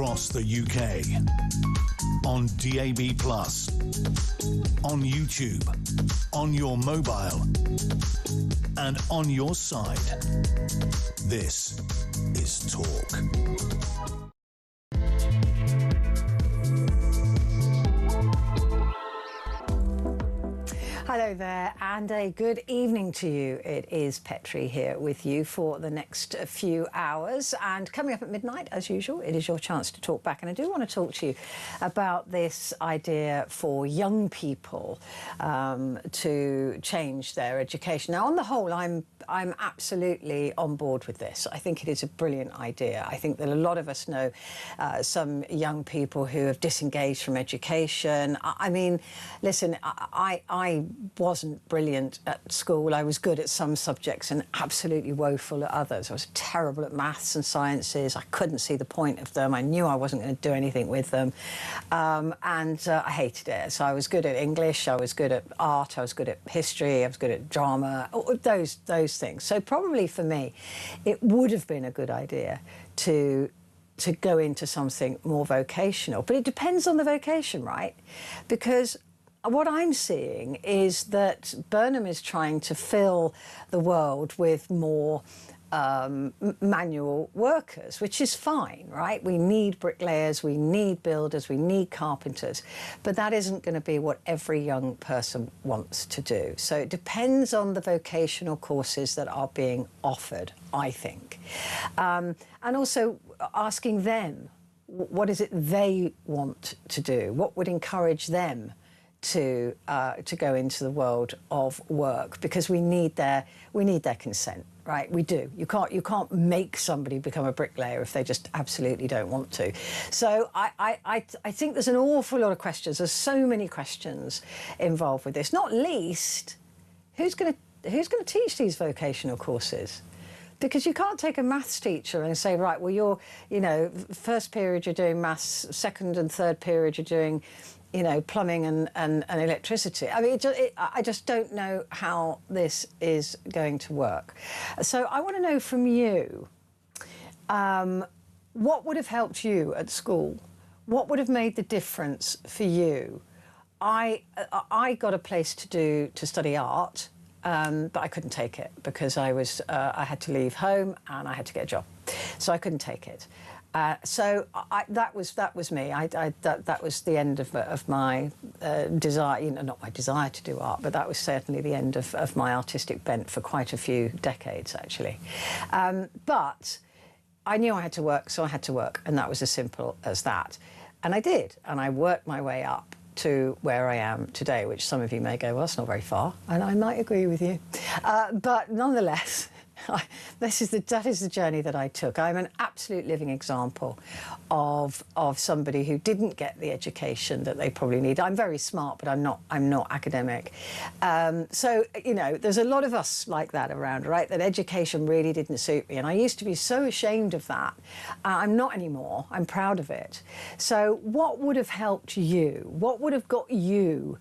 across the UK, on DAB+, on YouTube, on your mobile, and on your side. This is Talk. Hello there and a good evening to you. It is Petrie here with you for the next few hours, and coming up at midnight as usual it is your chance to talk back, and I do want to talk to you about this idea for young people to change their education. Now on the whole I'm absolutely on board with this. I think it is a brilliant idea. I think that a lot of us know some young people who have disengaged from education. I mean, listen, I wasn't brilliant at school. I was good at some subjects and absolutely woeful at others. I was terrible at maths and sciences. I couldn't see the point of them. I knew I wasn't going to do anything with them, and I hated it. So I was good at English, I was good at art, I was good at history, I was good at drama, those things. So probably for me it would have been a good idea to go into something more vocational, but it depends on the vocation, right? Because what I'm seeing is that Burnham is trying to fill the world with more manual workers, which is fine, right? We need bricklayers, we need builders, we need carpenters, but that isn't going to be what every young person wants to do. So it depends on the vocational courses that are being offered, I think. And also asking them, what is it they want to do? What would encourage them to go into the world of work? Because we need their consent, right? We do. You can't make somebody become a bricklayer if they just absolutely don't want to. So I think there's an awful lot of questions. There's so many questions involved with this. Not least, who's going to teach these vocational courses? Because you can't take a maths teacher and say, right, well, first period you're doing maths, second and third period you're doing, plumbing and electricity. I mean, I just don't know how this is going to work. So I want to know from you, what would have helped you at school? What would have made the difference for you? I got a place to study art, but I couldn't take it because I had to leave home and I had to get a job, so I couldn't take it. So that was me. That was the end of my desire, not my desire to do art, but that was certainly the end of my artistic bent for quite a few decades, actually. But I knew I had to work, so I had to work, and that was as simple as that. And I did, and I worked my way up to where I am today, which some of you may go, well, that's not very far, and I might agree with you. But nonetheless, that is the journey that I took. I'm an absolute living example of somebody who didn't get the education that they probably need. I'm very smart, but I'm not academic. So there's a lot of us like that around, right? That education really didn't suit me, and I used to be so ashamed of that. I'm not anymore. I'm proud of it. So what would have helped you? What would have got you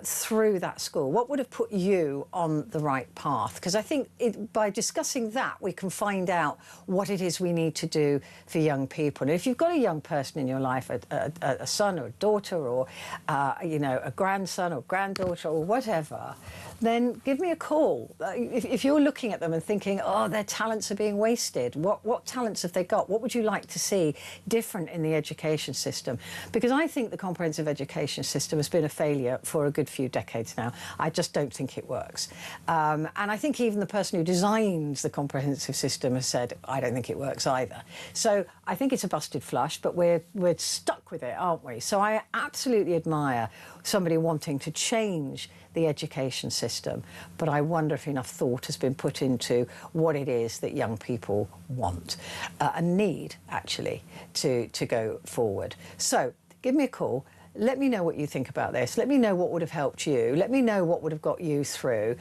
through that school? What would have put you on the right path? Because I think by discussing that, we can find out what it is we need to do for young people. And if you've got a young person in your life, a son or a daughter, or a grandson or granddaughter or whatever, then give me a call. If you're looking at them and thinking, oh, their talents are being wasted, what talents have they got? What would you like to see different in the education system? Because I think the comprehensive education system has been a failure for a good few decades now. I just don't think it works. And I think even the person who designed the comprehensive system has said, I don't think it works either. So I think it's a busted flush, but we're stuck with it, aren't we? So I absolutely admire somebody wanting to change the education system, but I wonder if enough thought has been put into what it is that young people want and need, actually, to go forward. So give me a call. Let me know what you think about this. Let me know what would have helped you. Let me know what would have got you through.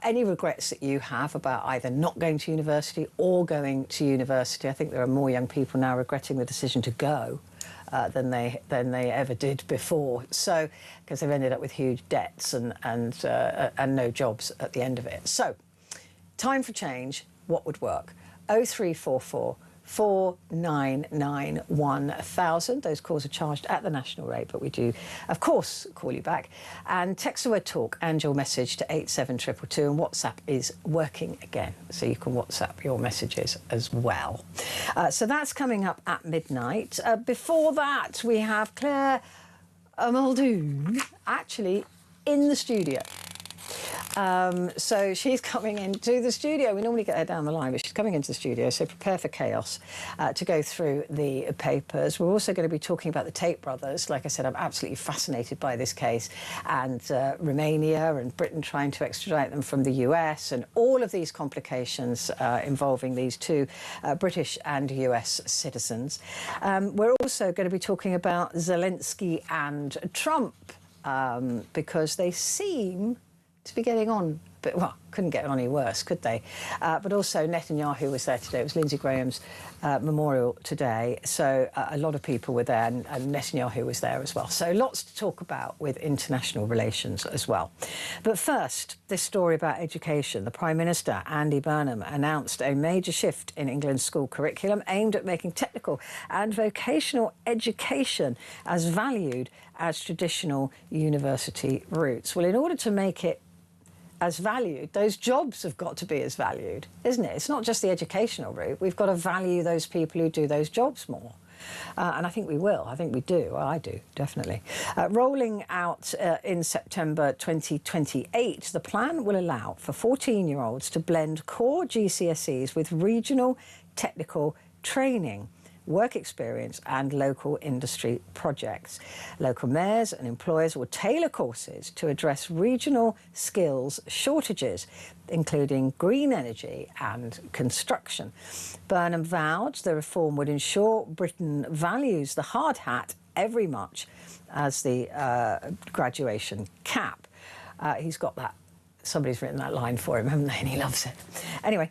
Any regrets that you have about either not going to university or going to university. I think there are more young people now regretting the decision to go than they ever did before. So, because they've ended up with huge debts and no jobs at the end of it. So, time for change. What would work? 0344 4991000. Those calls are charged at the national rate, but we do, of course, call you back. And text the word talk and your message to 87222, and WhatsApp is working again, so you can WhatsApp your messages as well. So that's coming up at midnight. Before that, we have Claire Muldoon actually in the studio. So she's coming into the studio. We normally get her down the line, but she's coming into the studio, so prepare for chaos to go through the papers. We're also going to be talking about the Tate brothers. Like I said, I'm absolutely fascinated by this case, and Romania and Britain trying to extradite them from the US, and all of these complications involving these two British and US citizens. We're also going to be talking about Zelensky and Trump, because they seem to be getting on, but well, couldn't get on any worse, could they? But also Netanyahu was there today. It was Lindsey Graham's memorial today, so a lot of people were there, and Netanyahu was there as well. So lots to talk about with international relations as well. But first, this story about education. The Prime Minister, Andy Burnham, announced a major shift in England's school curriculum aimed at making technical and vocational education as valued as traditional university routes. Well, in order to make it as valued, those jobs have got to be as valued, isn't it? It's not just the educational route. We've got to value those people who do those jobs more. And I think we will. I think we do. Well, I do, definitely. Rolling out in September 2028, the plan will allow for 14-year-olds to blend core GCSEs with regional technical training, work experience and local industry projects. Local mayors and employers will tailor courses to address regional skills shortages, including green energy and construction. Burnham vowed the reform would ensure Britain values the hard hat every much as the graduation cap. He's got that. Somebody's written that line for him, haven't they? And he loves it. Anyway,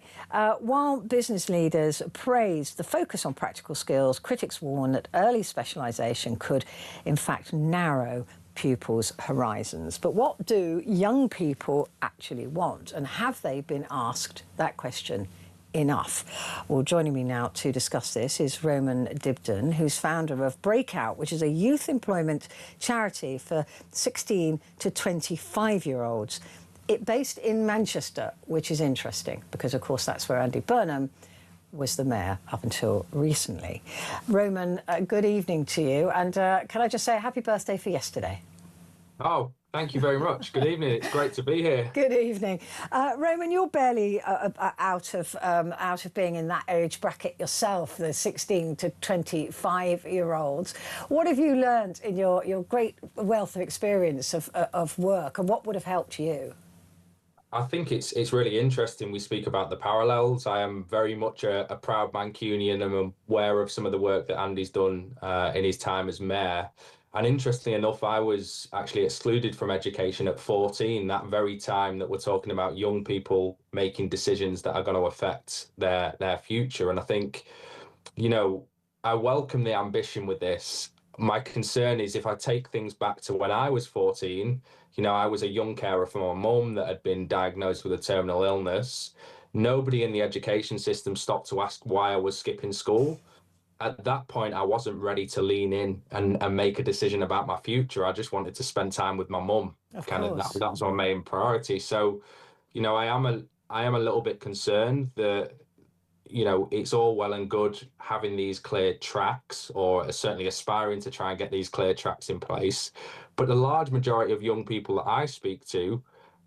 while business leaders praised the focus on practical skills, critics warn that early specialisation could, in fact, narrow pupils' horizons. But what do young people actually want? And have they been asked that question enough? Well, joining me now to discuss this is Roman Dibden, who's founder of Breakout, which is a youth employment charity for 16 to 25-year-olds. It based in Manchester, which is interesting because, of course, that's where Andy Burnham was the mayor up until recently. Roman, good evening to you. And can I just say happy birthday for yesterday? Oh, thank you very much. Good evening. It's great to be here. Good evening. Roman, you're barely out of being in that age bracket yourself, the 16 to 25-year-olds. What have you learned in your great wealth of experience of work, and what would have helped you? I think it's really interesting we speak about the parallels. I am very much a proud Mancunian, and I'm aware of some of the work that Andy's done in his time as mayor. And interestingly enough, I was actually excluded from education at 14, that very time that we're talking about young people making decisions that are going to affect their future. And I think, you know, I welcome the ambition with this. My concern is if I take things back to when I was 14, you know, I was a young carer for my mum that had been diagnosed with a terminal illness. Nobody in the education system stopped to ask why I was skipping school. At that point, I wasn't ready to lean in and make a decision about my future. I just wanted to spend time with my mum. That was my main priority. So, you know, I am a little bit concerned that, you know, it's all well and good having these clear tracks, or certainly aspiring to try and get these clear tracks in place. But the large majority of young people that I speak to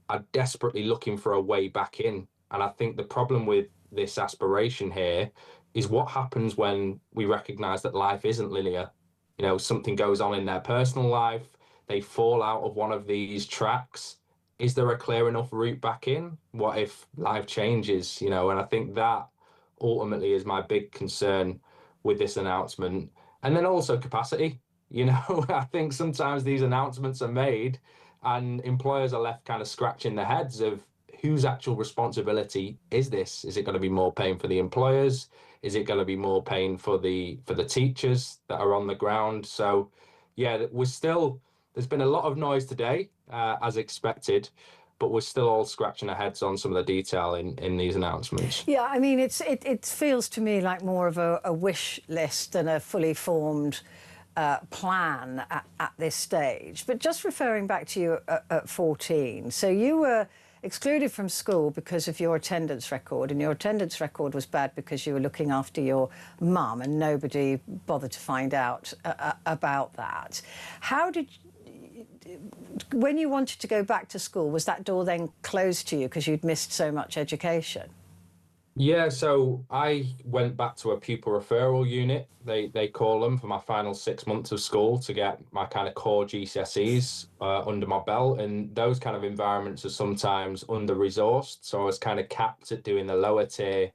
are desperately looking for a way back in. And I think the problem with this aspiration here is what happens when we recognize that life isn't linear. You know, something goes on in their personal life, they fall out of one of these tracks. Is there a clear enough route back in? What if life changes? You know, and I think that ultimately is my big concern with this announcement. And then also capacity. You know, I think sometimes these announcements are made and employers are left kind of scratching their heads of whose actual responsibility is this? Is it going to be more pain for the employers? Is it going to be more pain for the teachers that are on the ground? So, yeah, there's been a lot of noise today, as expected. but we're still all scratching our heads on some of the detail in these announcements. Yeah, I mean, it feels to me like more of a wish list than a fully formed plan at this stage. But just referring back to you at 14, so you were excluded from school because of your attendance record, and your attendance record was bad because you were looking after your mum and nobody bothered to find out about that. How did when you wanted to go back to school, was that door then closed to you because you'd missed so much education? Yeah, so I went back to a pupil referral unit, they call them, for my final 6 months of school to get my kind of core GCSEs under my belt. And those kind of environments are sometimes under-resourced. So I was kind of capped at doing the lower tier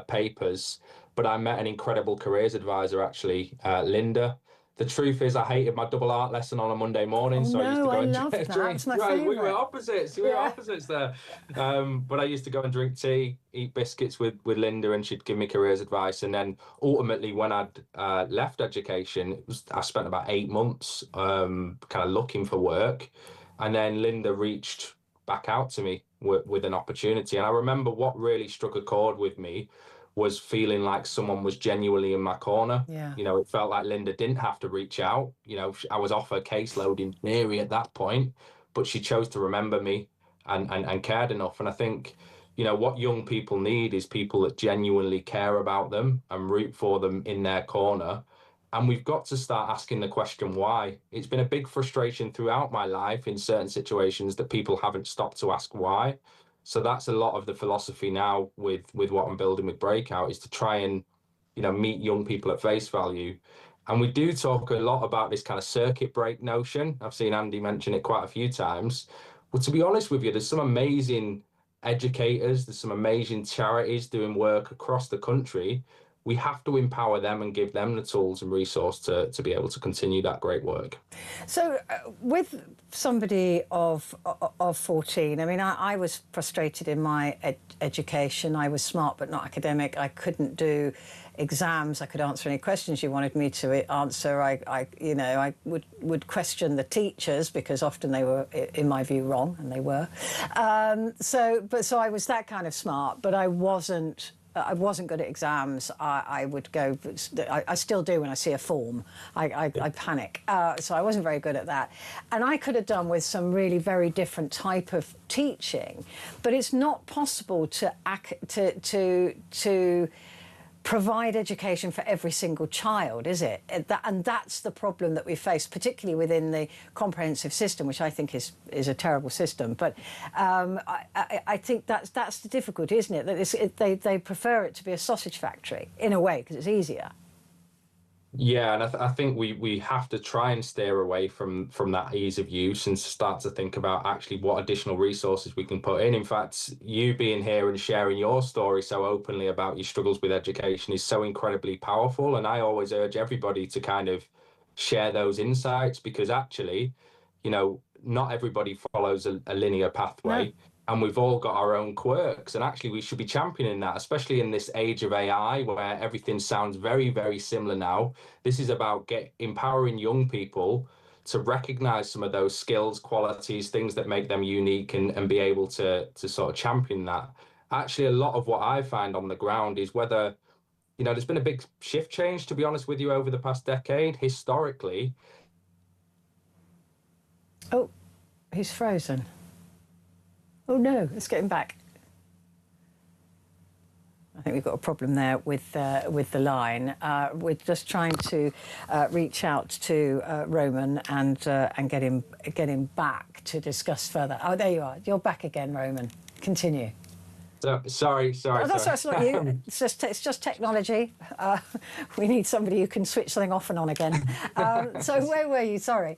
papers. But I met an incredible careers advisor, actually, Linda. The truth is, I hated my double art lesson on a Monday morning, so I used to go and loved that. drink. It's my Right, we favourite. were opposites. We were opposites there. But I used to go and drink tea, eat biscuits with Linda, and she'd give me careers advice. And then ultimately, when I'd left education, I spent about 8 months kind of looking for work, and then Linda reached back out to me with an opportunity. And I remember what really struck a chord with me was feeling like someone was genuinely in my corner. Yeah. You know, it felt like Linda didn't have to reach out. You know, I was off her caseload in theory at that point, but she chose to remember me and cared enough. And I think, you know, what young people need is people that genuinely care about them and root for them in their corner. And we've got to start asking the question why. It's been a big frustration throughout my life in certain situations that people haven't stopped to ask why. So that's a lot of the philosophy now with what I'm building with Breakout, is to try and, you know, meet young people at face value. And we do talk a lot about this kind of circuit break notion. I've seen Andy mention it quite a few times. But to be honest with you, there's some amazing educators, there's some amazing charities doing work across the country. We have to empower them and give them the tools and resource to be able to continue that great work. So with somebody of 14, I mean, I was frustrated in my education. I was smart but not academic. I couldn't do exams. I could answer any questions you wanted me to answer. I would question the teachers because often they were, in my view, wrong, and they were. So I was that kind of smart, but I wasn't good at exams. I would go, I still do when I see a form. I panic. So I wasn't very good at that. And I could have done with some really very different type of teaching, but it's not possible to provide education for every single child, is it? And that's the problem that we face, particularly within the comprehensive system, which I think is a terrible system. But I think that's the difficulty, isn't it? That they prefer it to be a sausage factory, in a way, because it's easier. Yeah, and I think we have to try and steer away from that ease of use and start to think about actually what additional resources we can put in. In fact, you being here and sharing your story so openly about your struggles with education is so incredibly powerful. And I always urge everybody to kind of share those insights, because actually, you know, not everybody follows a linear pathway. No. And we've all got our own quirks. And actually, we should be championing that, especially in this age of AI where everything sounds very, very similar now. This is about empowering young people to recognize some of those skills, qualities, things that make them unique, and be able to sort of champion that. Actually, a lot of what I find on the ground is whether, you know, there's been a big shift change, to be honest with you, over the past decade. Historically. Oh, he's frozen. Oh no, let's get him back. I think we've got a problem there with the line. We're just trying to reach out to Roman and get him back to discuss further. Oh, there you are. You're back again, Roman. Continue. So, sorry. Oh, that's right, it's not you. It's just technology. We need somebody who can switch something off and on again. So where were you? Sorry.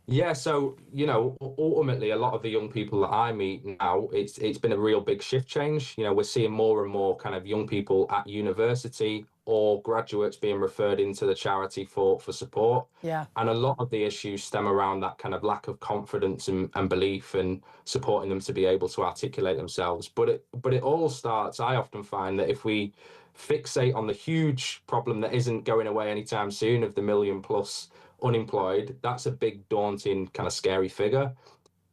Yeah, so, you know, ultimately, a lot of the young people that I meet now, it's been a real big shift change. You know, we're seeing more and more kind of young people at university or graduates being referred into the charity for support. Yeah. And a lot of the issues stem around that kind of lack of confidence and belief, and supporting them to be able to articulate themselves. But it all starts, I often find that if we fixate on the huge problem that isn't going away anytime soon of the 1 million+ unemployed, that's a big, daunting, kind of scary figure.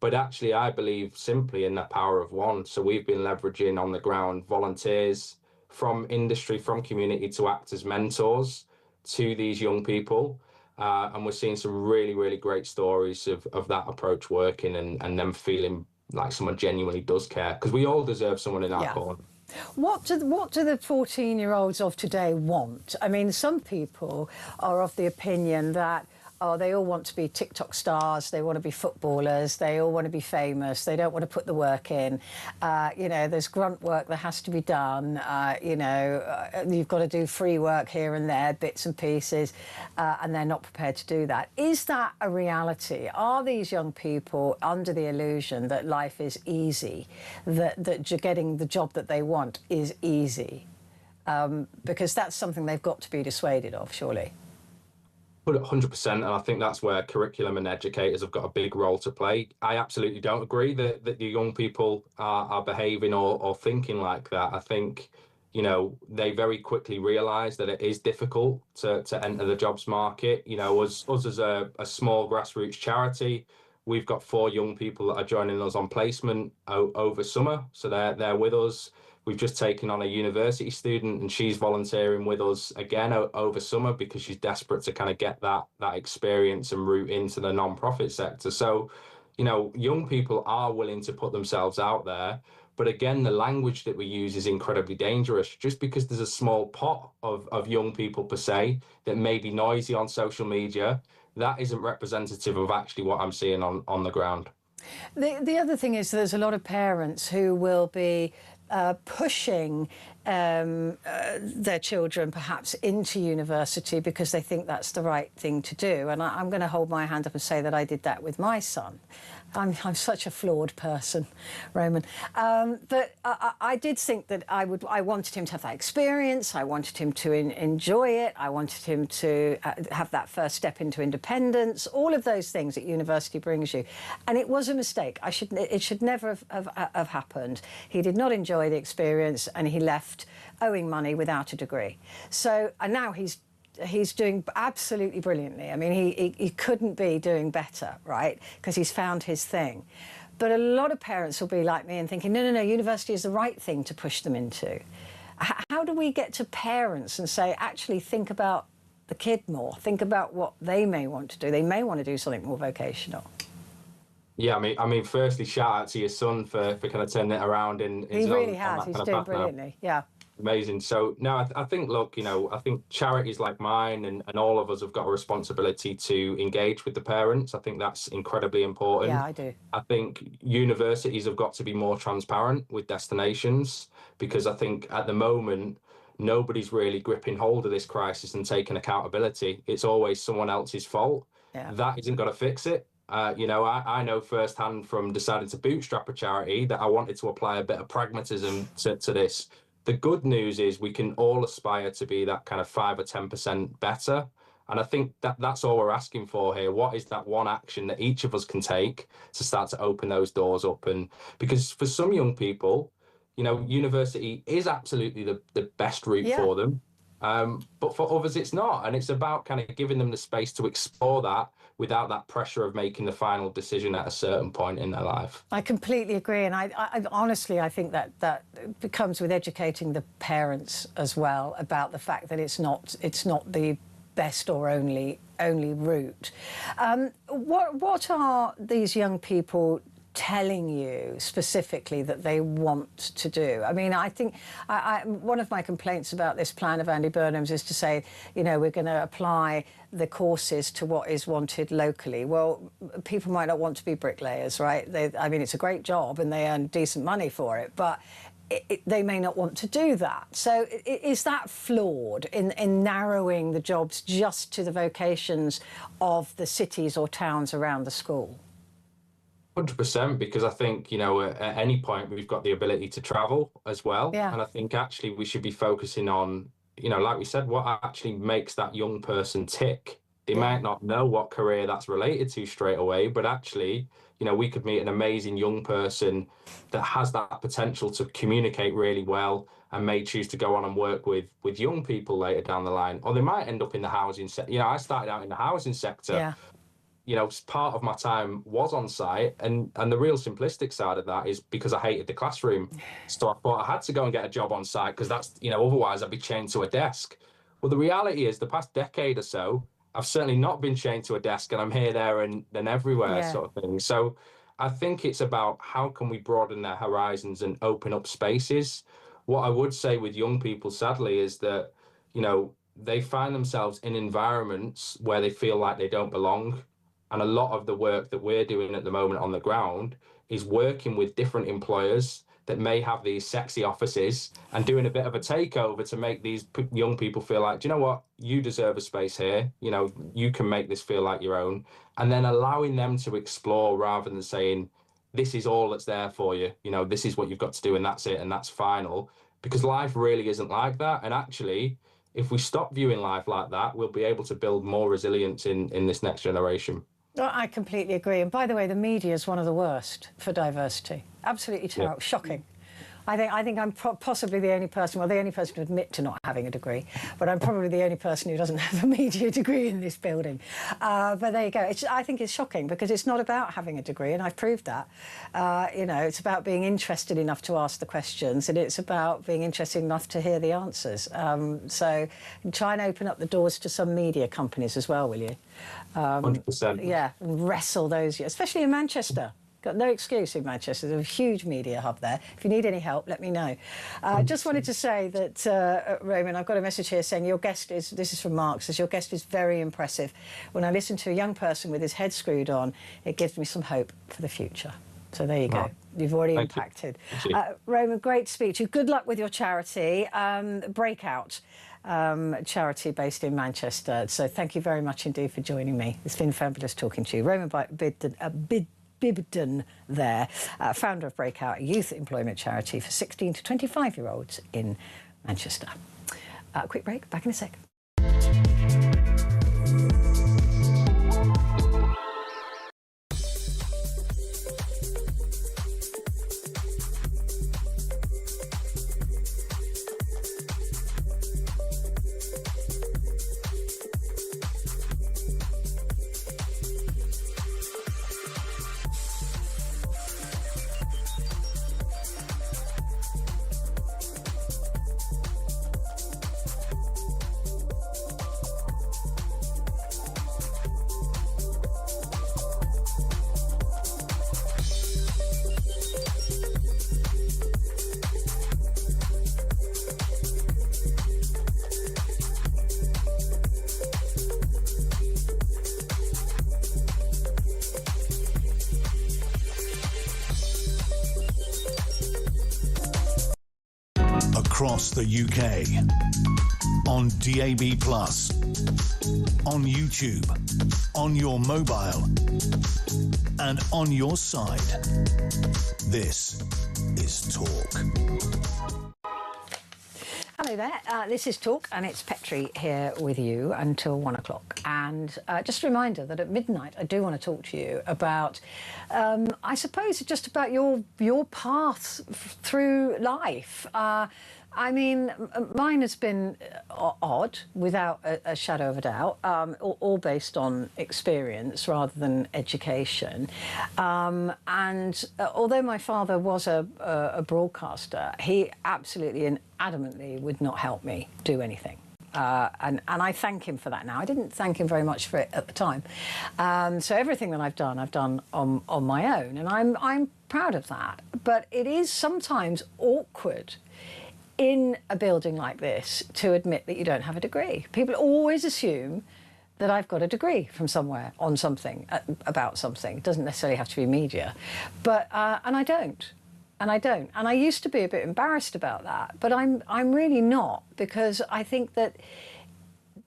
But actually, I believe simply in the power of one. So we've been leveraging on the ground volunteers from industry, from community to act as mentors to these young people. And we're seeing some really, really great stories of that approach working and them feeling like someone genuinely does care, because we all deserve someone in our Yeah. corner. What do the 14-year-olds of today want? I mean, some people are of the opinion that, oh, they all want to be TikTok stars, they want to be footballers, they all want to be famous, they don't want to put the work in. You know, there's grunt work that has to be done. You've got to do free work here and there, bits and pieces, and they're not prepared to do that. Is that a reality? Are these young people under the illusion that life is easy, that getting the job that they want is easy? Because that's something they've got to be dissuaded of, surely. 100%, and I think that's where curriculum and educators have got a big role to play. I absolutely don't agree that the young people are behaving or thinking like that. I think, you know, they very quickly realise that it is difficult to enter the jobs market. You know, us as a small grassroots charity, we've got 4 young people that are joining us on placement over summer, so they're with us. We've just taken on a university student, and she's volunteering with us again over summer because she's desperate to kind of get that experience and route into the non-profit sector. So, you know, young people are willing to put themselves out there. But again, the language that we use is incredibly dangerous. Just because there's a small pot of young people per se that may be noisy on social media, that isn't representative of actually what I'm seeing on the ground. The other thing is there's a lot of parents who will be pushing their children perhaps into university because they think that's the right thing to do. And I'm going to hold my hand up and say that I did that with my son. I'm such a flawed person, Roman. But I did think that I wanted him to have that experience. I wanted him to enjoy it. I wanted him to have that first step into independence. All of those things that university brings you, and it was a mistake. It should never have happened. He did not enjoy the experience, and he left owing money without a degree. So and now he's doing absolutely brilliantly. I mean, he couldn't be doing better, right? Because he's found his thing. But a lot of parents will be like me and thinking, no, university is the right thing to push them into. How do we get to parents and say, actually, think about the kid more, think about what they may want to do. They may want to do something more vocational. Yeah, I mean, firstly, shout out to your son for kind of turning it around. He really has. He's doing brilliantly. Yeah. Amazing. So no, I think, look, you know, I think charities like mine and all of us have got a responsibility to engage with the parents. I think that's incredibly important. Yeah, I do. I think universities have got to be more transparent with destinations, because I think at the moment, nobody's really gripping hold of this crisis and taking accountability. It's always someone else's fault. Yeah. That isn't going to fix it. You know, I know firsthand from deciding to bootstrap a charity that I wanted to apply a bit of pragmatism to this. The good news is we can all aspire to be that kind of 5 or 10% better. And I think that's all we're asking for here. What is that one action that each of us can take to start to open those doors up? And because for some young people, you know, university is absolutely the best route for them. But for others, it's not. And it's about kind of giving them the space to explore that without that pressure of making the final decision at a certain point in their life. I completely agree. And I honestly, I think that comes with educating the parents as well about the fact that it's not the best or only route. What are these young people telling you specifically that they want to do? I mean, I think one of my complaints about this plan of Andy Burnham's is to say, you know, we're going to apply the courses to what is wanted locally. Well, people might not want to be bricklayers, right? I mean, it's a great job and they earn decent money for it, but they may not want to do that. So is that flawed in narrowing the jobs just to the vocations of the cities or towns around the school? 100%, because I think, you know, at any point we've got the ability to travel as well. Yeah. And I think actually we should be focusing on, you know, like we said, what actually makes that young person tick. They might not know what career that's related to straight away, but actually, you know, we could meet an amazing young person that has that potential to communicate really well and may choose to go on and work with young people later down the line. Or they might end up in the housing sector. You know, I started out in the housing sector. Yeah. you know, part of my time was on site, and the real simplistic side of that is because I hated the classroom. So I thought I had to go and get a job on site because that's, you know, otherwise I'd be chained to a desk. Well, the reality is the past decade or so, I've certainly not been chained to a desk, and I'm here, there, and then everywhere, Yeah. sort of thing. So I think it's about how can we broaden their horizons and open up spaces. What I would say with young people, sadly, is that, you know, they find themselves in environments where they feel like they don't belong. And a lot of the work that we're doing at the moment on the ground is working with different employers that may have these sexy offices and doing a bit of a takeover to make these young people feel like, do you know what? You deserve a space here. You know, you can make this feel like your own. And then allowing them to explore rather than saying, this is all that's there for you. You know, this is what you've got to do and that's it and that's final. Because life really isn't like that. And actually, if we stop viewing life like that, we'll be able to build more resilience in this next generation. Well, I completely agree. And by the way, the media is one of the worst for diversity. Absolutely terrible, Yeah. shocking. I think I'm possibly the only person, well, the only person to admit to not having a degree, but I'm probably the only person who doesn't have a media degree in this building. But there you go. I think it's shocking because it's not about having a degree, and I've proved that. You know, it's about being interested enough to ask the questions, and it's about being interested enough to hear the answers. So try and open up the doors to some media companies as well, will you? 100%. Yeah, and wrestle those, especially in Manchester. Got no excuse in Manchester. There's a huge media hub there. If you need any help, let me know. Just wanted to say that, Roman, I've got a message here saying your guest is, this is from Mark, says your guest is very impressive. When I listen to a young person with his head screwed on, it gives me some hope for the future. So there you go. Wow. You've already Thank impacted. you. Roman, great speech. Good luck with your charity, Breakout. Charity based in Manchester. So thank you very much indeed for joining me. It's been fabulous talking to you. Roman Bibden there, founder of Breakout, a youth employment charity for 16 to 25-year-olds in Manchester. Quick break, back in a sec. Across the UK, on DAB+, on YouTube, on your mobile, and on your side. This is Talk. Hello there, this is Talk, and it's Petrie here with you until 1 o'clock. And just a reminder that at midnight I do want to talk to you about, I suppose, just about your path through life. I mean, mine has been odd, without a shadow of a doubt, all based on experience rather than education. And although my father was a broadcaster, he absolutely and adamantly would not help me do anything. And I thank him for that now. I didn't thank him very much for it at the time. So everything that I've done on my own, and I'm proud of that. But it is sometimes awkward in a building like this to admit that you don't have a degree. People always assume that I've got a degree from somewhere on something, about something. It doesn't necessarily have to be media. But, and I don't. And I don't. And I used to be a bit embarrassed about that, but I'm really not, because I think that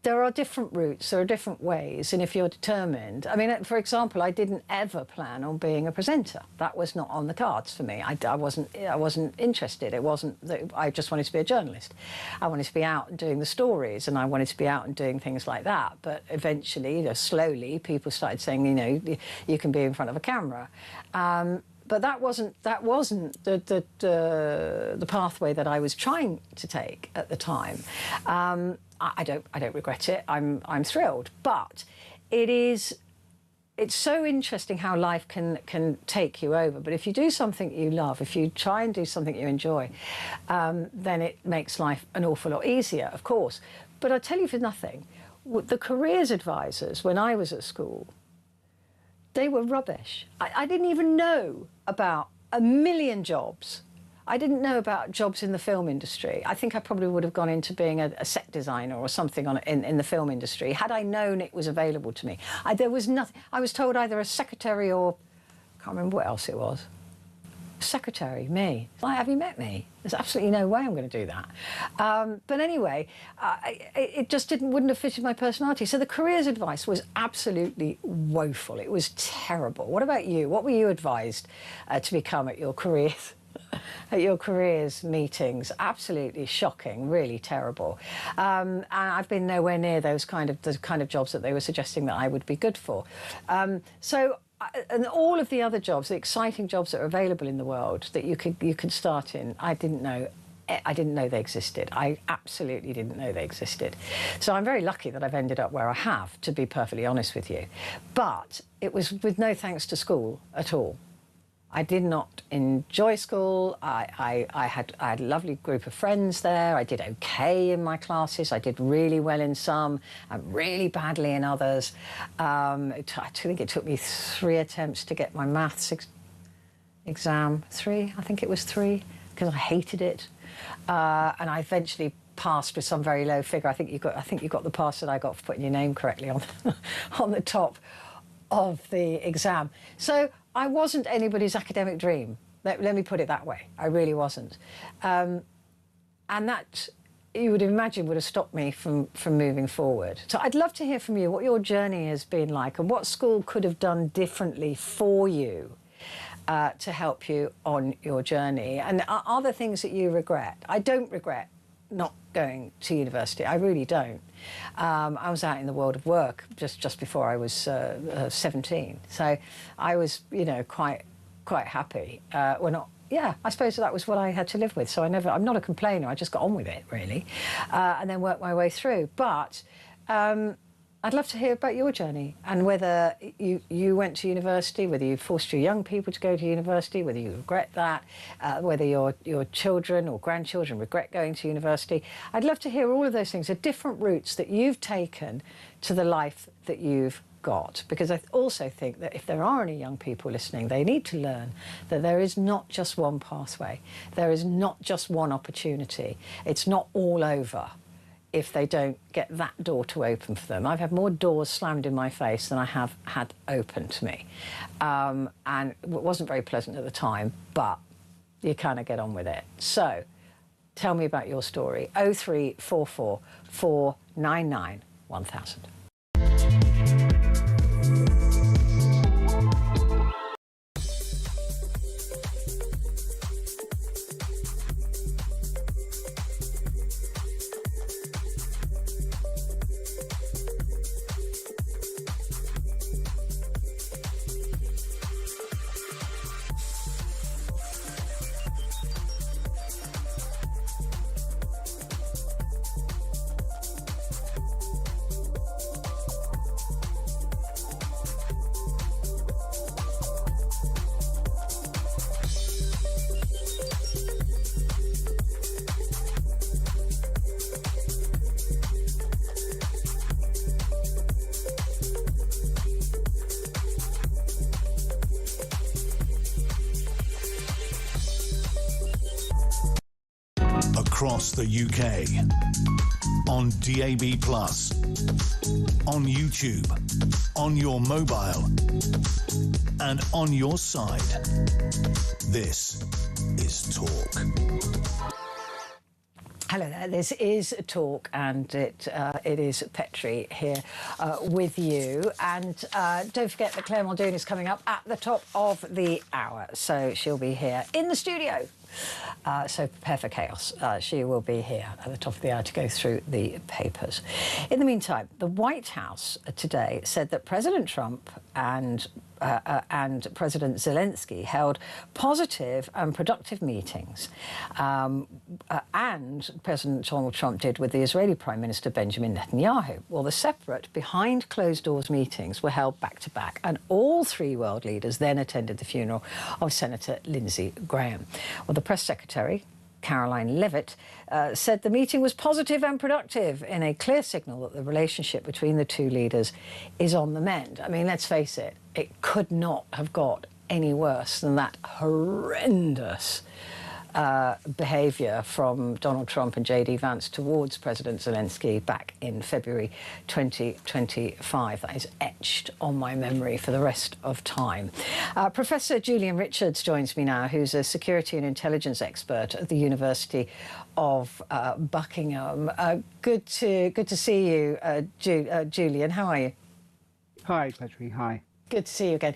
there are different routes, there are different ways, and if you're determined... I mean, for example, I didn't ever plan on being a presenter. That was not on the cards for me. I wasn't interested. It wasn't... I just wanted to be a journalist. I wanted to be out and doing the stories, and I wanted to be out and doing things like that. But eventually, you know, slowly, people started saying, you know, you can be in front of a camera. But that wasn't the pathway that I was trying to take at the time. I don't regret it. I'm thrilled, but it is it's so interesting how life can take you over. But if you do something you love, if you try and do something you enjoy, then it makes life an awful lot easier, of course. But I tell you for nothing, the careers advisors when I was at school, they were rubbish. I didn't even know about a million jobs. I didn't know about jobs in the film industry. I think I probably would have gone into being a set designer or something in the film industry had I known it was available to me. There was nothing. I was told either a secretary or, I can't remember what else it was. Secretary, me. Like, have you met me? There's absolutely no way I'm going to do that. But anyway, it just wouldn't have fitted my personality. So the careers advice was absolutely woeful. It was terrible. What about you? What were you advised to become at your careers? At your careers meetings? Absolutely shocking, really terrible. And I've been nowhere near the kind of jobs that they were suggesting that I would be good for. And all of the other jobs, the exciting jobs that are available in the world that you could start in, I didn't know they existed. I absolutely didn't know they existed. So I'm very lucky that I've ended up where I have, to be perfectly honest with you. But it was with no thanks to school at all. I did not enjoy school. I had a lovely group of friends there. I did okay in my classes. I did really well in some and really badly in others. I think it took me 3 attempts to get my maths exam. 3, I think it was 3, because I hated it. And I eventually passed with some very low figure. I think you got the pass that I got for putting your name correctly on on the top of the exam. So I wasn't anybody's academic dream. Let me put it that way. I really wasn't. And that, you would imagine, would have stopped me from moving forward. So I'd love to hear from you what your journey has been like and what school could have done differently for you to help you on your journey. And are there things that you regret? I don't regret not going to university. I really don't. I was out in the world of work just before I was 17, so I was, quite happy. Yeah, I suppose that was what I had to live with. So I'm not a complainer. I just got on with it, really, and then worked my way through. But I'd love to hear about your journey and whether you went to university, whether you forced your young people to go to university, whether you regret that, whether your children or grandchildren regret going to university. I'd love to hear all of those things, the different routes that you've taken to the life that you've got. Because I also think that if there are any young people listening, they need to learn that there is not just one pathway. There is not just one opportunity. It's not all over if they don't get that door to open for them. I've had more doors slammed in my face than I have had open to me. And it wasn't very pleasant at the time, but you kind of get on with it. So tell me about your story. 0344 499 1000. Across the UK, on DAB+, on YouTube, on your mobile, and on your side. This is Talk. Hello there, this is Talk, and it is Petrie here with you. And don't forget that Claire Muldoon is coming up at the top of the hour, so she'll be here in the studio So prepare for chaos. She will be here at the top of the hour to go through the papers. In the meantime, the White House today said that President Trump and President Zelensky held positive and productive meetings, and President Donald Trump did with the Israeli Prime Minister Benjamin Netanyahu. Well, the separate, behind closed-doors meetings were held back-to-back, and all three world leaders then attended the funeral of Senator Lindsey Graham. Well, the press secretary, Caroline Levitt, said the meeting was positive and productive in a clear signal that the relationship between the two leaders is on the mend. I mean, let's face it, it could not have got any worse than that horrendous behaviour from Donald Trump and J.D. Vance towards President Zelensky back in February 2025. That is etched on my memory for the rest of time. Professor Julian Richards joins me now, who's a security and intelligence expert at the University of Buckingham. Good to see you, Julian. How are you? Hi, Petrie. Hi. Good to see you again.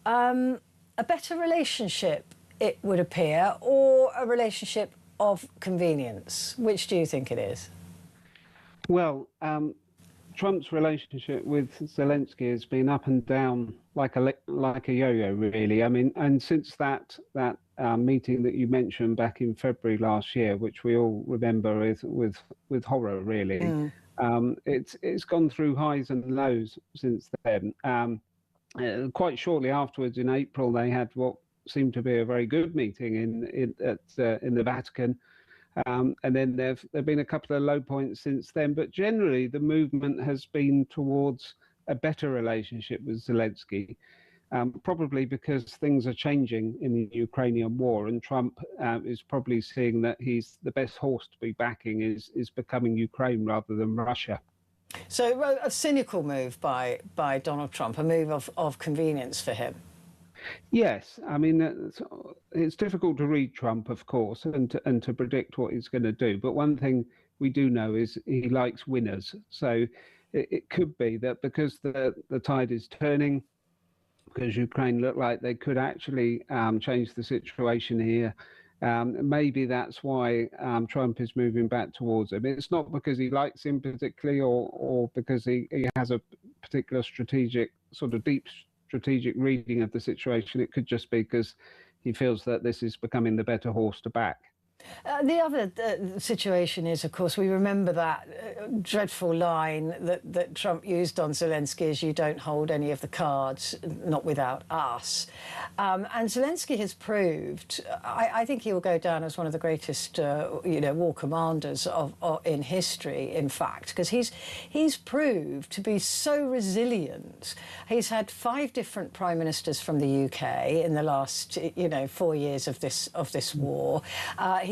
A better relationship, it would appear, or a relationship of convenience? Which do you think it is? Well, Trump's relationship with Zelensky has been up and down like a yo-yo, really. I mean, and since that meeting that you mentioned back in February last year, which we all remember with horror, really, it's gone through highs and lows since then. Quite shortly afterwards, in April, they had what seemed to be a very good meeting in the Vatican, and then there've been a couple of low points since then. But generally, the movement has been towards a better relationship with Zelensky, probably because things are changing in the Ukrainian war, and Trump is probably seeing that he's the best horse to be backing is becoming Ukraine rather than Russia. So a cynical move by Donald Trump, a move of convenience for him. Yes, I mean, it's difficult to read Trump, of course, and to predict what he's going to do. But one thing we do know is he likes winners. So it could be that because the tide is turning, because Ukraine look like they could actually change the situation here, maybe that's why Trump is moving back towards him. It's not because he likes him particularly or because he has a particular deep strategic reading of the situation. It could just be because he feels that this is becoming the better horse to back. The other situation is, of course, we remember that dreadful line that Trump used on Zelensky is, "You don't hold any of the cards, not without us." And Zelensky has proved, I think he will go down as one of the greatest, war commanders in history, in fact, because he's proved to be so resilient. He's had 5 different prime ministers from the UK in the last, 4 years of this war.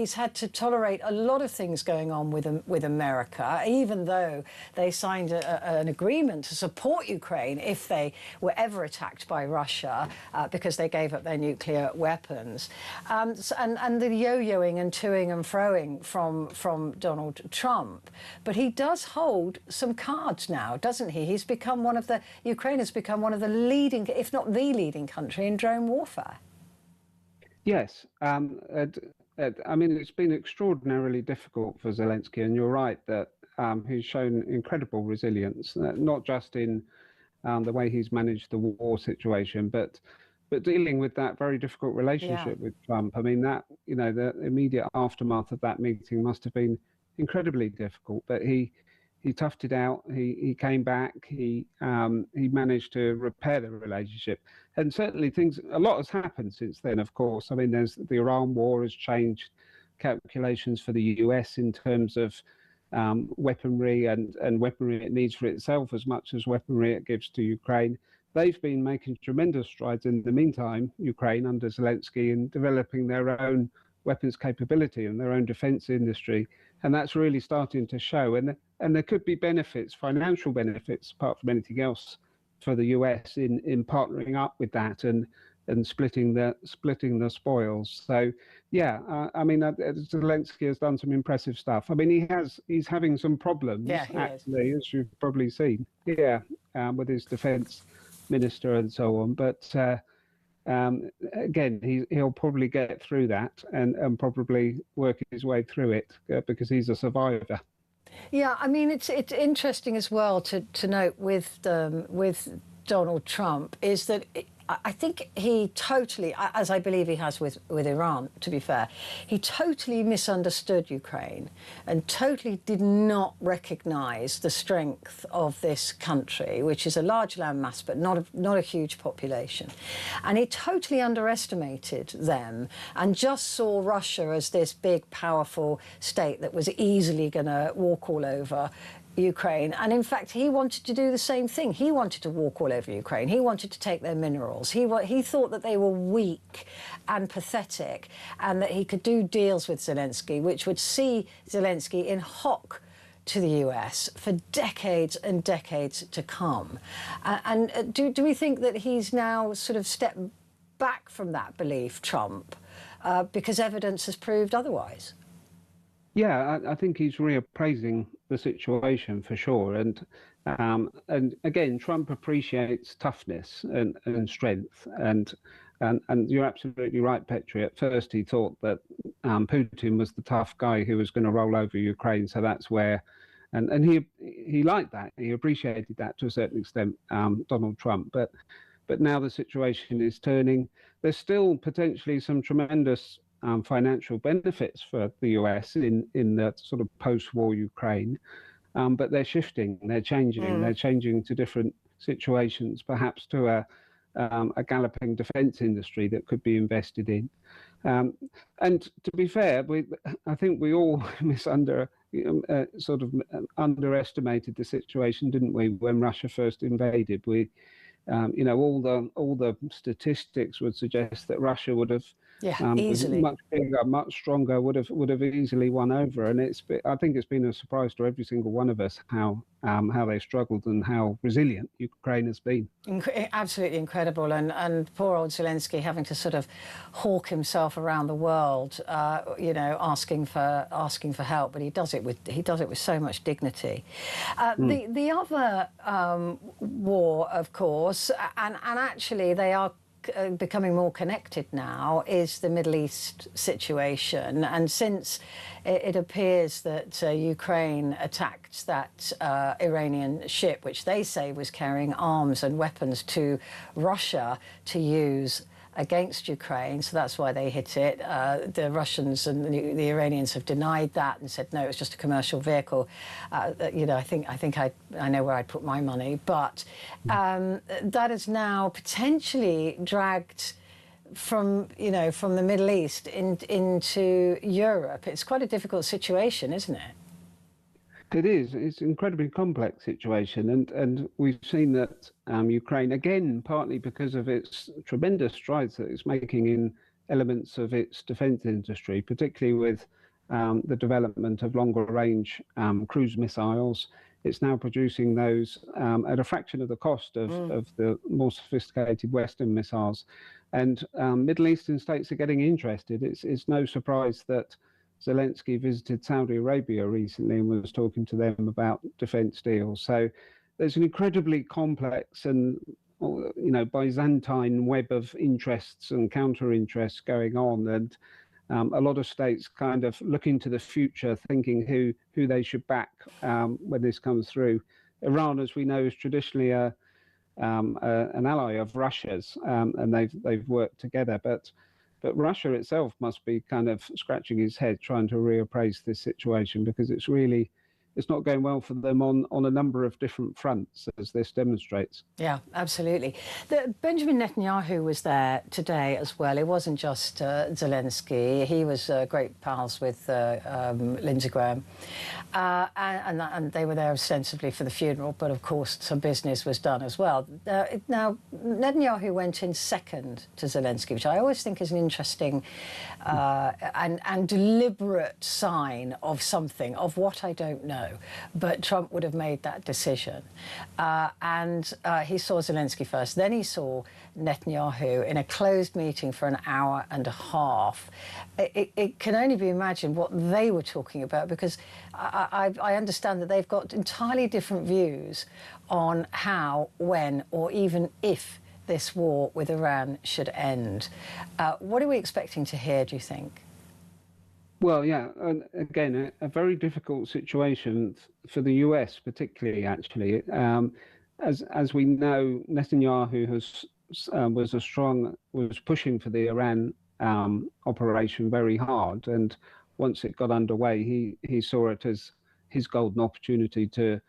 He's had to tolerate a lot of things going on with America, even though they signed an agreement to support Ukraine if they were ever attacked by Russia, because they gave up their nuclear weapons. And the yo-yoing and toing and froing from Donald Trump. But he does hold some cards now, doesn't he? Ukraine has become one of the leading, if not the leading country in drone warfare. Yes. I mean, it's been extraordinarily difficult for Zelensky, and you're right that he's shown incredible resilience, not just in the way he's managed the war situation, but dealing with that very difficult relationship with Trump. I mean, that the immediate aftermath of that meeting must have been incredibly difficult. But he toughed it out. He came back. He managed to repair the relationship. And certainly a lot has happened since then, of course. I mean, the Iran war has changed calculations for the US in terms of weaponry and weaponry it needs for itself as much as weaponry it gives to Ukraine. They've been making tremendous strides in the meantime, Ukraine under Zelensky, in developing their own weapons capability and their own defense industry. And that's really starting to show. And there could be benefits, financial benefits, apart from anything else, for the US in partnering up with that and splitting the spoils. So I mean, Zelensky has done some impressive stuff. I mean, he's having some problems actually, as you've probably seen. With his defense minister and so on. But again, he'll probably get through that and probably work his way through it because he's a survivor. Yeah, I mean, it's interesting as well to note with Donald Trump is that I think he totally, as I believe he has with Iran, to be fair, he totally misunderstood Ukraine and totally did not recognise the strength of this country, which is a large landmass but not a huge population. And he totally underestimated them and just saw Russia as this big, powerful state that was easily going to walk all over Ukraine. And in fact, he wanted to do the same thing. He wanted to walk all over Ukraine. He wanted to take their minerals. He thought that they were weak and pathetic and that he could do deals with Zelensky, which would see Zelensky in hock to the US for decades and decades to come. And do we think that he's now sort of stepped back from that belief, Trump, because evidence has proved otherwise? Yeah, I think he's reappraising the situation for sure, and again, Trump appreciates toughness and strength, and you're absolutely right, Petrie. At first, he thought that Putin was the tough guy who was going to roll over Ukraine, so that's where, and he liked that, he appreciated that to a certain extent, Donald Trump, but now the situation is turning. There's still potentially some tremendous financial benefits for the US in the sort of post-war Ukraine, but they're shifting, they're changing to different situations, perhaps to a galloping defence industry that could be invested in. And to be fair, I think we all underestimated the situation, didn't we, when Russia first invaded? All the statistics would suggest that Russia would have, easily, much bigger, much stronger, would have easily won over. And I think it's been a surprise to every single one of us how they struggled and how resilient Ukraine has been. Absolutely incredible, and poor old Zelensky having to sort of hawk himself around the world, asking for help, but he does it with so much dignity. The other war, of course, and actually they are becoming more connected now, is the Middle East situation. And since it appears that Ukraine attacked that Iranian ship, which they say was carrying arms and weapons to Russia to use against Ukraine, so that's why they hit it. The Russians and the Iranians have denied that and said no, it was just a commercial vehicle. I think I know where I'd put my money, but that is now potentially dragged from the Middle East into Europe. It's quite a difficult situation, isn't it? It is. It's an incredibly complex situation, and we've seen that Ukraine, again, partly because of its tremendous strides that it's making in elements of its defence industry, particularly with the development of longer-range cruise missiles. It's now producing those at a fraction of the cost of the more sophisticated Western missiles. And Middle Eastern states are getting interested. It's no surprise that Zelensky visited Saudi Arabia recently and was talking to them about defence deals. So there's an incredibly complex and Byzantine web of interests and counter-interests going on, and a lot of states kind of looking to the future, thinking who they should back when this comes through. Iran, as we know, is traditionally an ally of Russia's, and they've worked together, but Russia itself must be kind of scratching its head trying to reappraise this situation, because it's not going well for them on a number of different fronts, as this demonstrates. Yeah, absolutely. Benjamin Netanyahu was there today as well. It wasn't just Zelensky. He was great pals with Lindsey Graham. And they were there ostensibly for the funeral, but of course some business was done as well. Now, Netanyahu went in second to Zelensky, which I always think is an interesting and deliberate sign of something, of what I don't know. But Trump would have made that decision. And he saw Zelensky first. Then he saw Netanyahu in a closed meeting for an hour and a half. It can only be imagined what they were talking about, because I understand that they've got entirely different views on how, when, or even if this war with Iran should end. What are we expecting to hear, do you think? Well, yeah, and again, a very difficult situation for the US, particularly, actually. As we know, Netanyahu was pushing for the Iran operation very hard, and once it got underway, he saw it as his golden opportunity to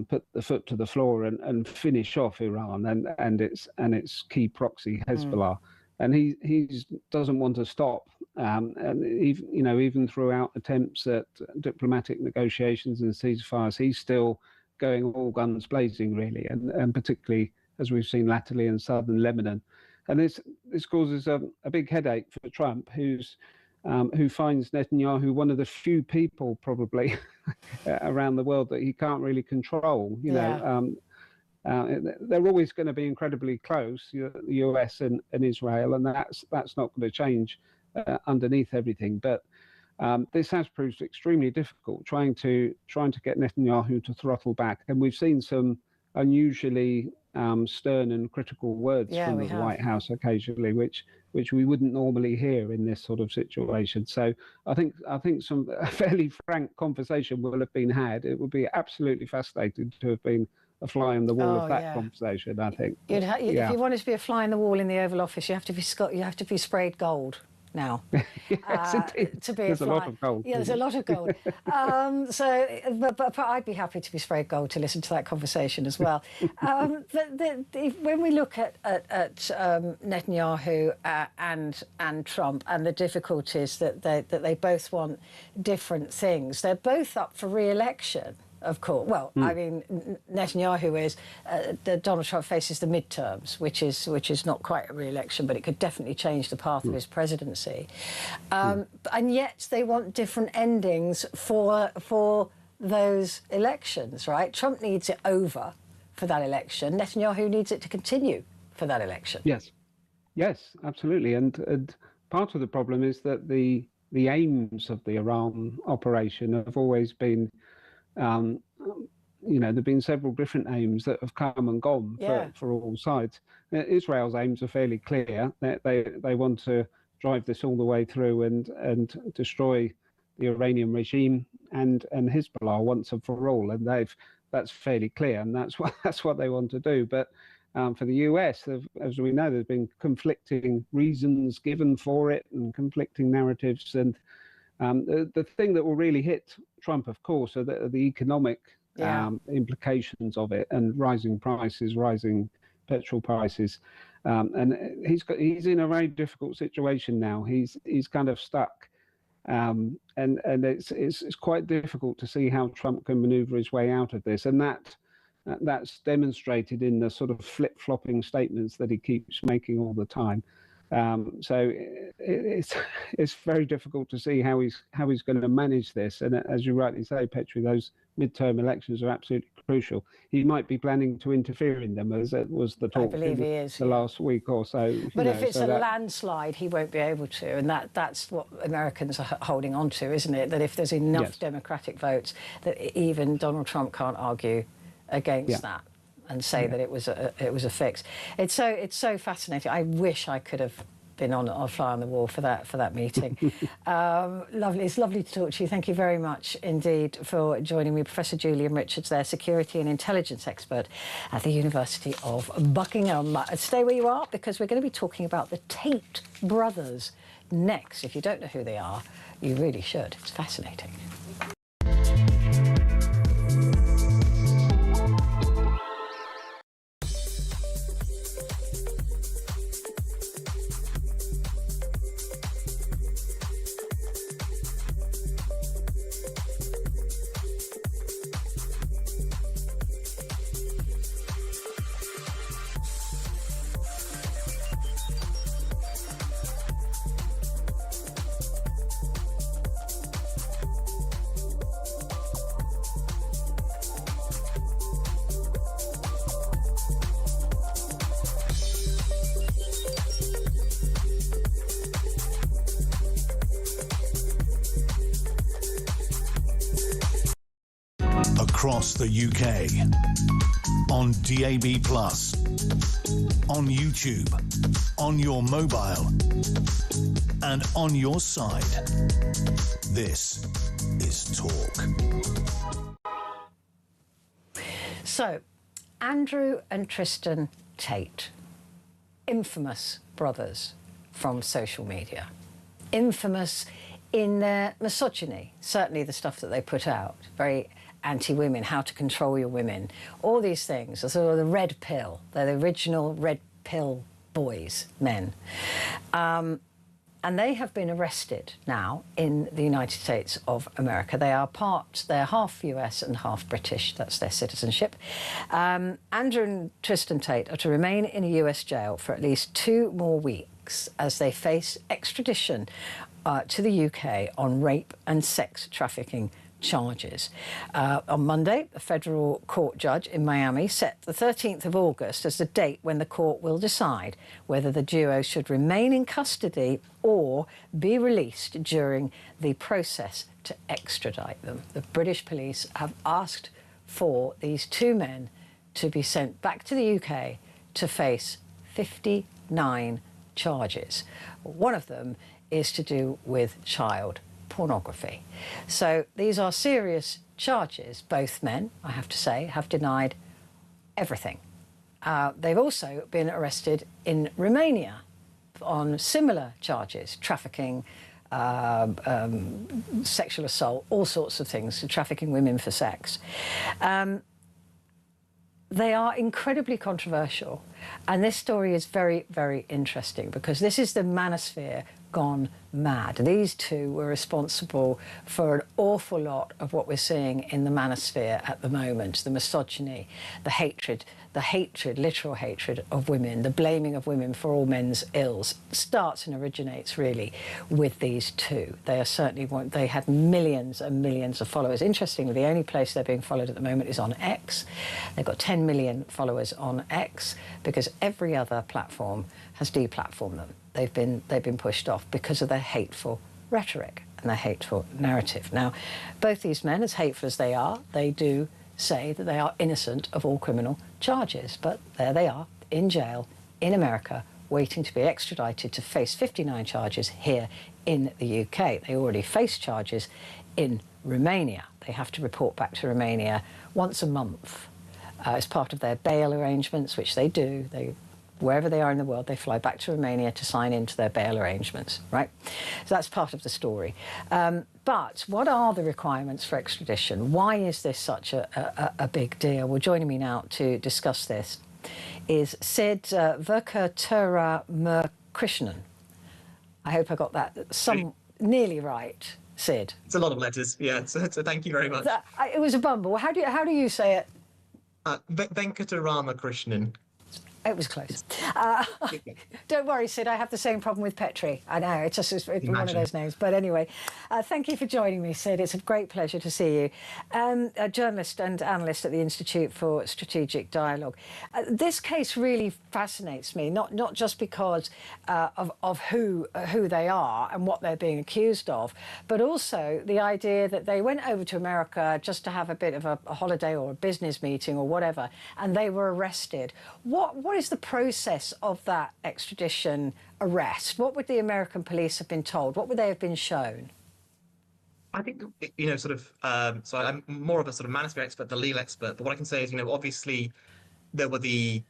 put the foot to the floor and finish off Iran and its key proxy Hezbollah. And he doesn't want to stop. And even throughout attempts at diplomatic negotiations and ceasefires, he's still going all guns blazing, really, and particularly as we've seen latterly in southern Lebanon. And this causes a big headache for Trump, who finds Netanyahu one of the few people probably around the world that he can't really control. They're always going to be incredibly close, the US and Israel, and that's not going to change underneath everything. But this has proved extremely difficult, trying to get Netanyahu to throttle back. And we've seen some unusually stern and critical words from the White House occasionally, which we wouldn't normally hear in this sort of situation. So I think some fairly frank conversation will have been had. It would be absolutely fascinating to have been a fly on the wall of that conversation, I think. If you wanted to be a fly on the wall in the Oval Office, you have to be sprayed gold now. Yes, to be there's a lot of gold. Yeah, there's a lot of gold. But I'd be happy to be sprayed gold to listen to that conversation as well. When we look at Netanyahu and Trump and the difficulties that they both want different things, they're both up for re-election. Of course. Well, I mean, Netanyahu is. Donald Trump faces the midterms, which is not quite a re-election, but it could definitely change the path of his presidency. And yet they want different endings for those elections, right? Trump needs it over for that election. Netanyahu needs it to continue for that election. Yes, absolutely. And part of the problem is that the aims of the Iran operation have always been. There've been several different aims that have come and gone for all sides. Israel's aims are fairly clear. They want to drive this all the way through and destroy the Iranian regime and Hezbollah once and for all. And that's fairly clear, and that's what they want to do. But for the US, as we know, there's been conflicting reasons given for it and conflicting narratives. And the thing that will really hit Trump, of course, are the economic implications of it, and rising prices, rising petrol prices, and he's in a very difficult situation now. He's kind of stuck, and it's quite difficult to see how Trump can maneuver his way out of this, and that's demonstrated in the sort of flip-flopping statements that he keeps making all the time. So it's very difficult to see how he's going to manage this. And as you rightly say, Petrie, those midterm elections are absolutely crucial. He might be planning to interfere in them, as it was the talk last week or so. But if it's a landslide, he won't be able to, and that's what Americans are holding on to, isn't it? That if there's enough Democratic votes, that even Donald Trump can't argue against that and say that it was a fix. It's so fascinating. I wish I could have been on a fly on the wall for that meeting. Lovely. It's lovely to talk to you. Thank you very much indeed for joining me, Professor Julian Richards, there, security and intelligence expert at the University of Buckingham. Stay where you are, because we're going to be talking about the Tate brothers next. If you don't know who they are, you really should. It's fascinating. Across the UK on DAB+, on YouTube, on your mobile, and on your side. This is Talk. So, Andrew and Tristan Tate, infamous brothers from social media, infamous in their misogyny, certainly the stuff that they put out, very anti-women, how to control your women, all these things, sort of the red pill. They're the original red pill boys, men. And they have been arrested now in the United States of America. They're half US and half British, that's their citizenship. Andrew and Tristan Tate are to remain in a US jail for at least 2 more weeks as they face extradition to the UK on rape and sex trafficking charges. On Monday, a federal court judge in Miami set the 13th of August as the date when the court will decide whether the duo should remain in custody or be released during the process to extradite them. The British police have asked for these 2 men to be sent back to the UK to face 59 charges. One of them is to do with child pornography. So these are serious charges. Both men, I have to say, have denied everything. They've also been arrested in Romania on similar charges, trafficking, sexual assault, all sorts of things, trafficking women for sex. They are incredibly controversial, and this story is very, very interesting because this is the manosphere gone mad. These 2 were responsible for an awful lot of what we're seeing in the manosphere at the moment, the misogyny, the hatred, literal hatred of women, the blaming of women for all men's ills, starts and originates really with these 2. They are certainly they had millions and millions of followers. Interestingly, the only place they're being followed at the moment is on X. They've got 10 million followers on X because every other platform has deplatformed them. They've been pushed off because of their hateful rhetoric and their hateful narrative. Now, both these men, as hateful as they are, they do say that they are innocent of all criminal charges, but there they are in jail in America waiting to be extradited to face 59 charges here in the UK. They already face charges in Romania. They have to report back to Romania once a month as part of their bail arrangements, which they do. Wherever they are in the world, they fly back to Romania to sign into their bail arrangements, right? So that's part of the story. But what are the requirements for extradition? Why is this such a big deal? Well, joining me now to discuss this is Sid Venkatarakrishnan. I hope I got that nearly right, Sid. It's a lot of letters, yeah, so thank you very much. It was a bumble. How do you say it? Venkatarakrishnan. It was close. Don't worry, Sid, I have the same problem with Petrie. I know, it's just one of those names. But anyway, thank you for joining me, Sid. It's a great pleasure to see you. A journalist and analyst at the Institute for Strategic Dialogue. This case really fascinates me, not just because of who they are and what they're being accused of, but also the idea that they went over to America just to have a bit of a holiday or a business meeting or whatever, and they were arrested. What is the process of that extradition arrest? What would the American police have been told? What would they have been shown? I think, so I'm more of a sort of manosphere expert, the legal expert, but what I can say is, obviously there were the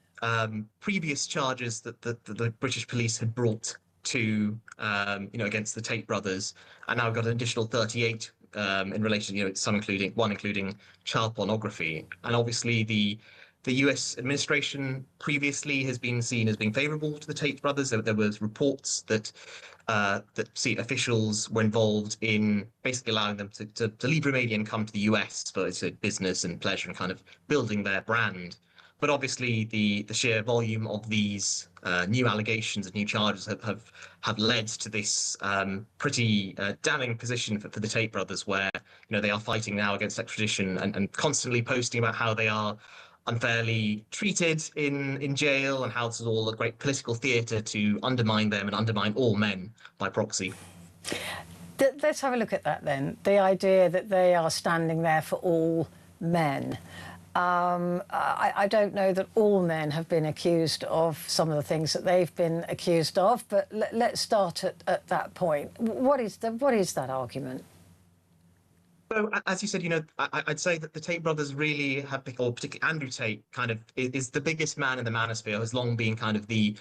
previous charges that the British police had brought to, against the Tate brothers, and now we've got an additional 38 in relation, some including child pornography. And obviously the US administration previously has been seen as being favourable to the Tate brothers. There was reports that officials were involved in basically allowing them to leave Romania and come to the US for business and pleasure and kind of building their brand. But obviously the sheer volume of these new allegations and new charges have led to this pretty damning position for the Tate brothers, where they are fighting now against extradition and constantly posting about how they are unfairly treated in jail and how this is all a great political theatre to undermine them and undermine all men by proxy. Let's have a look at that then. The idea that they are standing there for all men. I don't know that all men have been accused of some of the things that they've been accused of, but let's start at that point. What is that argument? So, as you said, I'd say that the Tate brothers really have, or particularly Andrew Tate, kind of is the biggest man in the manosphere, has long been kind of the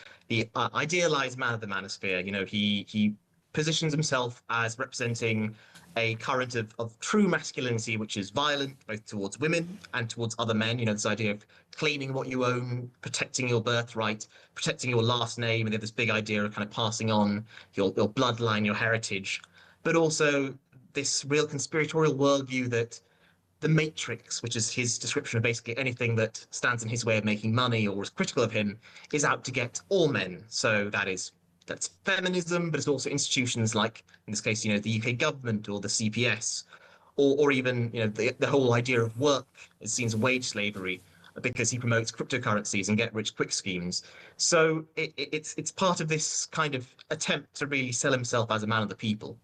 idealized man of the manosphere. He positions himself as representing a current of true masculinity, which is violent both towards women and towards other men. This idea of claiming what you own, protecting your birthright, protecting your last name, and they have this big idea of kind of passing on your bloodline, your heritage, but also this real conspiratorial worldview that the Matrix, which is his description of basically anything that stands in his way of making money or is critical of him, is out to get all men. So that's feminism, but it's also institutions like, in this case, the UK government or the CPS, or even, the whole idea of work is seen as wage slavery because he promotes cryptocurrencies and get-rich-quick schemes. So it's part of this kind of attempt to really sell himself as a man of the people.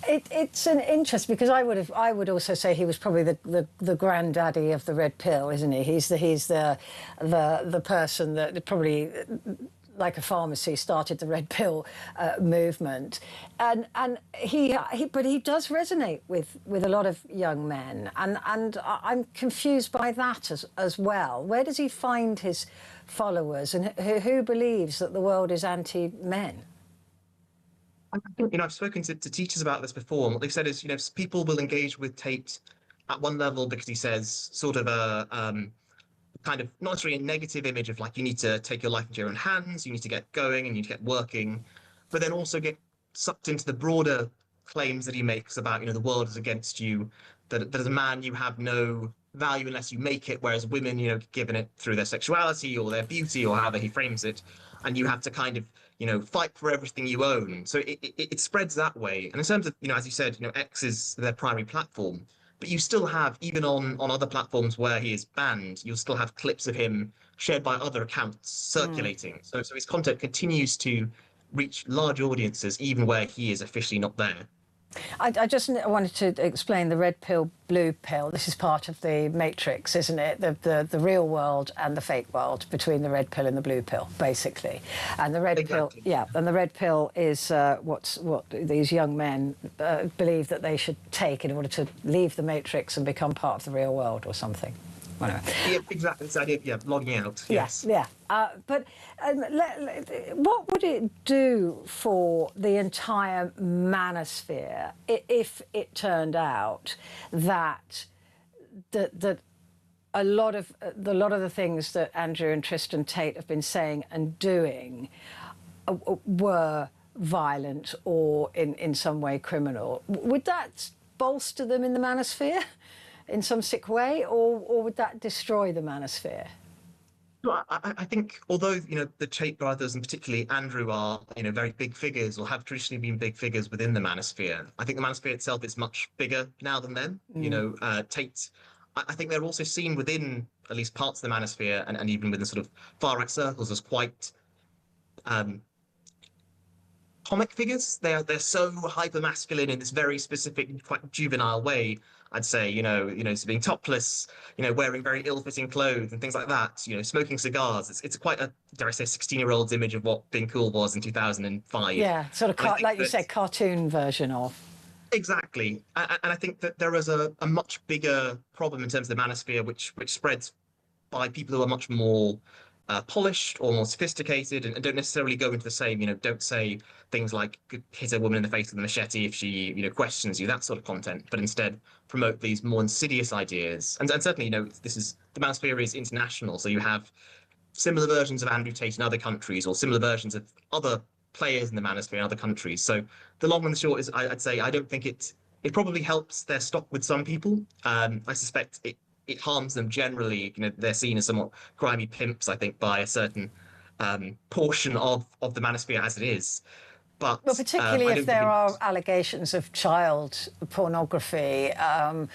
It's an interest, because I would also say he was probably the granddaddy of the red pill, isn't he? He's the person that probably, like a pharmacy, started the red pill movement, and he does resonate with a lot of young men, and I'm confused by that as well. Where does he find his followers, and who believes that the world is anti-men? I think, I've spoken to teachers about this before, and what they've said is, people will engage with Tate at one level because he says sort of a kind of not necessarily a negative image of like, you need to take your life into your own hands, you need to get going and you need to get working, but then also get sucked into the broader claims that he makes about, the world is against you, that as a man you have no value unless you make it, whereas women, given it through their sexuality or their beauty or however he frames it, and you have to kind of, fight for everything you own. So it spreads that way. And in terms of, as you said, X is their primary platform, but you still have, even on other platforms where he is banned, you'll still have clips of him shared by other accounts circulating. So his content continues to reach large audiences, even where he is officially not there. I just wanted to explain the red pill, blue pill. This is part of the matrix, isn't it? The real world and the fake world, between the red pill and the blue pill, basically. And the red pill, yeah, and the red pill is what these young men believe that they should take in order to leave the matrix and become part of the real world or something. Whatever. Yeah, exactly. It's the idea of, logging out. Yes. Yeah. But what would it do for the entire manosphere if it turned out that a lot of the things that Andrew and Tristan Tate have been saying and doing were violent or in some way criminal? Would that bolster them in the manosphere in some sick way, or would that destroy the manosphere? Well, I think, although the Tate brothers and particularly Andrew are very big figures, or have traditionally been big figures within the manosphere, I think the manosphere itself is much bigger now than them. Tate, I think they're also seen within at least parts of the manosphere and even within sort of far right circles as quite comic figures. They're so hyper masculine in this very specific, quite juvenile way. I'd say, so being topless, wearing very ill-fitting clothes and things like that, smoking cigars. It's quite a, dare I say, 16-year-old's image of what being cool was in 2005. Yeah, sort of like you said, cartoon version of. Exactly. And I think that there is a much bigger problem in terms of the manosphere, which spreads by people who are much more polished or more sophisticated and don't necessarily go into the same, don't say things like hit a woman in the face with a machete if she, questions you, that sort of content, but instead promote these more insidious ideas. And certainly, the manosphere is international, so you have similar versions of Andrew Tate in other countries, or similar versions of other players in the manosphere in other countries. So the long and the short is, I'd say, I don't think it probably helps their stock with some people. I suspect it harms them generally. They're seen as somewhat grimy pimps, I think, by a certain portion of the manosphere as it is. But well, particularly if there are allegations of child pornography, I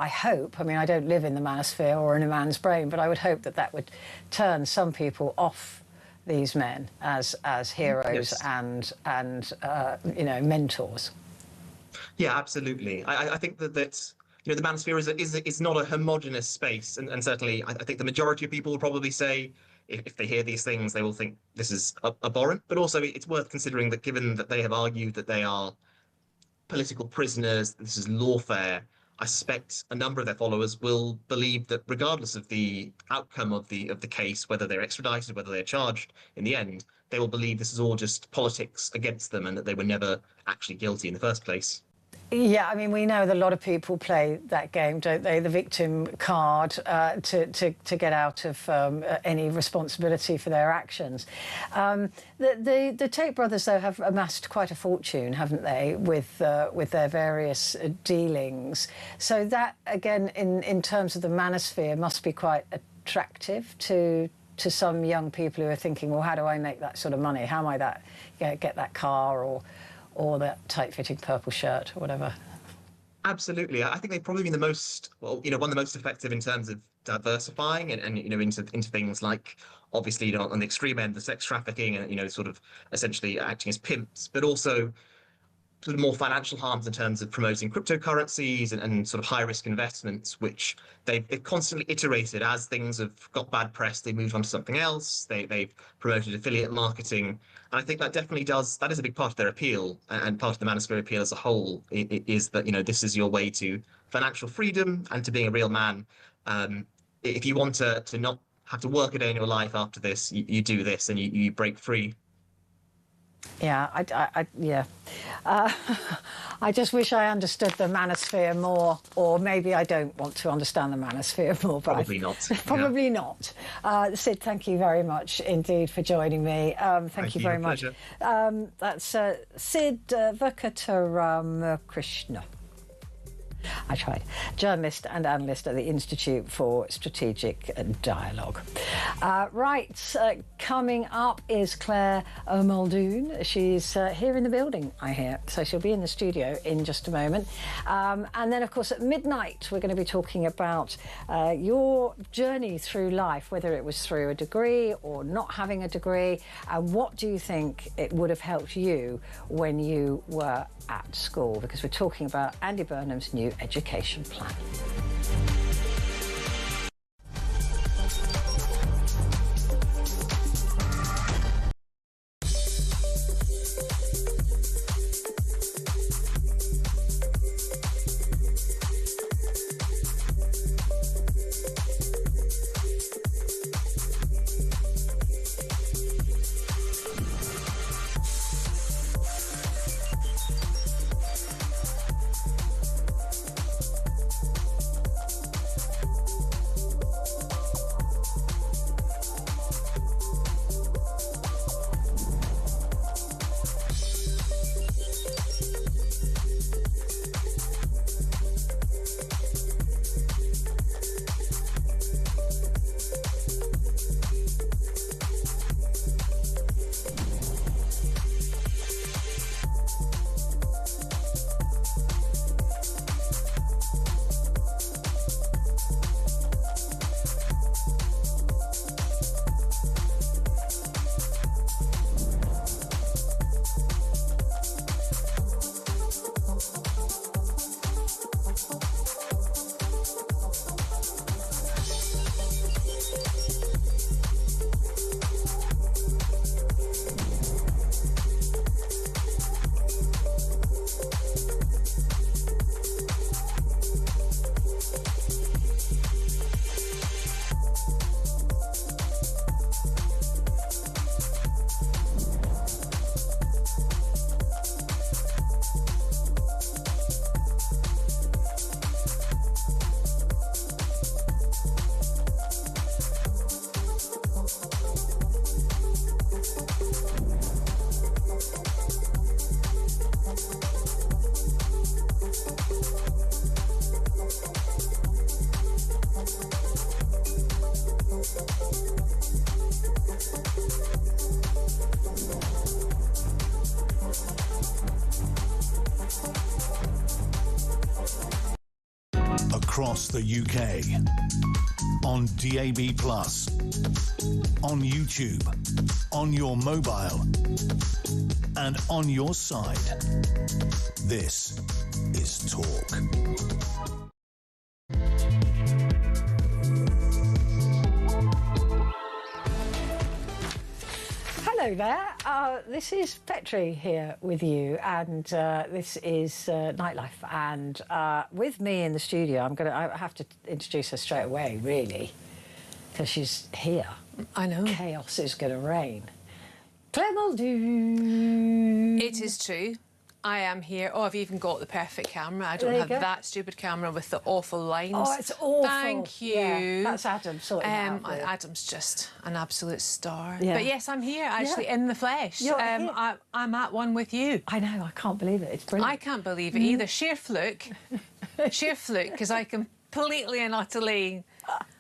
hope. I mean, I don't live in the manosphere or in a man's brain, but I would hope that would turn some people off these men as heroes. Yes. and mentors. Yeah, absolutely. I think that the manosphere is not a homogenous space, and certainly I think the majority of people will probably say, if they hear these things, they will think this is abhorrent. But also, it's worth considering that given that they have argued that they are political prisoners, this is lawfare, I suspect a number of their followers will believe that regardless of the outcome of the case, whether they're extradited, whether they're charged in the end, they will believe this is all just politics against them and that they were never actually guilty in the first place. Yeah, I mean, we know that a lot of people play that game, don't they? The victim card to get out of any responsibility for their actions. The Tate brothers, though, have amassed quite a fortune, haven't they, with their various dealings. So that, again, in terms of the manosphere, must be quite attractive to some young people who are thinking, well, how do I make that sort of money? How am I get that car or that tight-fitting purple shirt or whatever? Absolutely. I think they've probably been the most, one of the most effective in terms of diversifying and into things like, obviously, on the extreme end, the sex trafficking and, sort of essentially acting as pimps, but also sort of more financial harms in terms of promoting cryptocurrencies and sort of high-risk investments, which they've constantly iterated as things have got bad press. They moved on to something else. They've promoted affiliate marketing. And I think that definitely that is a big part of their appeal, and part of the manosphere appeal as a whole is that, this is your way to financial freedom and to being a real man. If you want to not have to work a day in your life after this, you do this and you break free. Yeah, I just wish I understood the manosphere more, or maybe I don't want to understand the manosphere more. But probably not. Probably not. Sid, thank you very much indeed for joining me. Thank you very much. That's Sid Venkatarakrishna. I tried. Journalist and analyst at the Institute for Strategic Dialogue. Coming up is Claire Muldoon. She's here in the building, I hear, so she'll be in the studio in just a moment. And then, of course, at midnight, we're going to be talking about your journey through life, whether it was through a degree or not having a degree, and what do you think it would have helped you when you were at school, because we're talking about Andy Burnham's new education plan. Across the UK, on DAB+, on YouTube, on your mobile, and on your side. This is Talk. Hello there. This is Petrie here with you, and this is Nightlife. And with me in the studio, I have to introduce her straight away, really, because she's here. I know. Chaos is going to reign. Claire Muldoon. It is true. I am here. Oh, I've even got the perfect camera. I don't have that stupid camera with the awful lines. Oh, it's awful. Thank you. Yeah, that's Adam sorting it out for you. Adam's just an absolute star. Yeah. But yes, I'm here actually in the flesh. You're here. I'm at one with you. I know, I can't believe it. It's brilliant. I can't believe it either. Sheer fluke. Sheer fluke, because I completely and utterly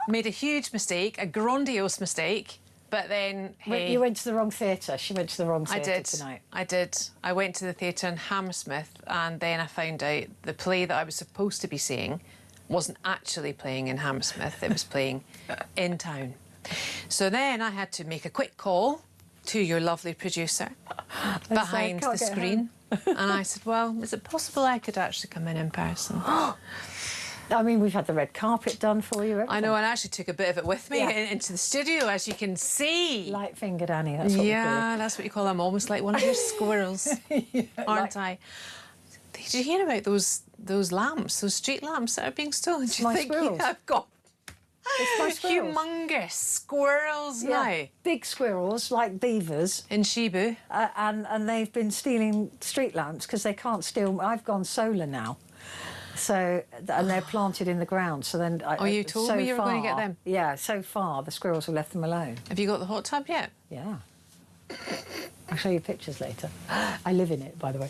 made a huge mistake, a grandiose mistake. But then, hey... You went to the wrong theatre. She went to the wrong theatre tonight. I did. I went to the theatre in Hammersmith, and then I found out the play that I was supposed to be seeing wasn't actually playing in Hammersmith. It was playing in town. So then I had to make a quick call to your lovely producer behind the screen. And I said, well, is it possible I could actually come in person? I mean, we've had the red carpet done for you. Everything. I know, and I actually took a bit of it with me into the studio, as you can see. Light-fingered Annie, that's what we call her. That's what you call her. I'm almost like one of your squirrels, aren't I? Did you hear about those lamps, those street lamps that are being stolen? Do you think I've got humongous squirrels now? Big squirrels, like beavers. In Shibu. And they've been stealing street lamps because they can't steal... I've gone solar now. So, and they're planted in the ground. So then, you told me you were going to get them. Yeah, so far the squirrels have left them alone. Have you got the hot tub yet? Yeah. I'll show you pictures later. I live in it, by the way.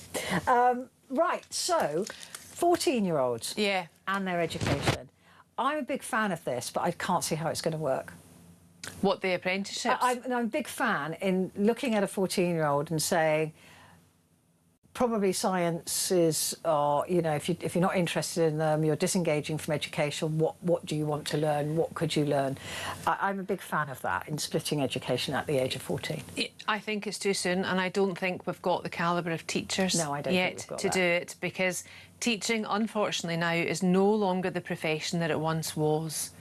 Right, so 14-year-olds. Yeah. And their education. I'm a big fan of this, but I can't see how it's going to work. What, the apprenticeships? I'm a big fan in looking at a 14-year-old and saying, probably sciences are, you know, if you're not interested in them, you're disengaging from education, what do you want to learn? What could you learn? I'm a big fan of that, in splitting education at the age of 14. I think it's too soon, and I don't think we've got the calibre of teachers yet to do it, because teaching, unfortunately, now is no longer the profession that it once was.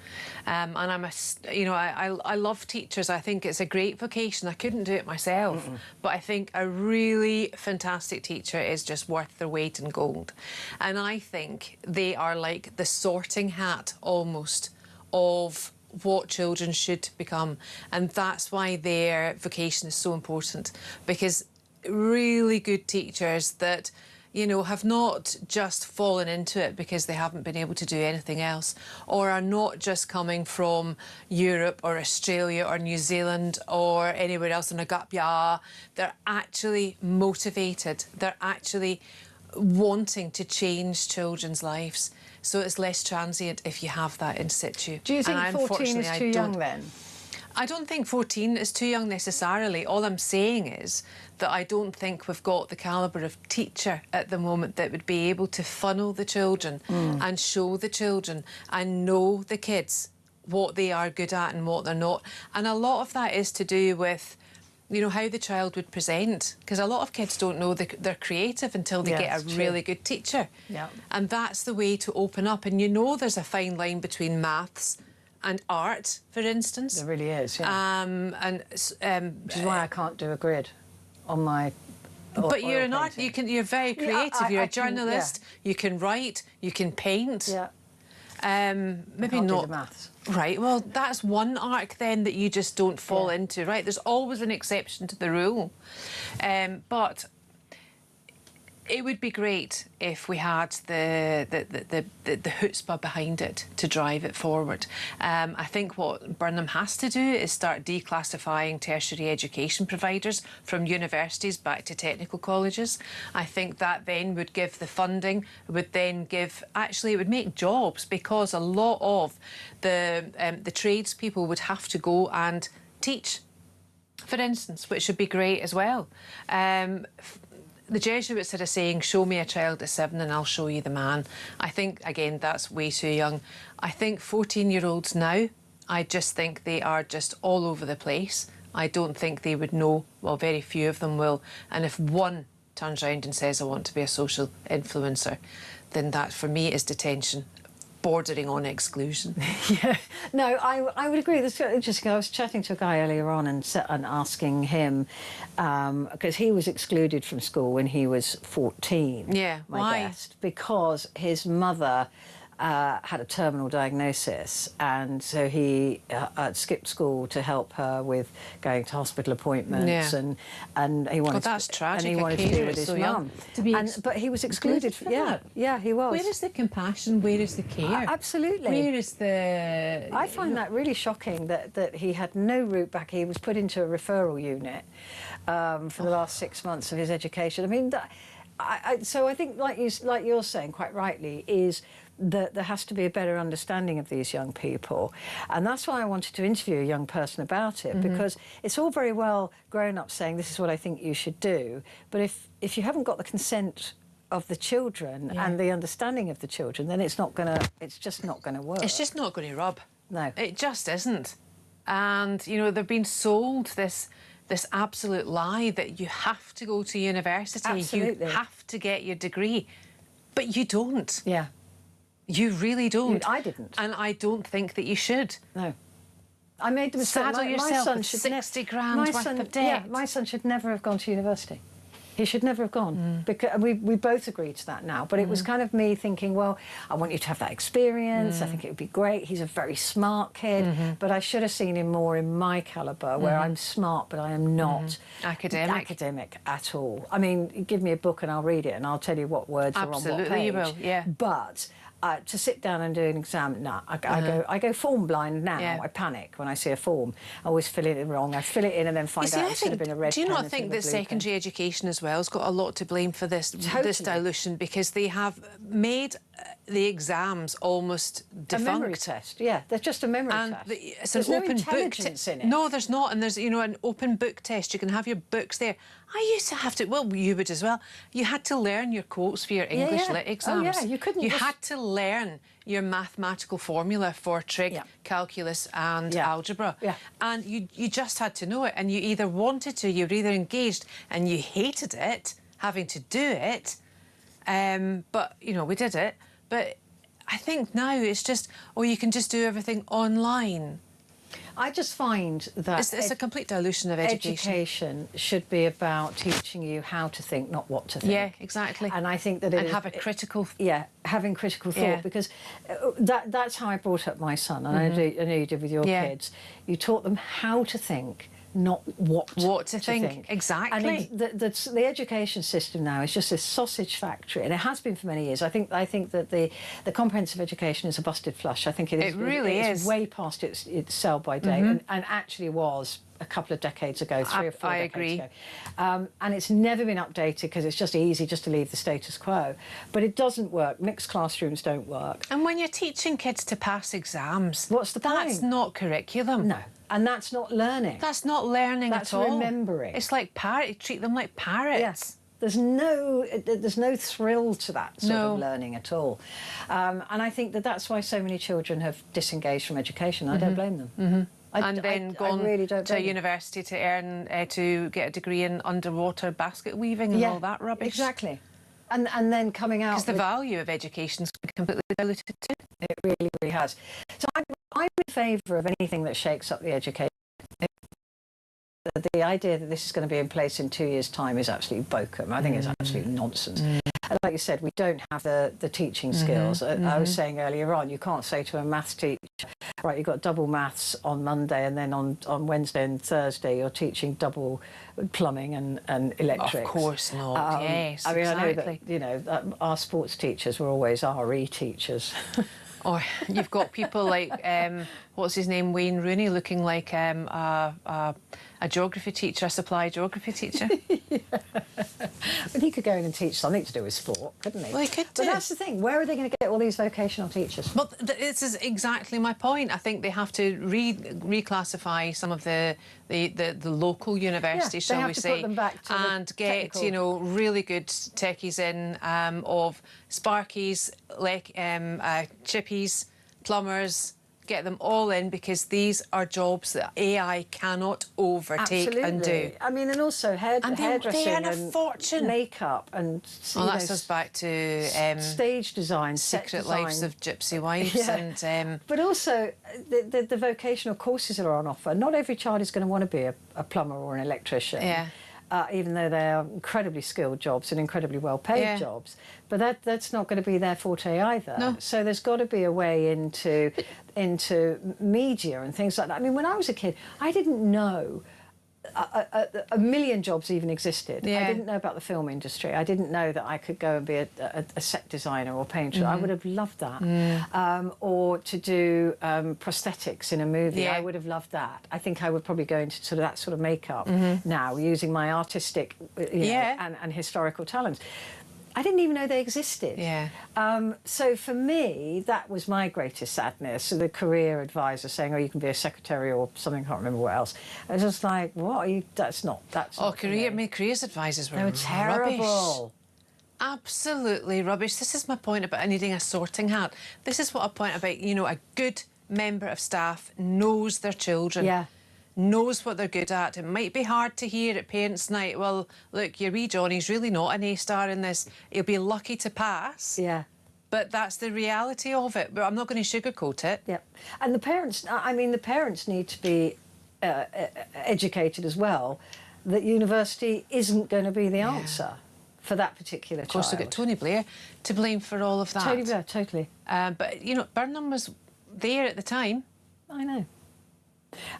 And I love teachers. I think it's a great vocation. I couldn't do it myself, but I think a really fantastic teacher is just worth their weight in gold. And I think they are like the sorting hat, almost, of what children should become. And that's why their vocation is so important, because really good teachers that, you know, have not just fallen into it because they haven't been able to do anything else, or are not just coming from Europe or Australia or New Zealand or anywhere else in a gap year. They're actually motivated. They're actually wanting to change children's lives. So it's less transient if you have that in situ. Do you think 14 is too young then? I don't think 14 is too young necessarily. All I'm saying is that I don't think we've got the calibre of teacher at the moment that would be able to funnel the children and show the children and know the kids what they are good at and what they're not. And a lot of that is to do with, you know, how the child would present, because a lot of kids don't know they're creative until they get a really good teacher. Yeah. And that's the way to open up. And you know there's a fine line between maths and art, for instance. There really is, yeah. Which is why I can't do a grid on my... But you're an art, you're very creative. You're a journalist, you can write, you can paint. Yeah. Maybe not do the maths. Right, well, that's one arc then that you just don't fall into, right? There's always an exception to the rule. But it would be great if we had the chutzpah behind it to drive it forward. I think what Burnham has to do is start declassifying tertiary education providers from universities back to technical colleges. I think that then would give the funding, would then give... Actually, it would make jobs, because a lot of the tradespeople would have to go and teach, for instance, which would be great as well. The Jesuits had a saying, show me a child at 7 and I'll show you the man. I think, again, that's way too young. I think 14-year-olds now, I just think they are just all over the place. I don't think they would know. Well, very few of them will. And if one turns around and says, I want to be a social influencer, then that, for me, is detention. bordering on exclusion. Yeah, no, I would agree. That's interesting. I was chatting to a guy earlier on and asking him, because he was excluded from school when he was 14. Yeah, why? Guest, because his mother had a terminal diagnosis, and so he skipped school to help her with going to hospital appointments, and he wanted. That's tragic. And he wanted to be with his mum. But he was excluded. Yeah, he was. Where is the compassion? Where is the care? Absolutely. Where is the? I find that really shocking that he had no route back. He was put into a referral unit for the last 6 months of his education. I mean, so I think, like you're saying quite rightly, is that there has to be a better understanding of these young people. And that's why I wanted to interview a young person about it, because it's all very well grown-ups saying, this is what I think you should do, but if you haven't got the consent of the children and the understanding of the children, then it's just not going to work. It's just not going to rub. No. It just isn't. And, you know, they've been sold this absolute lie that you have to go to university, Absolutely. you have to get your degree, but you don't. Yeah. You really don't. I didn't. And I don't think that you should. No. I made the mistake. Saddle yourself son with should 60 grand worth of debt. Yeah, my son should never have gone to university. He should never have gone, because we both agreed to that now. But it was kind of me thinking, well, I want you to have that experience. I think it would be great. He's a very smart kid, but I should have seen him more in my calibre, where I'm smart, but I am not academic at all. I mean, give me a book and I'll read it, and I'll tell you what words are on what page. Absolutely, you will. Yeah. But to sit down and do an exam, no, I go form blind now. Yeah. I panic when I see a form. I always fill it in wrong. I fill it in and then find out it should have been a red pen. Do you not think that instead of a blue secondary pen. education as well has got a lot to blame for this dilution, because they have made the exams almost defunct. A memory test, yeah. They're just a memory test. There's no open intelligence in it. No, there's not. And there's, you know, an open book test. You can have your books there. I used to have to, well, you would as well. You had to learn your quotes for your English lit exams. Oh, yeah, you couldn't You had to learn your mathematical formula for trig, calculus and algebra. Yeah. And you just had to know it. And you either wanted to, you were either engaged and you hated it, having to do it. But, you know, we did it. But I think now it's just, you can just do everything online. I just find that it's a complete dilution of education. Education should be about teaching you how to think, not what to think. Yeah, exactly. And I think that have a critical... having critical thought, because that's how I brought up my son, and I know you did with your kids. You taught them how to think, not what to think. Exactly. And the education system now is just this sausage factory, and it has been for many years. I think that the comprehensive education is a busted flush. I think it is. It really is. It's way past its sell by date, and actually was a couple of decades ago, 3 or 4 decades ago. And it's never been updated because it's just easy just to leave the status quo. But it doesn't work. Mixed classrooms don't work. And when you're teaching kids to pass exams, what's the point? That's not curriculum. No. And that's not learning. That's not learning at all. That's remembering. It's like treat them like parrots. Yes. There's no thrill to that sort of learning at all. And I think that that's why so many children have disengaged from education. I don't blame them. And then gone to university to earn to get a degree in underwater basket weaving and all that rubbish. Exactly. And then coming out... Because the value of education's completely diluted too. It really, really has. So I'm in favour of anything that shakes up the education. The idea that this is going to be in place in 2 years' time is absolutely bokum. I think it's absolute nonsense. And like you said, we don't have the teaching skills. I was saying earlier on, you can't say to a maths teacher, right, you've got double maths on Monday, and then on Wednesday and Thursday you're teaching double plumbing and electrics. Of course not, yes, I mean, exactly. I know that, you know, our sports teachers were always RE teachers. Or you've got people like, what's his name, Wayne Rooney, looking like a geography teacher, a supply geography teacher. But he could go in and teach something to do with sport, couldn't he? Well, he could do. But that's the thing. Where are they going to get all these vocational teachers? Well, this is exactly my point. I think they have to reclassify some of the local universities, shall we say, put them back to and get technical, you know, really good techies in of sparkies, chippies, plumbers, get them all in, because these are jobs that AI cannot overtake and do. I mean, and also hairdressing they earn a fortune. Makeup and that's us back to stage design, Secret Lives of Gypsy Wives. Yeah. And but also the vocational courses that are on offer. Not every child is going to want to be a plumber or an electrician. Yeah. Even though they are incredibly skilled jobs and incredibly well-paid jobs. But that's not going to be their forte either. No. So there's got to be a way into media and things like that. I mean, when I was a kid, I didn't know a million jobs even existed. Yeah. I didn't know about the film industry. I didn't know that I could go and be a set designer or painter. I would have loved that. Or to do prosthetics in a movie. Yeah. I would have loved that. I think I would probably go into sort of that sort of makeup now, using my artistic and historical talents. I didn't even know they existed. Yeah. So for me, that was my greatest sadness. So the career advisor saying, "Oh, you can be a secretary or something." I can't remember what else. I was just like, "What are you? That's not." Careers advisors were terrible. Rubbish. Absolutely rubbish. This is my point about needing a sorting hat. This is what I point about. You know, a good member of staff knows their children. Yeah. Knows what they're good at. It might be hard to hear at parents' night, well, look, your wee Johnny's really not an A-star in this. He'll be lucky to pass. Yeah. But that's the reality of it. But I'm not going to sugarcoat it. Yeah. And the parents, I mean, the parents need to be educated as well, that university isn't going to be the answer for that particular child. Of course, we've got Tony Blair to blame for all of that. Tony Blair, totally. But, you know, Burnham was there at the time. I know.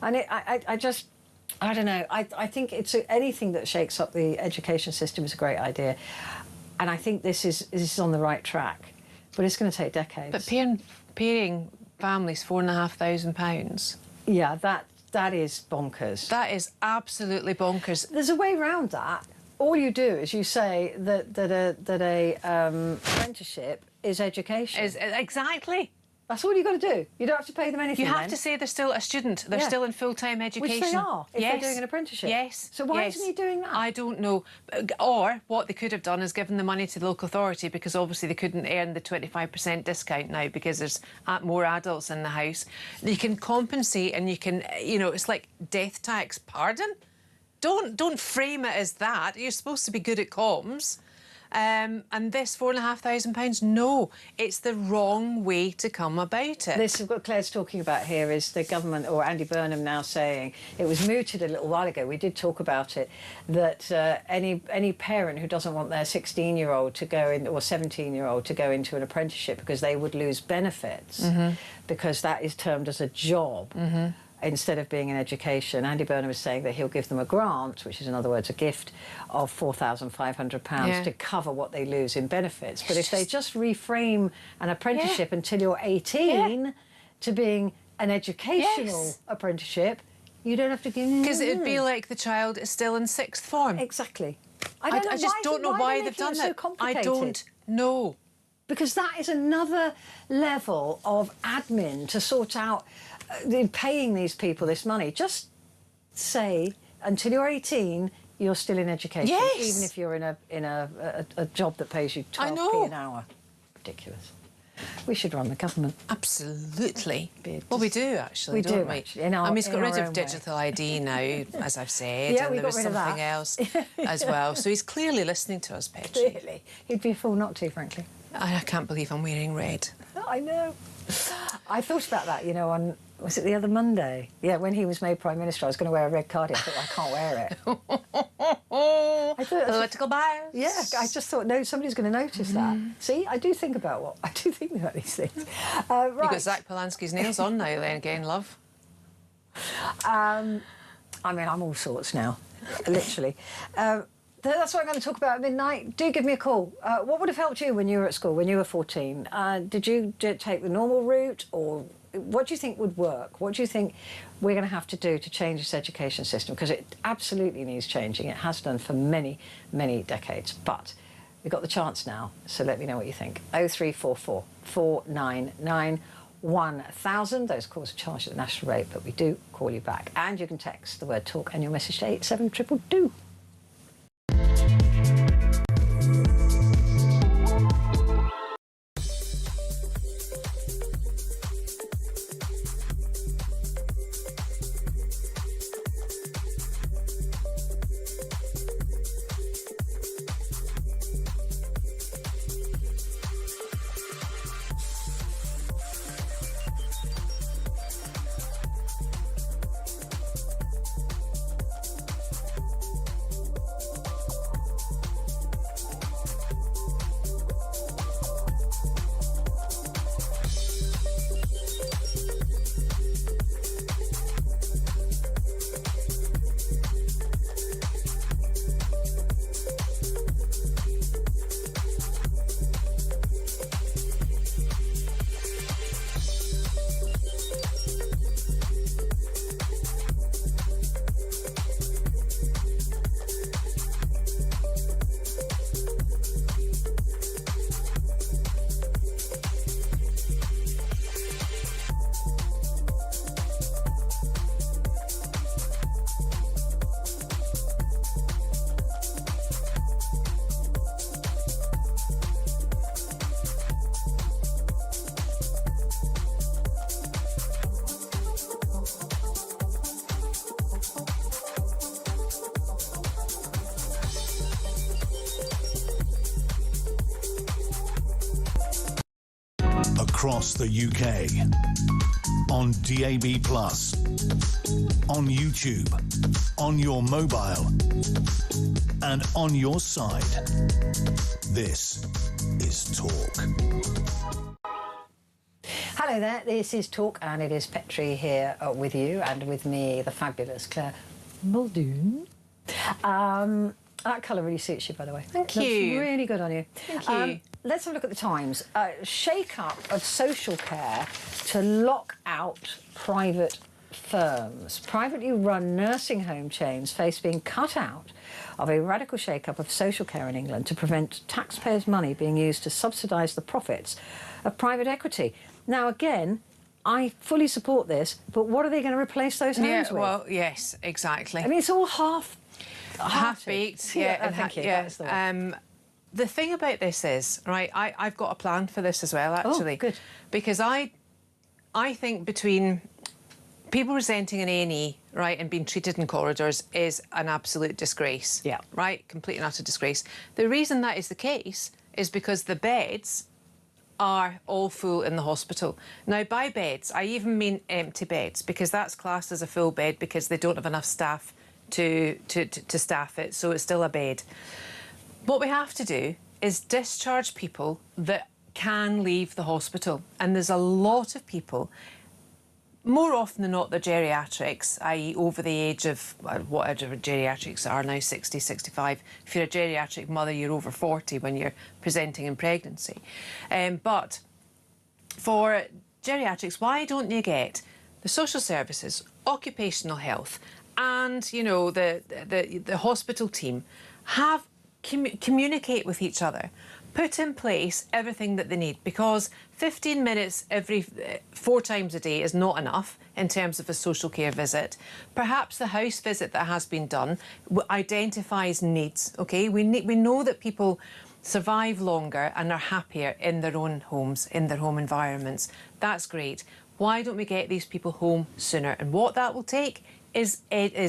And I don't know. I think anything that shakes up the education system is a great idea, and I think this is on the right track, but it's going to take decades. But paying families £4,500. Yeah, that is bonkers. That is absolutely bonkers. There's a way around that. All you do is you say that a apprenticeship is education. Exactly. That's all you've got to do. You don't have to pay them anything. You have to say they're still a student. They're still in full-time education. Which they are, if they're doing an apprenticeship. Yes. So why isn't he doing that? I don't know. Or what they could have done is given the money to the local authority, because obviously they couldn't earn the 25% discount now because there's more adults in the house. You can compensate, and you can, you know, it's like death tax. Pardon? Don't frame it as that. You're supposed to be good at comms. And this £4,500, no, it's the wrong way to come about it. This is what Claire's talking about here, is the government, or Andy Burnham now saying, it was mooted a little while ago, we did talk about it, that any parent who doesn't want their 16-year-old to go in, or 17-year-old to go into an apprenticeship, because they would lose benefits, because that is termed as a job. Instead of being an education. Andy Burnham is saying that he'll give them a grant, which is in other words a gift, of £4,500 to cover what they lose in benefits. But if they just reframe an apprenticeship until you're 18 to being an educational apprenticeship, you don't have to give... Because it'd be like the child is still in sixth form. Exactly. I just don't know why they've done that. I don't know. Because that is another level of admin to sort out paying these people this money. Just say until you're 18 you're still in education, even if you're in a job that pays you 12p an hour. Ridiculous. We should run the government. Absolutely. Well, we do actually, don't we? Actually, and we've got rid of digital ID now, as I've said, and there was something else as well. So he's clearly listening to us, Petrie. Clearly. He'd be a fool not to, frankly. I can't believe I'm wearing red. I know. I thought about that, you know, on, was it the other Monday? Yeah, when he was made Prime Minister, I was going to wear a red cardigan. I thought, I can't wear it. I thought, political bias. Yeah, I just thought, no, somebody's going to notice that. See, I do think about these things. Right. You've got Zach Polanski's nails on now, then, again, love. I mean, I'm all sorts now, literally. That's what I'm going to talk about at midnight. Do give me a call. What would have helped you when you were at school, when you were 14? Did you take the normal route, or what do you think would work? What do you think we're going to have to do to change this education system? Because it absolutely needs changing. It has done for many, many decades. But we've got the chance now, so let me know what you think. 0344 499 1000. Those calls are charged at the national rate, but we do call you back. And you can text the word talk and your message to 87222. across the UK, on DAB+, on YouTube, on your mobile, and on your side. This is Talk. Hello there, this is Talk, and it is Petrie here with you, and with me, the fabulous Claire Muldoon. That colour really suits you, by the way. Thank you. Looks really good on you. Thank you. Let's have a look at the Times. Shake-up of social care to lock out private firms. Privately run nursing home chains face being cut out of a radical shake-up of social care in England to prevent taxpayers' money being used to subsidise the profits of private equity. Now, again, I fully support this, but what are they going to replace those homes with? Well, yes, exactly. I mean, it's all half-baked. Yeah, thank you. That's the one. The thing about this is, right, I've got a plan for this as well, actually. Oh, good. Because I think between people presenting in A&E, right, and being treated in corridors is an absolute disgrace. Yeah. Right? Complete and utter disgrace. The reason that is the case is because the beds are all full in the hospital. Now, by beds, I even mean empty beds, because that's classed as a full bed because they don't have enough staff to staff it, so it's still a bed. What we have to do is discharge people that can leave the hospital. And there's a lot of people, more often than not, they're geriatrics, i.e. over the age of whatever geriatrics are now, 60, 65. If you're a geriatric mother, you're over 40 when you're presenting in pregnancy. But for geriatrics, why don't you get the social services, occupational health, and, you know, the hospital team communicate with each other, put in place everything that they need, because 15 minutes every 4 times a day is not enough in terms of a social care visit. Perhaps the house visit that has been done identifies needs, OK? We know that people survive longer and are happier in their own homes, in their home environments. That's great. Why don't we get these people home sooner? And what that will take is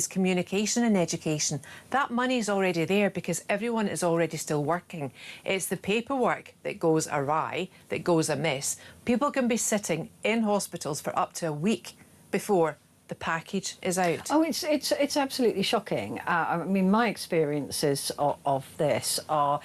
communication and education. That money is already there because everyone is already still working. It's the paperwork that goes awry, that goes amiss. People can be sitting in hospitals for up to a week before the package is out. Oh, it's absolutely shocking. I mean, my experiences of this are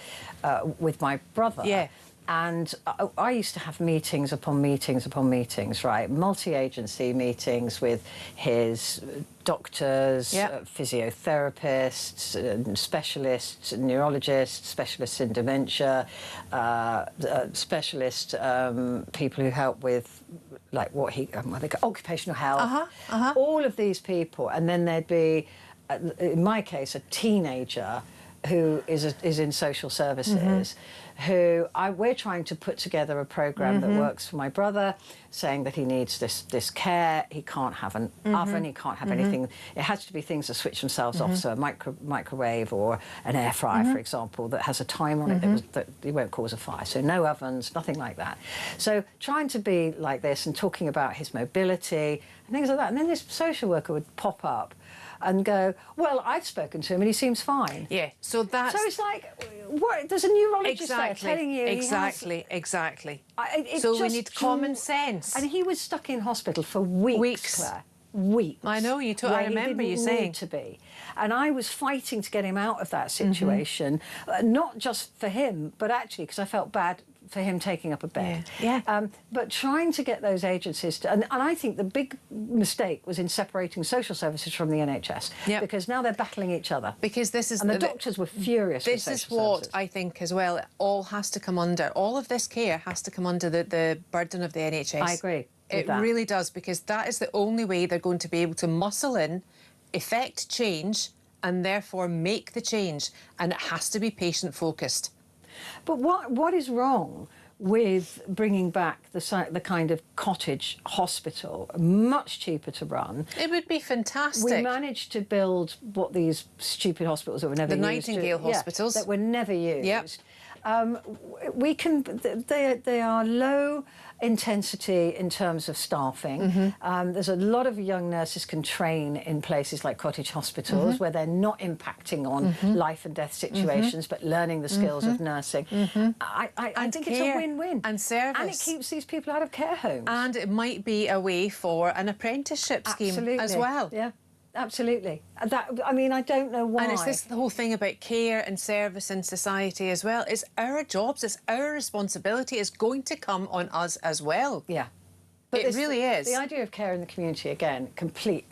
with my brother. Yeah. And I used to have meetings upon meetings upon meetings, right? Multi-agency meetings with his doctors, physiotherapists, specialists, neurologists, specialists in dementia, specialist people who help with, like, what they call occupational health. All of these people, and then there'd be, in my case, a teenager who is in social services, who we're trying to put together a programme that works for my brother, saying that he needs this care. He can't have an oven, he can't have anything. It has to be things that switch themselves off, so a microwave or an air fryer, for example, that has a time on it that it won't cause a fire. So no ovens, nothing like that. So trying to be like this and talking about his mobility and things like that. And then this social worker would pop up and go, well, I've spoken to him and he seems fine. Yeah, so that's... So it's like, what? There's a neurologist there telling you... Exactly. So we need common sense. And he was stuck in hospital for weeks, Claire. Weeks. I know, I remember you saying. Need to be. And I was fighting to get him out of that situation, not just for him, but actually because I felt bad for him taking up a bed. But trying to get those agencies to, and I think the big mistake was in separating social services from the NHS, because now they're battling each other. Because this is... And the doctors were furious with social This is what services. I think as well, it all has to come under, all of this care has to come under the burden of the NHS. I agree. It really does, because that is the only way they're going to be able to muscle in, effect change, and therefore make the change. And it has to be patient-focused. But what is wrong with bringing back the kind of cottage hospital, much cheaper to run? It would be fantastic. We managed to build what these stupid hospitals that were never used. The Nightingale hospitals. That were never used. We can. They are low intensity in terms of staffing. There's a lot of young nurses can train in places like cottage hospitals where they're not impacting on life and death situations but learning the skills of nursing. I think it's a win-win. And service. And it keeps these people out of care homes. And it might be a way for an apprenticeship scheme as well. Yeah. Absolutely. I mean, I don't know why. And it's this the whole thing about care and service in society as well. It's our jobs, it's our responsibility. It's going to come on us as well. Yeah. But it really is. The idea of care in the community, again, complete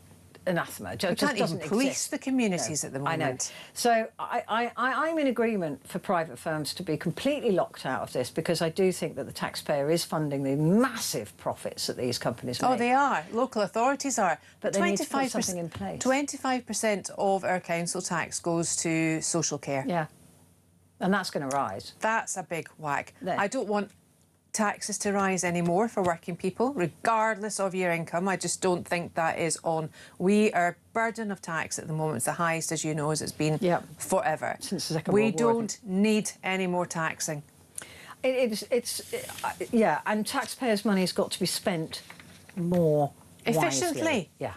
anathema. We can't even police the communities at the moment. I know. So I'm in agreement for private firms to be completely locked out of this, because I do think that the taxpayer is funding the massive profits that these companies make. Oh, they are. Local authorities are. But they need to put something in place. 25% of our council tax goes to social care. Yeah. And that's going to rise. That's a big whack. There. I don't want taxes to rise anymore for working people, regardless of your income. I just don't think that is on. Our burden of tax at the moment is the highest, as you know, as it's been forever. Since the Second World War. We don't need any more taxing. Yeah, and taxpayers' money has got to be spent more efficiently. Wisely. Yeah.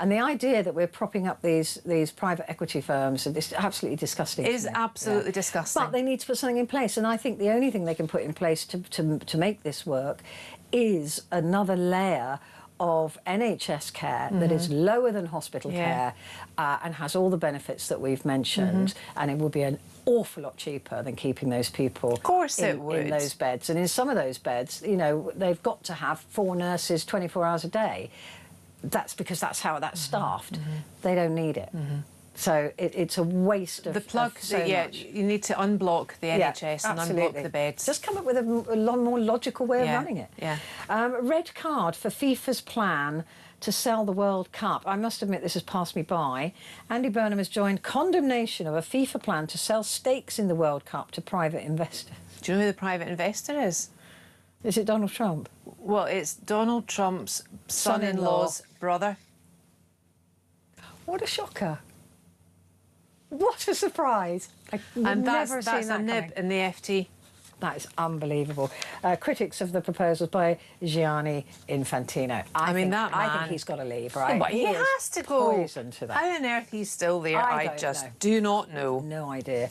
And the idea that we're propping up these private equity firms is absolutely disgusting. It is absolutely disgusting. But they need to put something in place, and I think the only thing they can put in place to make this work is another layer of NHS care that is lower than hospital care and has all the benefits that we've mentioned, and it will be an awful lot cheaper than keeping those people in those beds. And in some of those beds, you know, they've got to have 4 nurses 24 hours a day. That's because that's how that's staffed. They don't need it. So it's a waste of so much. You need to unblock the NHS and unblock the beds. Just come up with a more logical way of running it. Yeah. Red card for FIFA's plan to sell the World Cup. I must admit this has passed me by. Andy Burnham has joined condemnation of a FIFA plan to sell stakes in the World Cup to private investors. Do you know who the private investor is? Is it Donald Trump? Well, it's Donald Trump's son-in-law's brother. What a shocker. What a surprise. And that's a nib in the FT. That is unbelievable. Critics of the proposals by Gianni Infantino. I think he's got to leave, right? Oh, but he has to go. Poison to that. How on earth he's still there? I just do not know. No idea.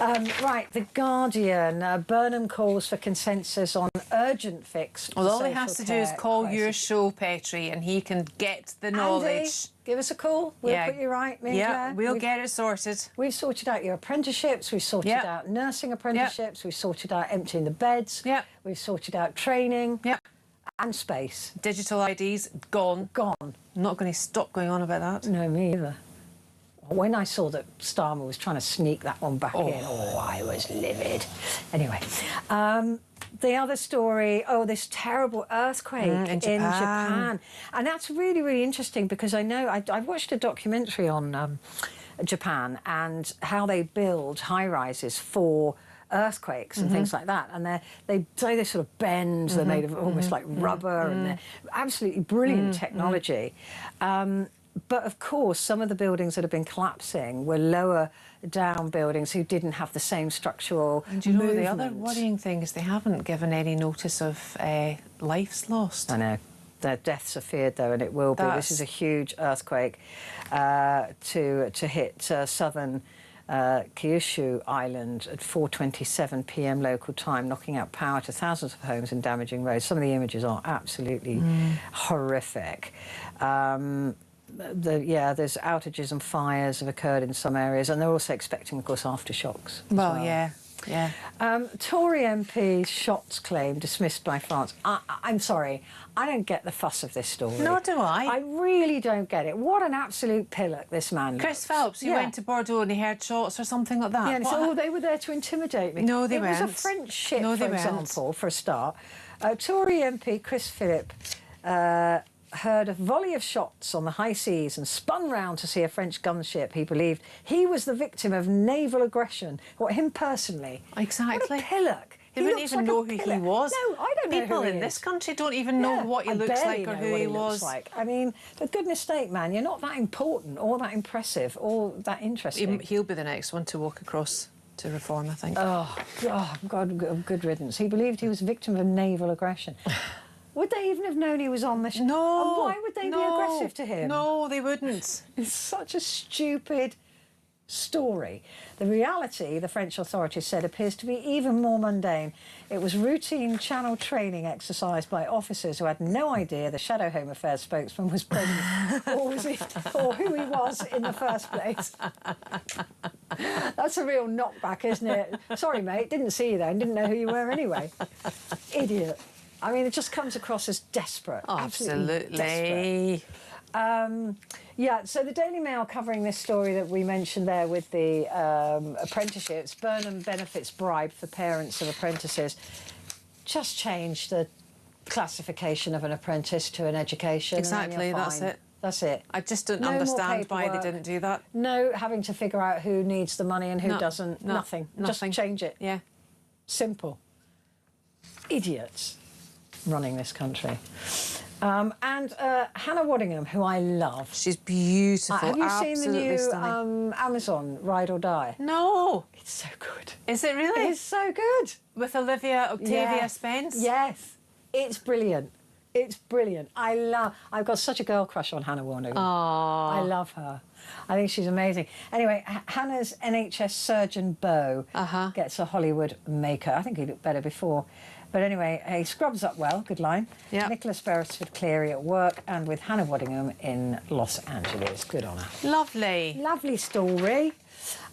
Right, The Guardian. Burnham calls for consensus on urgent fix. Well, all he has to do is call your show, Petrie, and he can get the knowledge. Andy, give us a call. We'll put you right, me and Claire. We'll get it sorted. We've sorted out your apprenticeships. We've sorted out nursing apprenticeships. We've sorted out emptying the beds. We've sorted out training. And space. Digital IDs, gone. Gone. I'm not going to stop going on about that. No, me either. When I saw that Starmer was trying to sneak that one back in, I was livid. Anyway, the other story, this terrible earthquake in Japan. And that's really, really interesting, because I know I've watched a documentary on Japan and how they build high-rises for earthquakes and things like that, and they sort of bend. They're made of almost like rubber, and they're absolutely brilliant technology. But of course, some of the buildings that have been collapsing were lower down buildings who didn't have the same structural And do you know the other worrying thing is they haven't given any notice of lives lost. I know. Their deaths are feared, though, and it will be. This is a huge earthquake to hit southern Kyushu Island at 4:27 p.m. local time, knocking out power to thousands of homes and damaging roads. Some of the images are absolutely horrific. There's outages and fires have occurred in some areas, and they're also expecting, of course, aftershocks. Well, yeah. Tory MP shots claim dismissed by France. I'm sorry, I don't get the fuss of this story. Nor do I. I really don't get it. What an absolute pillock this man. Chris Phelps, he went to Bordeaux and he heard shots or something like that. Yeah, and he said, they were there to intimidate me. No, they weren't. It was a French ship, for example, for a start. Tory MP Chris Philip heard a volley of shots on the high seas and spun round to see a French gunship. He believed he was the victim of naval aggression. Him personally. Exactly. What a pillock. They wouldn't even know who he was. No, I don't know who he is. People in this country don't even know what he looks like or who he was. I mean, for goodness sake, man, you're not that important or that impressive or that interesting. He'll be the next one to walk across to reform, I think. Oh, God, good riddance. He believed he was a victim of naval aggression. Would they even have known he was on the show? No. And why would they be aggressive to him? No, they wouldn't. It's such a stupid story. The reality, the French authorities said, appears to be even more mundane. It was routine channel training exercise by officers who had no idea the Shadow Home Affairs spokesman was present or who he was in the first place. That's a real knockback, isn't it? Sorry, mate, didn't see you there and didn't know who you were anyway. Idiot. I mean, it just comes across as desperate. Oh, absolutely. Desperate. Yeah, so the Daily Mail covering this story that we mentioned there with the apprenticeships, Burnham benefits bribe for parents of apprentices, just changed the classification of an apprentice to an education. Exactly, that's it. That's it. I just don't understand why they didn't do that. No having to figure out who needs the money and who doesn't. Nothing. Just change it. Yeah. Simple. Idiots running this country. And Hannah Waddingham, who I love. She's beautiful. Have you absolutely seen the new stunning. Amazon Ride or Die? No. It's so good. Is it really? It's so good. With Octavia Spence? Yes. It's brilliant. It's brilliant. I've got such a girl crush on Hannah Waddingham. Aww. I love her. I think she's amazing. Anyway, Hannah's NHS surgeon Beau gets a Hollywood maker. I think he looked better before. But anyway, he scrubs up well, good line. Yep. Nicholas Beresford-Cleary at work and with Hannah Waddingham in Los Angeles. Good on her. Lovely. Lovely story.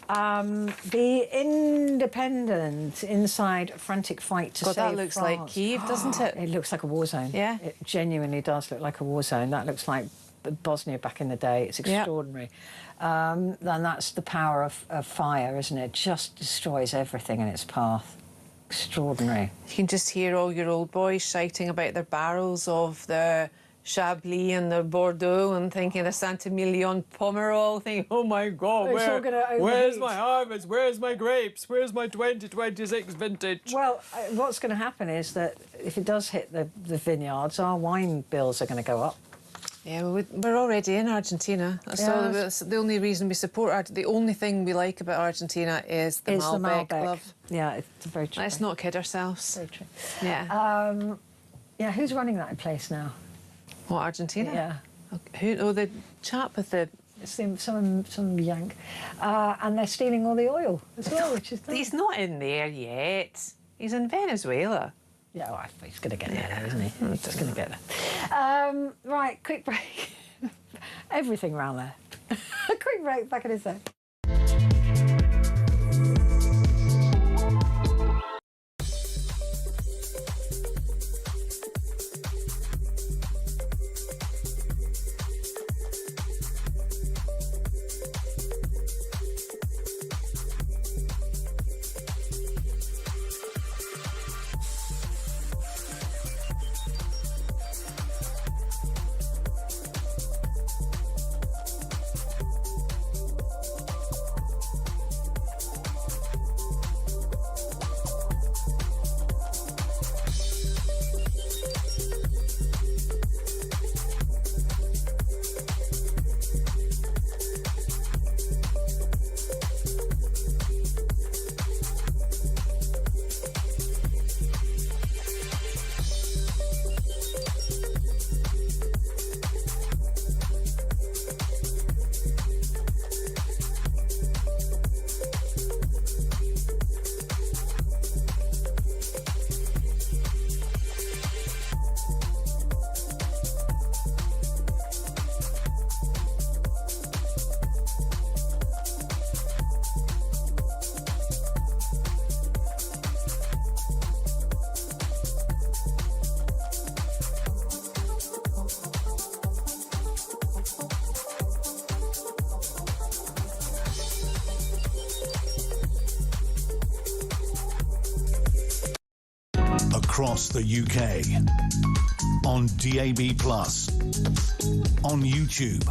The Independent inside frantic fight to save that looks France. like Kiev, doesn't it? It looks like a war zone. Yeah. It genuinely does look like a war zone. That looks like Bosnia back in the day. It's extraordinary. Then that's the power of fire, isn't it? It just destroys everything in its path. Extraordinary. You can just hear all your old boys shouting about their barrels of their Chablis and their Bordeaux and thinking the Saint-Emilion Pomerol, thinking, oh my God, where's my harvest? Where's my grapes? Where's my 2026 vintage? Well, what's going to happen is that if it does hit the vineyards, our wine bills are going to go up. Yeah, we're already in Argentina. That's the only reason we support the only thing we like about Argentina is the Malbec. Love. Yeah, it's very true. Let's not kid ourselves. Very true. Yeah. Yeah, who's running that place now? What, Argentina? Yeah. Who? Oh, the chap with the... It's some yank. And they're stealing all the oil as well, which is nice. He's not in there yet. He's in Venezuela. Yeah, well, he's going to get there, isn't he? He's just going to get there. Right, quick break. Everything round there. Quick break, back in a sec. Across the UK, on DAB+, on YouTube,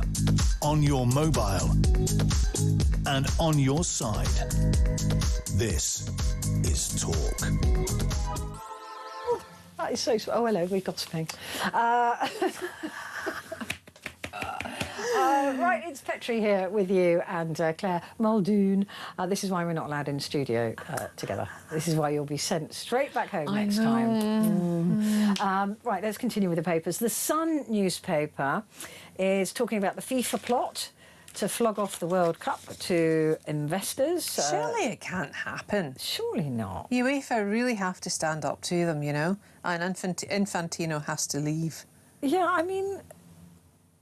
on your mobile, and on your side. This is Talk. That is so... Oh, hello, we're gossiping. Right, it's Petrie here with you and Claire Muldoon. This is why we're not allowed in the studio together. This is why you'll be sent straight back home next time. Right, let's continue with the papers. The Sun newspaper is talking about the FIFA plot to flog off the World Cup to investors. Surely it can't happen. Surely not. UEFA really have to stand up to them, you know, and Infantino has to leave. Yeah, I mean,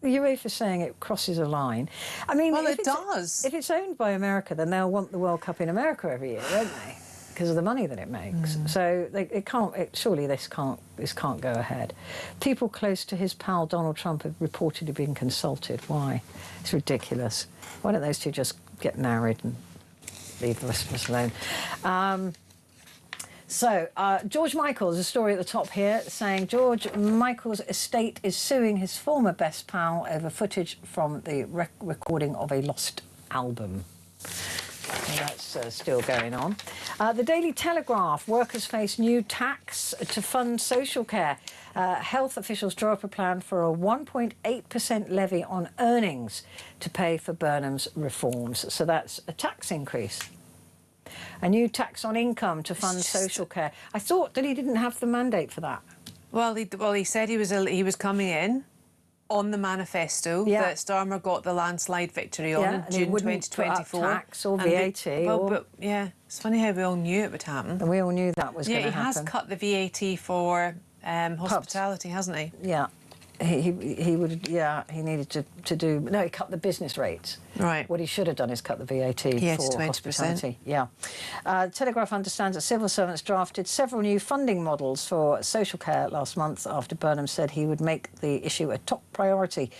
the UEFA's saying it crosses a line. I mean, well, it does. If it's owned by America, then they'll want the World Cup in America every year, won't they? Because of the money that it makes. So it can't. Surely this can't go ahead. People close to his pal Donald Trump have reportedly been consulted. Why? It's ridiculous. Why don't those two just get married and leave the rest of us alone? George Michael's a story at the top here saying George Michael's estate is suing his former best pal over footage from the recording of a lost album. So that's still going on. The Daily Telegraph, workers face new tax to fund social care. Health officials draw up a plan for a 1.8% levy on earnings to pay for Burnham's reforms. So that's a tax increase. A new tax on income to fund social care. I thought that he didn't have the mandate for that. Well, he said he was coming in on the manifesto that Starmer got the landslide victory on in June 2024. Tax or VAT. But it's funny how we all knew it would happen. And we all knew that was going to happen. Yeah, he has cut the VAT for hospitality, hasn't he? Yeah. He needed to do... No, he cut the business rates. Right. What he should have done is cut the VAT for 20%. hospitality. Yeah. Telegraph understands that civil servants drafted several new funding models for social care last month after Burnham said he would make the issue a top priority.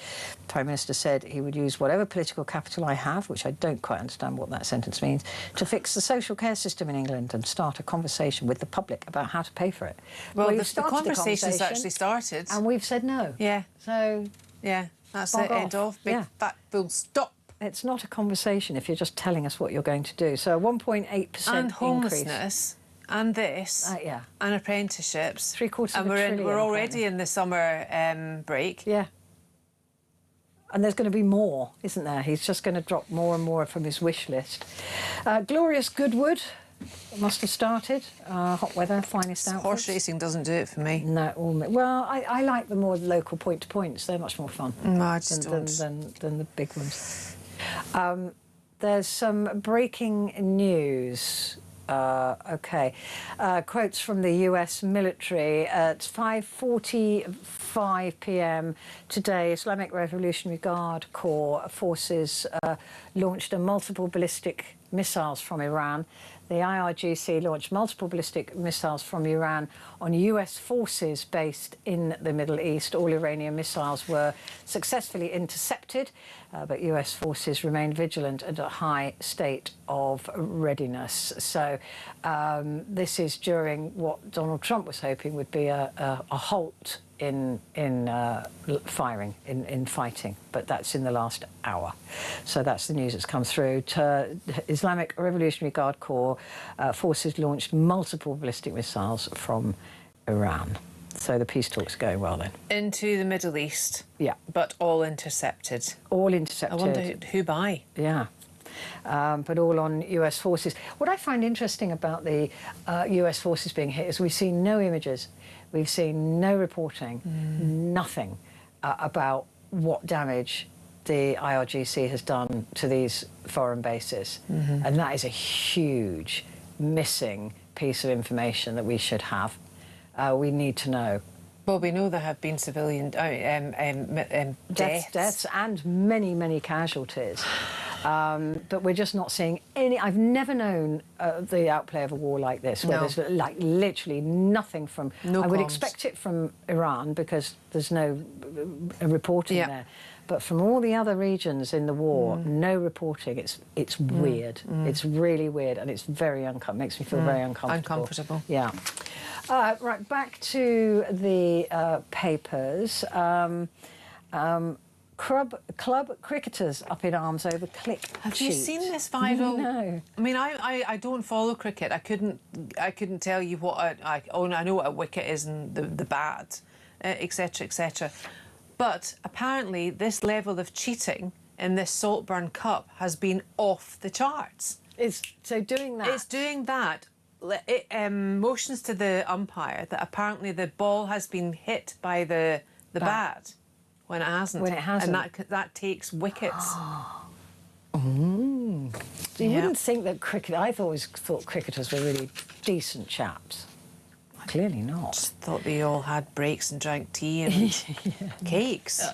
The Prime Minister said he would use whatever political capital I have, which I don't quite understand what that sentence means, to fix the social care system in England and start a conversation with the public about how to pay for it. Well, the conversation's actually started. And we've said no. Yeah. So... Yeah, that's it. End of. Big fat full stop. It's not a conversation if you're just telling us what you're going to do. So a 1.8% and homelessness, and this, and apprenticeships. Three-quarters of a trillion. trillion. We're already in the summer break. Yeah. And there's going to be more, isn't there? He's just going to drop more and more from his wish list. Glorious Goodwood must have started. Hot weather, finest outfits. Horse racing doesn't do it for me. No, well, I like the more local point-to-points. They're much more fun I just than the big ones. There's some breaking news. Quotes from the US military at 5:45 p.m. today. Islamic Revolutionary Guard Corps forces launched multiple ballistic missiles from Iran. The IRGC launched multiple ballistic missiles from Iran on US forces based in the Middle East. All Iranian missiles were successfully intercepted, but US forces remain vigilant and at a high state of readiness. So this is during what Donald Trump was hoping would be a halt in firing, in fighting, but that's in the last hour. So that's the news that's come through. Islamic Revolutionary Guard Corps forces launched multiple ballistic missiles from Iran. So the peace talks are going well then. Into the Middle East. Yeah. But all intercepted. All intercepted. I wonder who by. Yeah. But all on US forces. What I find interesting about the US forces being hit is we've seen no images. We've seen no reporting, nothing about what damage the IRGC has done to these foreign bases. And that is a huge missing piece of information that we should have. We need to know. Well, we know there have been civilian deaths and many, many casualties. But we're just not seeing any... I've never known the outplay of a war like this, where there's like literally nothing from... I would expect it from Iran because there's no reporting there. But from all the other regions in the war, no reporting. It's weird. It's really weird, and it's very makes me feel very uncomfortable. Yeah. Right, back to the papers. Club cricketers up in arms over click Have sheet. you seen this viral? No. I mean, I don't follow cricket. I couldn't tell you what I know what a wicket is and the bat, etc., etc. But apparently this level of cheating in this Saltburn Cup has been off the charts. So doing that... It's doing that. It motions to the umpire that apparently the ball has been hit by the bat when it hasn't. When it hasn't. And that takes wickets. You wouldn't think that I thought cricketers were really decent chaps. Clearly not. Just thought they all had breaks and drank tea and cakes.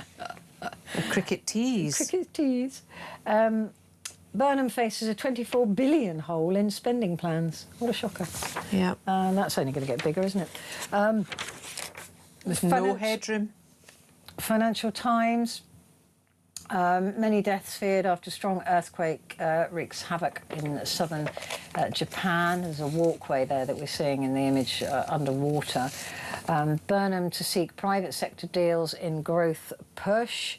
Cricket teas. Cricket teas. Burnham faces a 24 billion hole in spending plans. What a shocker. Yeah. That's only going to get bigger, isn't it? With no headroom. Financial Times. Many deaths feared after strong earthquake wreaks havoc in southern Japan. There's a walkway there that we're seeing in the image underwater. Burnham to seek private sector deals in growth push.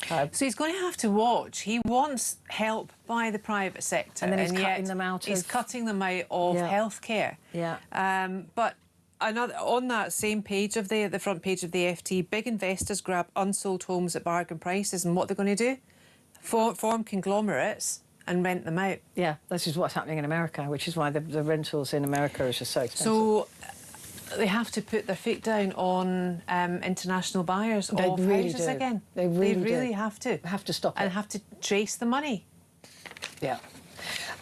So he's going to have to watch. He wants help by the private sector, and then he's cutting them out. He's cutting them out of healthcare. Yeah. But on that same page of the front page of the FT, big investors grab unsold homes at bargain prices, and what they're going to do? Form conglomerates and rent them out. Yeah, this is what's happening in America, which is why the rentals in America are just so expensive. So they have to put their foot down on international buyers of houses again. They really have to. They have to stop it. And have to trace the money. Yeah.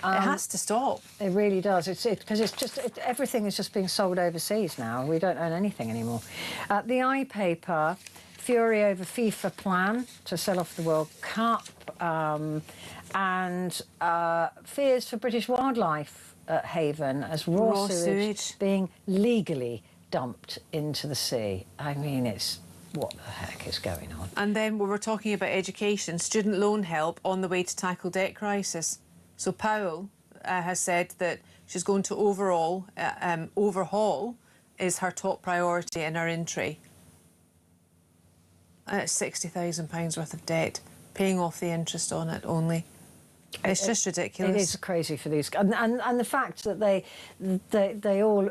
It has to stop. It really does. Because everything is just being sold overseas now. We don't own anything anymore. The iPaper, fury over FIFA plan to sell off the World Cup, and fears for British wildlife haven as raw sewage being legally dumped into the sea. I mean, what the heck is going on? And then we were talking about education, student loan help on the way to tackle debt crisis. So Powell has said that she's going to overhaul is her top priority in her entry. And it's £60,000 worth of debt, paying off the interest on it only. It's just ridiculous. It is crazy for these, and the fact that they all,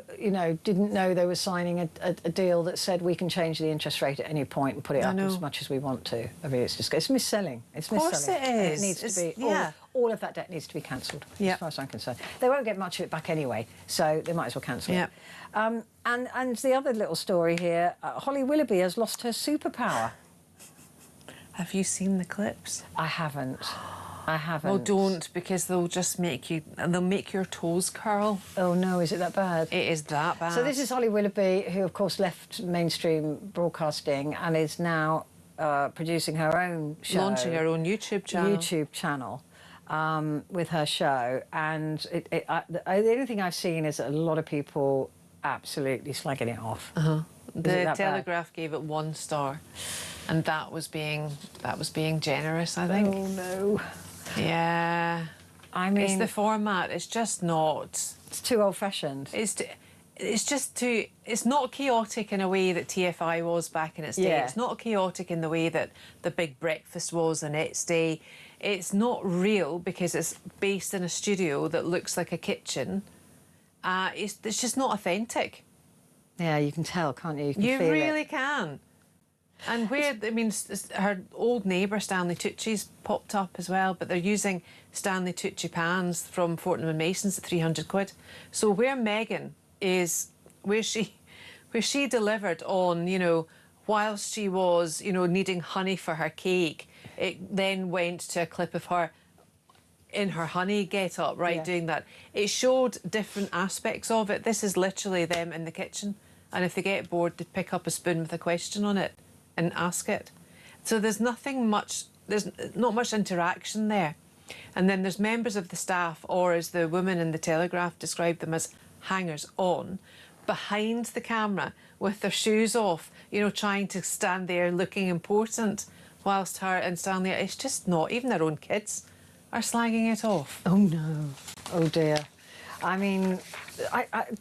didn't know they were signing a deal that said we can change the interest rate at any point and put it up as much as we want to. I mean, it's mis-selling. It's mis-selling. Of course it is. It needs to be. All of that debt needs to be cancelled. As far as I'm concerned, they won't get much of it back anyway, so they might as well cancel it. And the other little story here: Holly Willoughby has lost her superpower. Have you seen the clips? I haven't. Well, don't, because they'll make your toes curl. Oh no, is it that bad? It is that bad. So this is Holly Willoughby, who of course left mainstream broadcasting and is now producing her own show. Launching her own YouTube channel. With her show. And the only thing I've seen is that a lot of people absolutely slagging it off. The Telegraph gave it 1 star. And that was being generous, I think. Oh no. Yeah. I mean, it's the format. It's just not. It's too old-fashioned. It's not chaotic in a way that TFI was back in its day. It's not chaotic in the way that The Big Breakfast was in its day. It's not real because it's based in a studio that looks like a kitchen. It's just not authentic. Yeah, you can tell, can't you? You can really can. And her old neighbour Stanley Tucci's popped up as well, but they're using Stanley Tucci pans from Fortnum and Mason's at £300. So where Meghan is, where she delivered on, whilst she was, needing honey for her cake, it then went to a clip of her in her honey get-up, doing that. It showed different aspects of it. This is literally them in the kitchen, and if they get bored, they pick up a spoon with a question on it and ask it. So there's not much interaction there. And then there's members of the staff, or as the woman in the Telegraph described them as hangers-on, behind the camera with their shoes off, trying to stand there looking important, whilst her and Stanley, it's just not, even their own kids are slagging it off. Oh no, oh dear. I mean,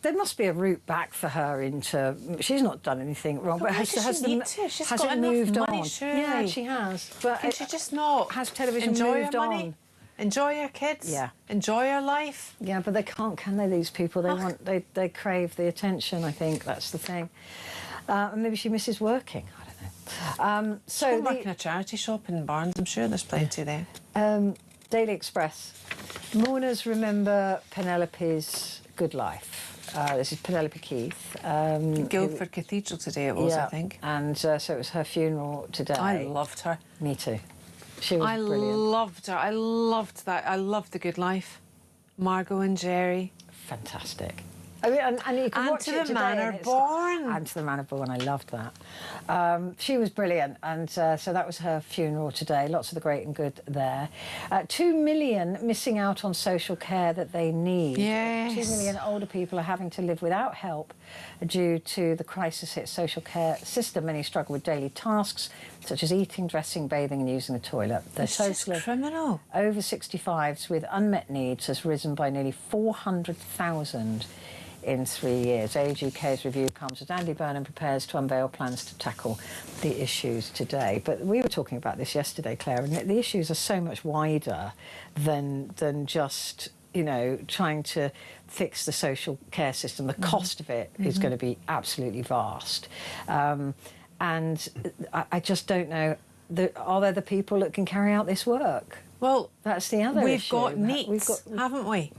there must be a route back for her into. She's not done anything wrong, but has it moved on? Surely. Yeah, she has. But can she just not? Has television moved on? Enjoy your kids. Yeah. Enjoy your life. Yeah, but they can't, can they? These people, they crave the attention. I think that's the thing. And maybe she misses working. I don't know. So I'm working a charity shop in Barnes. I'm sure there's plenty there. Daily Express. Mourners remember Penelope's good life. This is Penelope Keith. Guildford Cathedral today it was, I think. And so it was her funeral today. I loved her. Me too. She was brilliant. I loved her. I loved that. I loved The Good Life. Margot and Jerry. Fantastic. I mean, and you can watch it today. Manor Born. And to the Manor Born. I loved that. She was brilliant, and so that was her funeral today. Lots of the great and good there. 2 million missing out on social care that they need. Yes. 2 million older people are having to live without help due to the crisis-hit social care system. Many struggle with daily tasks such as eating, dressing, bathing and using the toilet. The total of criminal. Over 65s with unmet needs has risen by nearly 400,000 in 3 years. Age UK's review comes as Andy Burnham prepares to unveil plans to tackle the issues today. But we were talking about this yesterday, Claire, and the issues are so much wider than just, you know, trying to fix the social care system. The cost of it is going to be absolutely vast. And I just don't know, are there the people that can carry out this work? Well, that's the other issue. We've got NEETs, haven't we?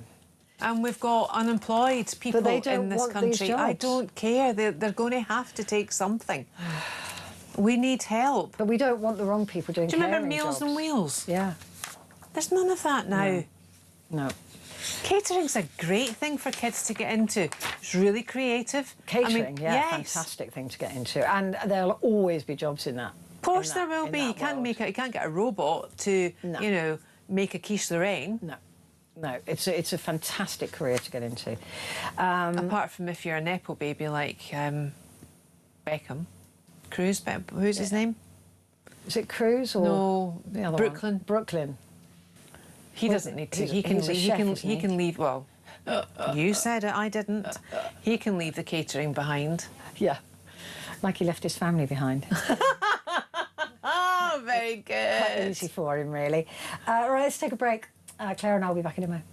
And we've got unemployed people in this country. I don't care. They're going to have to take something. We need help. But we don't want the wrong people doing caring jobs. Do you remember Meals on Wheels? Yeah. There's none of that now. No. Catering's a great thing for kids to get into. It's really creative. Catering, fantastic thing to get into. And there'll always be jobs in that. Of course there will be. You can't get a robot to, you know, make a quiche Lorraine. No. No, it's a fantastic career to get into. Apart from if you're a Nepo baby like Beckham. Cruz, who's his name? Is it Cruz or no, the other Brooklyn? One? Brooklyn. He doesn't need to. He can leave. Well, you said it. I didn't. He can leave the catering behind. Yeah, like he left his family behind. Oh, very good. Quite easy for him, really. Right, let's take a break. Claire and I will be back in a moment.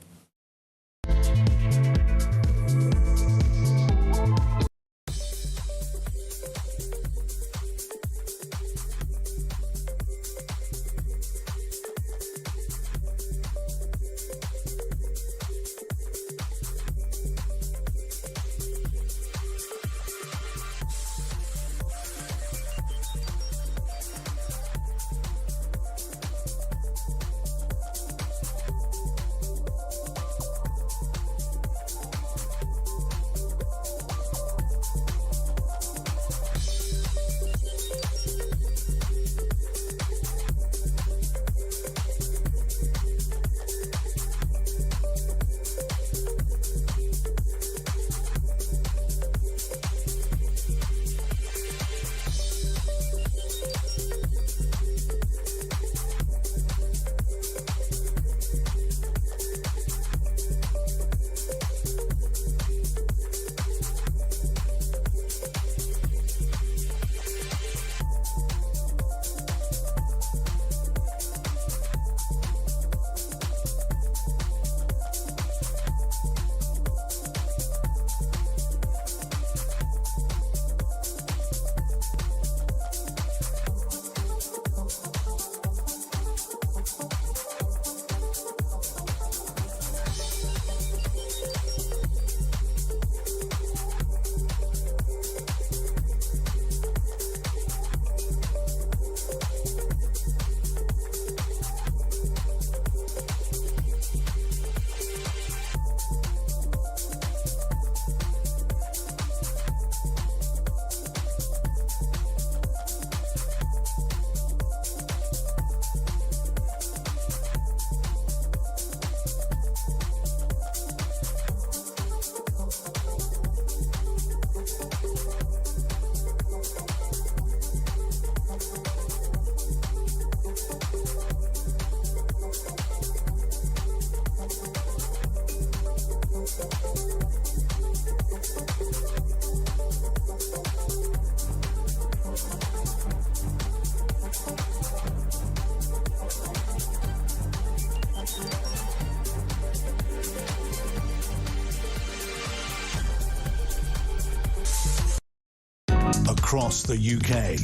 across the UK.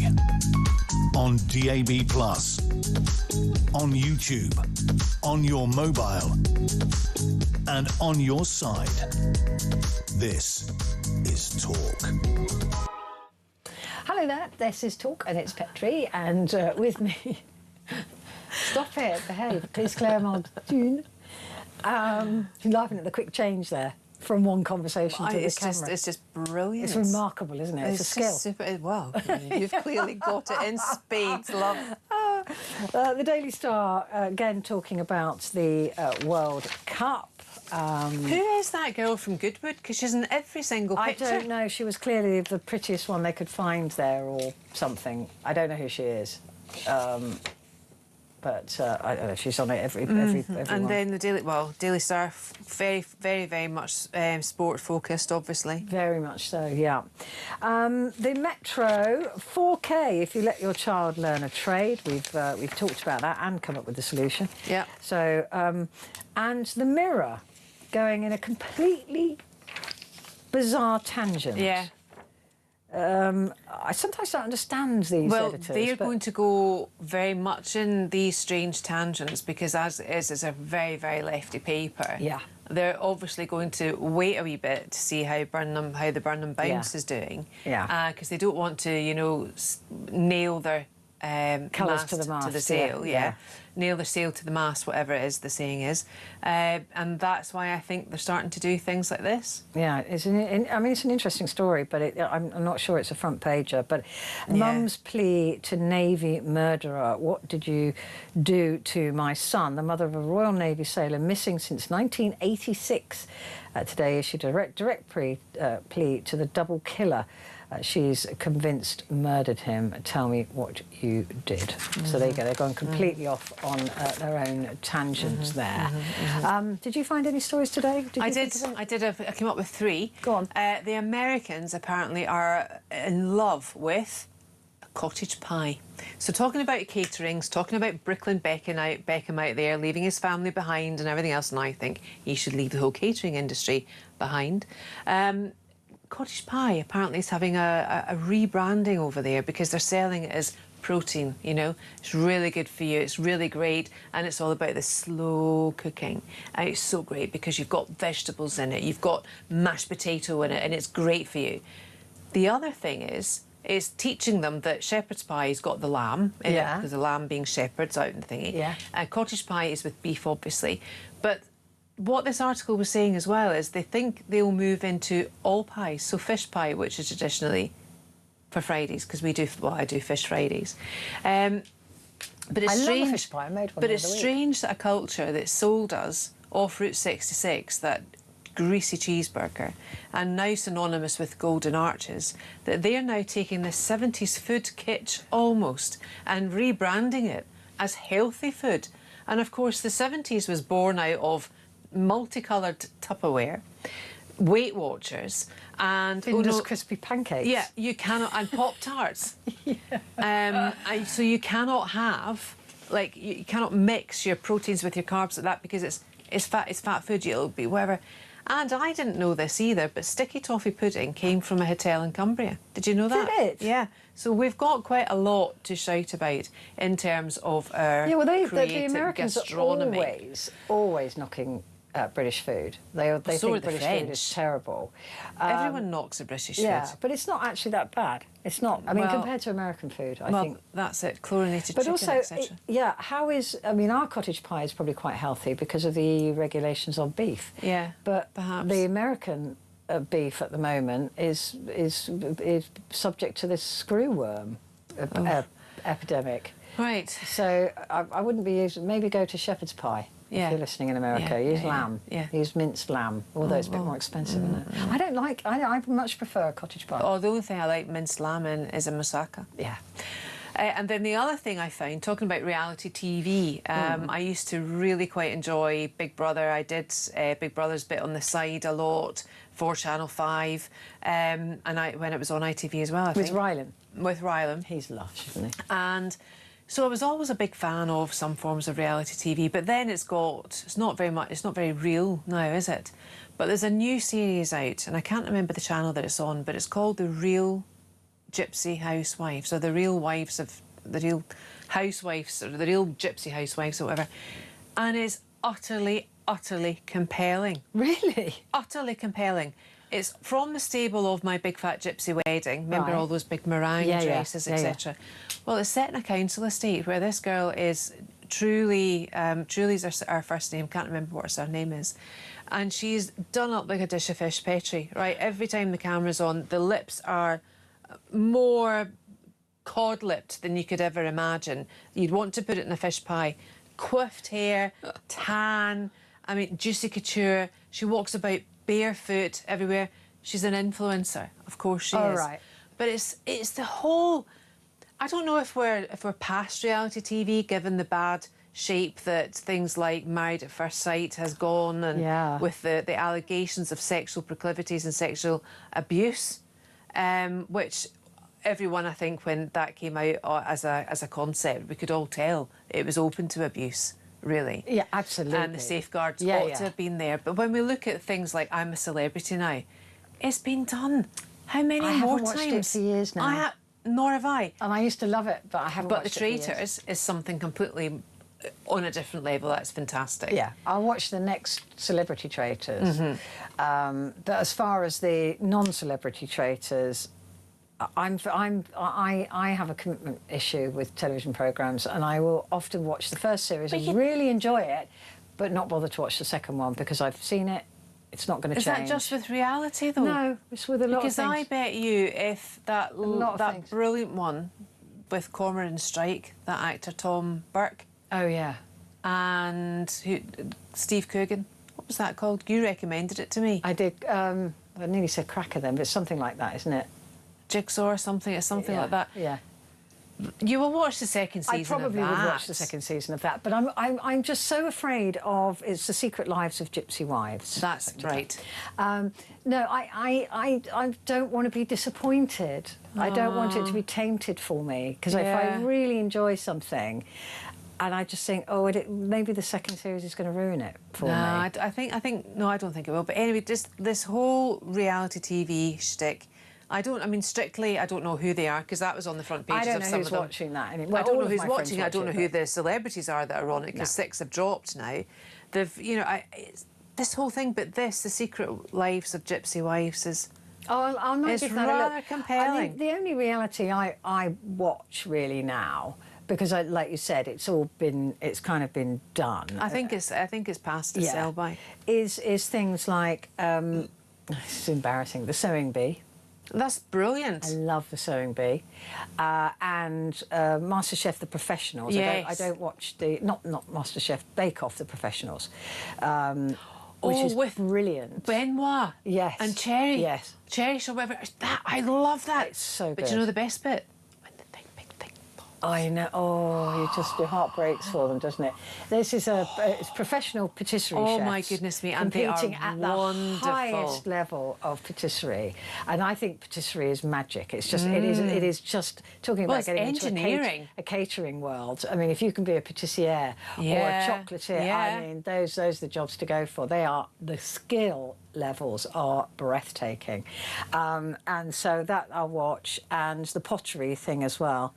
On DAB+, on YouTube, on your mobile, and on your side. This is Talk. Hello there, this is Talk, and it's Petrie, and with me... Stop it, behave, please, Claire Muldoon. She's laughing at the quick change there from one conversation to the camera. It's just brilliant. It's remarkable, isn't it? It's a skill. Super, well, you've clearly got it in spades, love. The Daily Star, again, talking about the World Cup. Who is that girl from Goodwood? Because she's in every single picture. I don't know. She was clearly the prettiest one they could find there or something. I don't know who she is. But I don't know, she's on it every And then the Daily Star, very much sport focused, obviously. Very much so, yeah. The Metro 4K. If you let your child learn a trade, we've talked about that and come up with the solution. Yeah. So and the Mirror, going in a completely bizarre tangent. Yeah. I sometimes don't understand these editors. Well, they're going to go very much in these strange tangents because, as it is, it's a very, very lefty paper. Yeah. They're obviously going to wait a wee bit to see how the Burnham Bounce is doing. Yeah. Because they don't want to, nail their colours to the mast, to the sail. Yeah. Nail the sail to the mast, whatever it is the saying is, and that's why I think they're starting to do things like this. Yeah, it's an interesting story, but I'm not sure it's a front pager. But Mum's plea to Navy murderer: "What did you do to my son?" The mother of a Royal Navy sailor missing since 1986 today issued a direct plea to the double killer. She's convinced murdered him. Tell me what you did. So there you go. They're going completely off on their own tangents there. Did you find any stories today? I did. I came up with 3. Go on. The Americans apparently are in love with cottage pie. So talking about caterings, talking about Brooklyn Beckham out there, leaving his family behind and everything else, and I think he should leave the whole catering industry behind. Cottage pie apparently is having a rebranding over there because they're selling it as protein, It's really good for you, it's really great, and it's all about the slow cooking. And it's so great because you've got vegetables in it, you've got mashed potato in it, and it's great for you. The other thing is teaching them that shepherd's pie has got the lamb in it, because the lamb being shepherd's out in the thingy. Yeah. And cottage pie is with beef, obviously. But what this article was saying as well is they think they'll move into all pies. So fish pie, which is traditionally for Fridays, because I do fish Fridays. But it's I strange, love a fish pie. I made one. But it's strange that a culture that sold us off Route 66 that greasy cheeseburger, and now synonymous with golden arches, that they're now taking this 70s food kitsch almost and rebranding it as healthy food. And of course the 70s was born out of multicoloured Tupperware, Weight Watchers, and Finder's crispy pancakes. Yeah, you cannot, and Pop-Tarts. So you cannot have, you cannot mix your proteins with your carbs like that because it's fat food. It'll be whatever. And I didn't know this either, but sticky toffee pudding came from a hotel in Cumbria. Did you know that? Did it? Yeah. So we've got quite a lot to shout about in terms of our the Americans gastronomy. Are always knocking British food. They think British food is terrible. Everyone knocks at British food. Yeah, but it's not actually that bad. It's not. I mean, compared to American food, I think. That's it. Chlorinated but chicken, also, how is? I mean, our cottage pie is probably quite healthy because of the EU regulations on beef. Yeah, but perhaps the American beef at the moment is subject to this screwworm epidemic. Right. So I wouldn't be using. Maybe go to shepherd's pie. If you're listening in America, use lamb. Yeah. Use minced lamb, although it's a bit more expensive, isn't it? I don't like. I much prefer a cottage pie. Oh, the only thing I like minced lamb in is a moussaka. Yeah. And then the other thing I found, talking about reality TV, I used to really quite enjoy Big Brother. I did Big Brother's bit on the side a lot for Channel 5, and when it was on ITV as well, I think. With Rylan. He's lush, isn't he? And so I was always a big fan of some forms of reality TV, but then it's not very real now, is it? But there's a new series out, and I can't remember the channel that it's on, but it's called The Real gypsy housewives, or the real wives of the real housewives, or the real gypsy housewives, or whatever, and it's utterly, utterly compelling. Really? Utterly compelling. It's from the stable of My Big Fat Gypsy Wedding. Remember all those big meringue dresses, etc. Well, it's set in a council estate where this girl is Julie's our first name, can't remember what her surname is. And she's done up like a dish of fish, Petrie, right? Every time the camera's on, the lips are more cod-lipped than you could ever imagine. You'd want to put it in a fish pie. Coiffed hair, tan, I mean, juicy couture. She walks about barefoot everywhere. She's an influencer, of course she is. Right. But it's the whole... I don't know if we're past reality TV, given the bad shape that things like Married at First Sight has gone, and with the allegations of sexual proclivities and sexual abuse, which everyone, I think, when that came out as a concept, we could all tell it was open to abuse, really. Yeah, absolutely. And the safeguards ought to have been there. But when we look at things like I'm a Celebrity Now, it's been done. How many more times? I haven't watched it for years now. Nor have I. And I used to love it, but I haven't watched it for years. But The Traitors is something completely on a different level. That's fantastic. Yeah, I'll watch the next Celebrity Traitors. But as far as the non-celebrity traitors, I have a commitment issue with television programmes, and I will often watch the first series and really enjoy it, but not bother to watch the second one because I've seen it. It's not going to change. Is that just with reality, though? No, it's with a lot of things. Because I bet you if that brilliant one with Cormoran Strike, that actor Tom Burke. Oh, yeah. And Steve Coogan. What was that called? You recommended it to me. I did. I nearly said Cracker then, but it's something like that, isn't it? Jigsaw or something. It's something like that. Yeah. You will watch the second season of that. I probably would watch the second season of that, but I'm just so afraid of it's The Secret Lives of Gypsy Wives. That's right. No, I don't want to be disappointed. I don't want it to be tainted for me, because if I really enjoy something, and I just think, oh, maybe the second series is going to ruin it for me. I don't think it will. But anyway, just this whole reality TV shtick. I mean, Strictly, I don't know who they are, because that was on the front pages of some of them. I don't know who's watching that. I mean, well, I don't know who's watching it. I don't know who the celebrities are that are on it, because 6 have dropped now. They've, this whole thing, but The Secret Lives of Gypsy Wives is... Oh, I'll not give that a look. Rather compelling. I mean, the only reality I watch really now, because like you said, it's kind of been done. I think it's past to sell by. Is things like it's embarrassing. The Sewing Bee. That's brilliant. I love The Sewing Bee, and MasterChef The Professionals. Yes. I don't watch not MasterChef, Bake Off The Professionals, which is with brilliant. Benoit. Yes. And Cherry. Yes. Cherry, or whatever. I love that. It's so good. But you know the best bit? Big thing. I know. Oh, your heart breaks for them, doesn't it? This is it's professional patisserie chefs. Oh my goodness me! And they are competing at wonderful. the highest level of patisserie, and I think patisserie is magic. It's just it is just talking about getting into a catering world. I mean, if you can be a patissiere or a chocolatier, I mean, those are the jobs to go for. The skill levels are breathtaking, and so that I'll watch, and the pottery thing as well.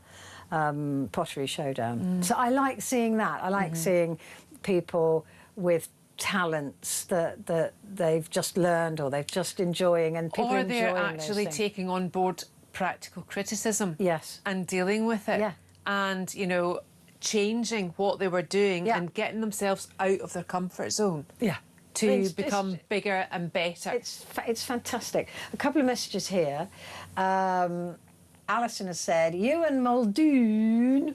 Pottery Showdown. So I like seeing that. I like seeing people with talents that they've just learned or they've just enjoying, and people or enjoying they're actually taking on board practical criticism. Yes. And dealing with it. Yeah. And changing what they were doing and getting themselves out of their comfort zone. Yeah. To become bigger and better. It's fantastic. A couple of messages here. Alison has said, you and Muldoon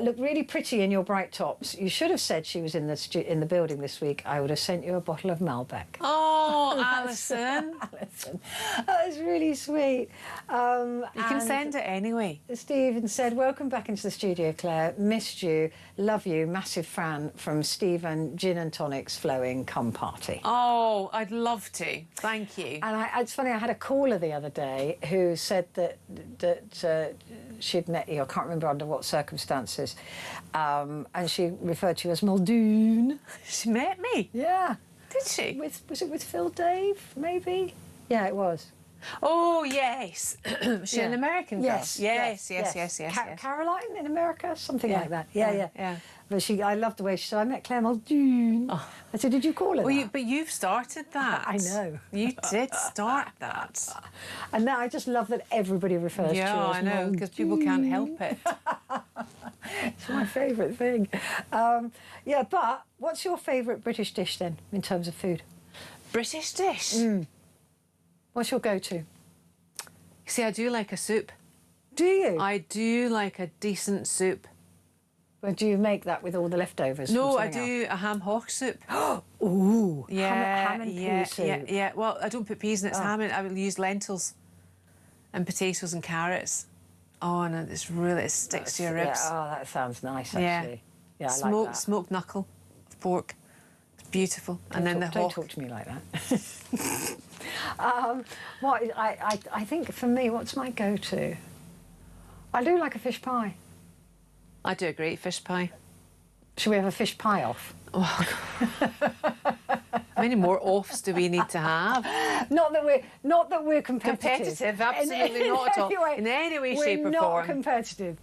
look really pretty in your bright tops. You should have said she was in the building this week. I would have sent you a bottle of Malbec. Oh, Alison. Alison. That was really sweet. You can send it anyway. Stephen said, welcome back into the studio, Claire. Missed you. Love you. Massive fan from Stephen. Gin and tonics flowing. Come party. Oh, I'd love to. Thank you. And it's funny, I had a caller the other day who said that she'd met you. I can't remember under what circumstances. And she referred to you as Muldoon. She met me? Yeah. Did she? Was it with Phil Dave, maybe? Yeah, it was. Oh, yes. Was she an American girl? Yes. Caroline in America, something like that. Yeah. But I loved the way she said, I met Claire Muldoon. Oh. I said, did you call her that? But you've started that. I know. You did start that. And now I just love that everybody refers to her as I know, because people can't help it. It's my favourite thing. But what's your favourite British dish then, in terms of food? British dish? What's your go-to? See, I do like a soup. Do you? I do like a decent soup. But do you make that with all the leftovers? No, I do a ham hock soup. Ooh, yeah, ham and pea soup. Yeah. Well, I don't put peas in it. It's ham, and I will use lentils and potatoes and carrots. Oh, and it sticks to your ribs. Yeah, oh, that sounds nice, actually. Yeah, I like that. Smoked knuckle of pork. It's beautiful. Don't talk to me like that. I think for me, what's my go-to? I do like a fish pie. I do a great fish pie. Should we have a fish pie off? Oh, how many more offs do we need to have? Not that we're competitive. Absolutely not at all. In any way, shape or form. We're not competitive.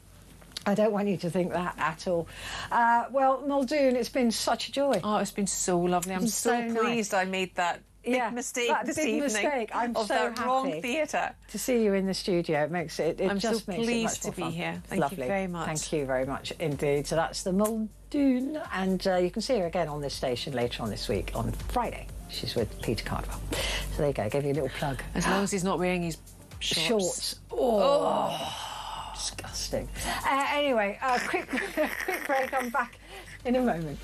I don't want you to think that at all. Well, Muldoon, it's been such a joy. Oh, it's been so lovely. I'm so pleased I made that big mistake this evening. I'm of so that happy wrong theatre. To see you in the studio, it makes it. I'm just so makes pleased it much to more be fun. here. Thank you very much. Thank you very much indeed. So that's the Muldoon, and you can see her again on this station later on this week on Friday. She's with Peter Cardwell. So there you go. Gave you a little plug. As long as he's not wearing his shorts. Oh. Disgusting. Anyway, quick break. I'm back in a moment.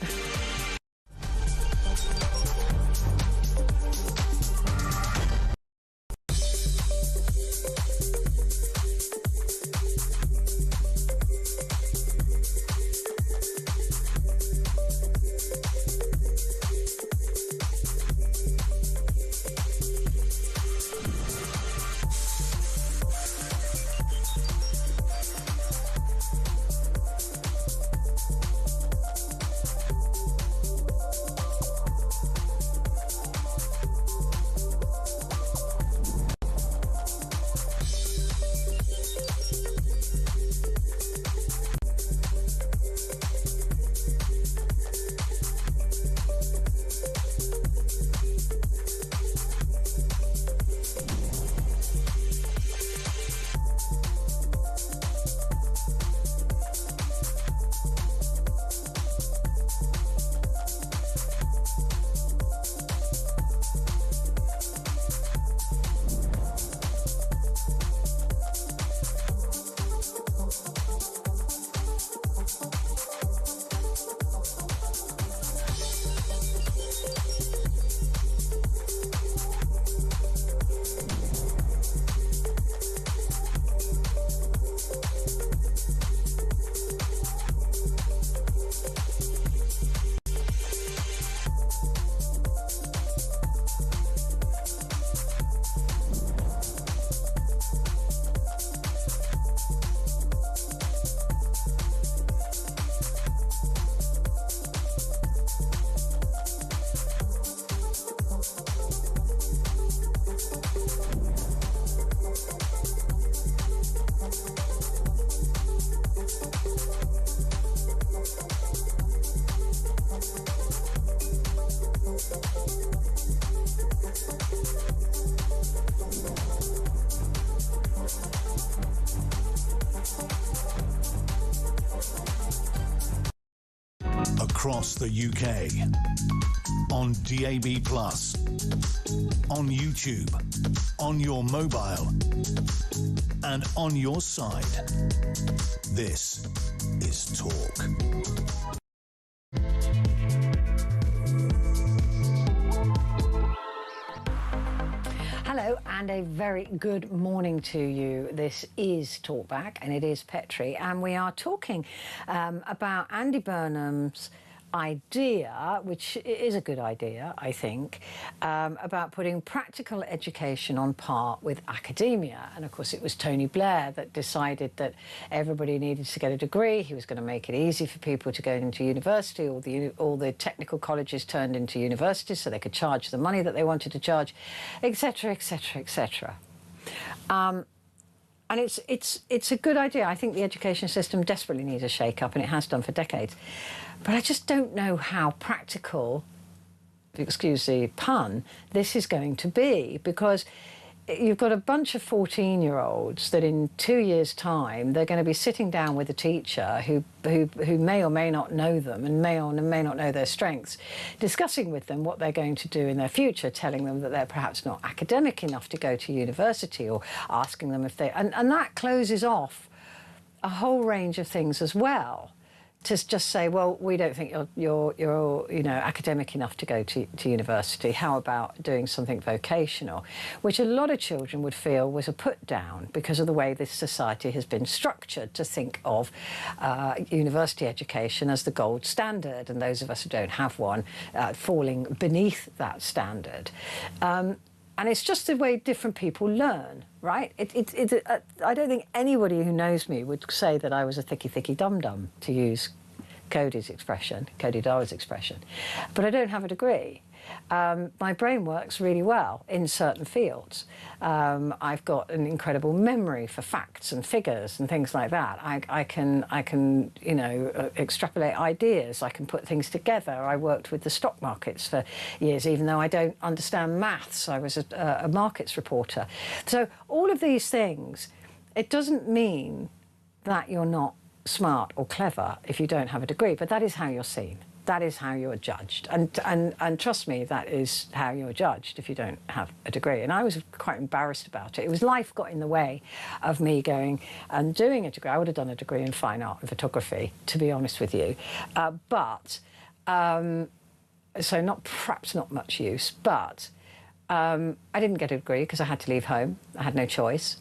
Across the UK, on DAB+, on YouTube, on your mobile, and on your side. This is Talk. Hello and a very good morning to you. This is Talkback and it is Petrie, and we are talking about Andy Burnham's idea, which is a good idea, I think, about putting practical education on par with academia. And of course it was Tony Blair that decided that everybody needed to get a degree. He was going to make it easy for people to go into university. All the technical colleges turned into universities so they could charge the money that they wanted to charge, etc., etc., etc. And it's a good idea. I think the education system desperately needs a shake-up, and it has done for decades. But I just don't know how practical, if you excuse the pun, this is going to be, because you've got a bunch of 14-year-olds that in 2 years' time they're going to be sitting down with a teacher who may or may not know them and may or may not know their strengths, discussing with them what they're going to do in their future, telling them that they're perhaps not academic enough to go to university, or asking them if they... And that closes off a whole range of things as well. To just say, well, we don't think you're academic enough to go to university. How about doing something vocational? Which a lot of children would feel was a put down because of the way this society has been structured to think of university education as the gold standard, and those of us who don't have one falling beneath that standard. And it's just the way different people learn, right? I don't think anybody who knows me would say that I was a thicky dum-dum, to use Cody Darwin's expression. But I don't have a degree. My brain works really well in certain fields. I've got an incredible memory for facts and figures and things like that. I can extrapolate ideas. I can put things together. I worked with the stock markets for years, even though I don't understand maths. I was a markets reporter. So all of these things, it doesn't mean that you're not smart or clever if you don't have a degree, but that is how you're seen. That is how you're judged. And trust me, that is how you're judged if you don't have a degree. And I was quite embarrassed about it. It was life got in the way of me going and doing a degree. I would have done a degree in fine art and photography, to be honest with you. So perhaps not much use, but I didn't get a degree because I had to leave home. I had no choice.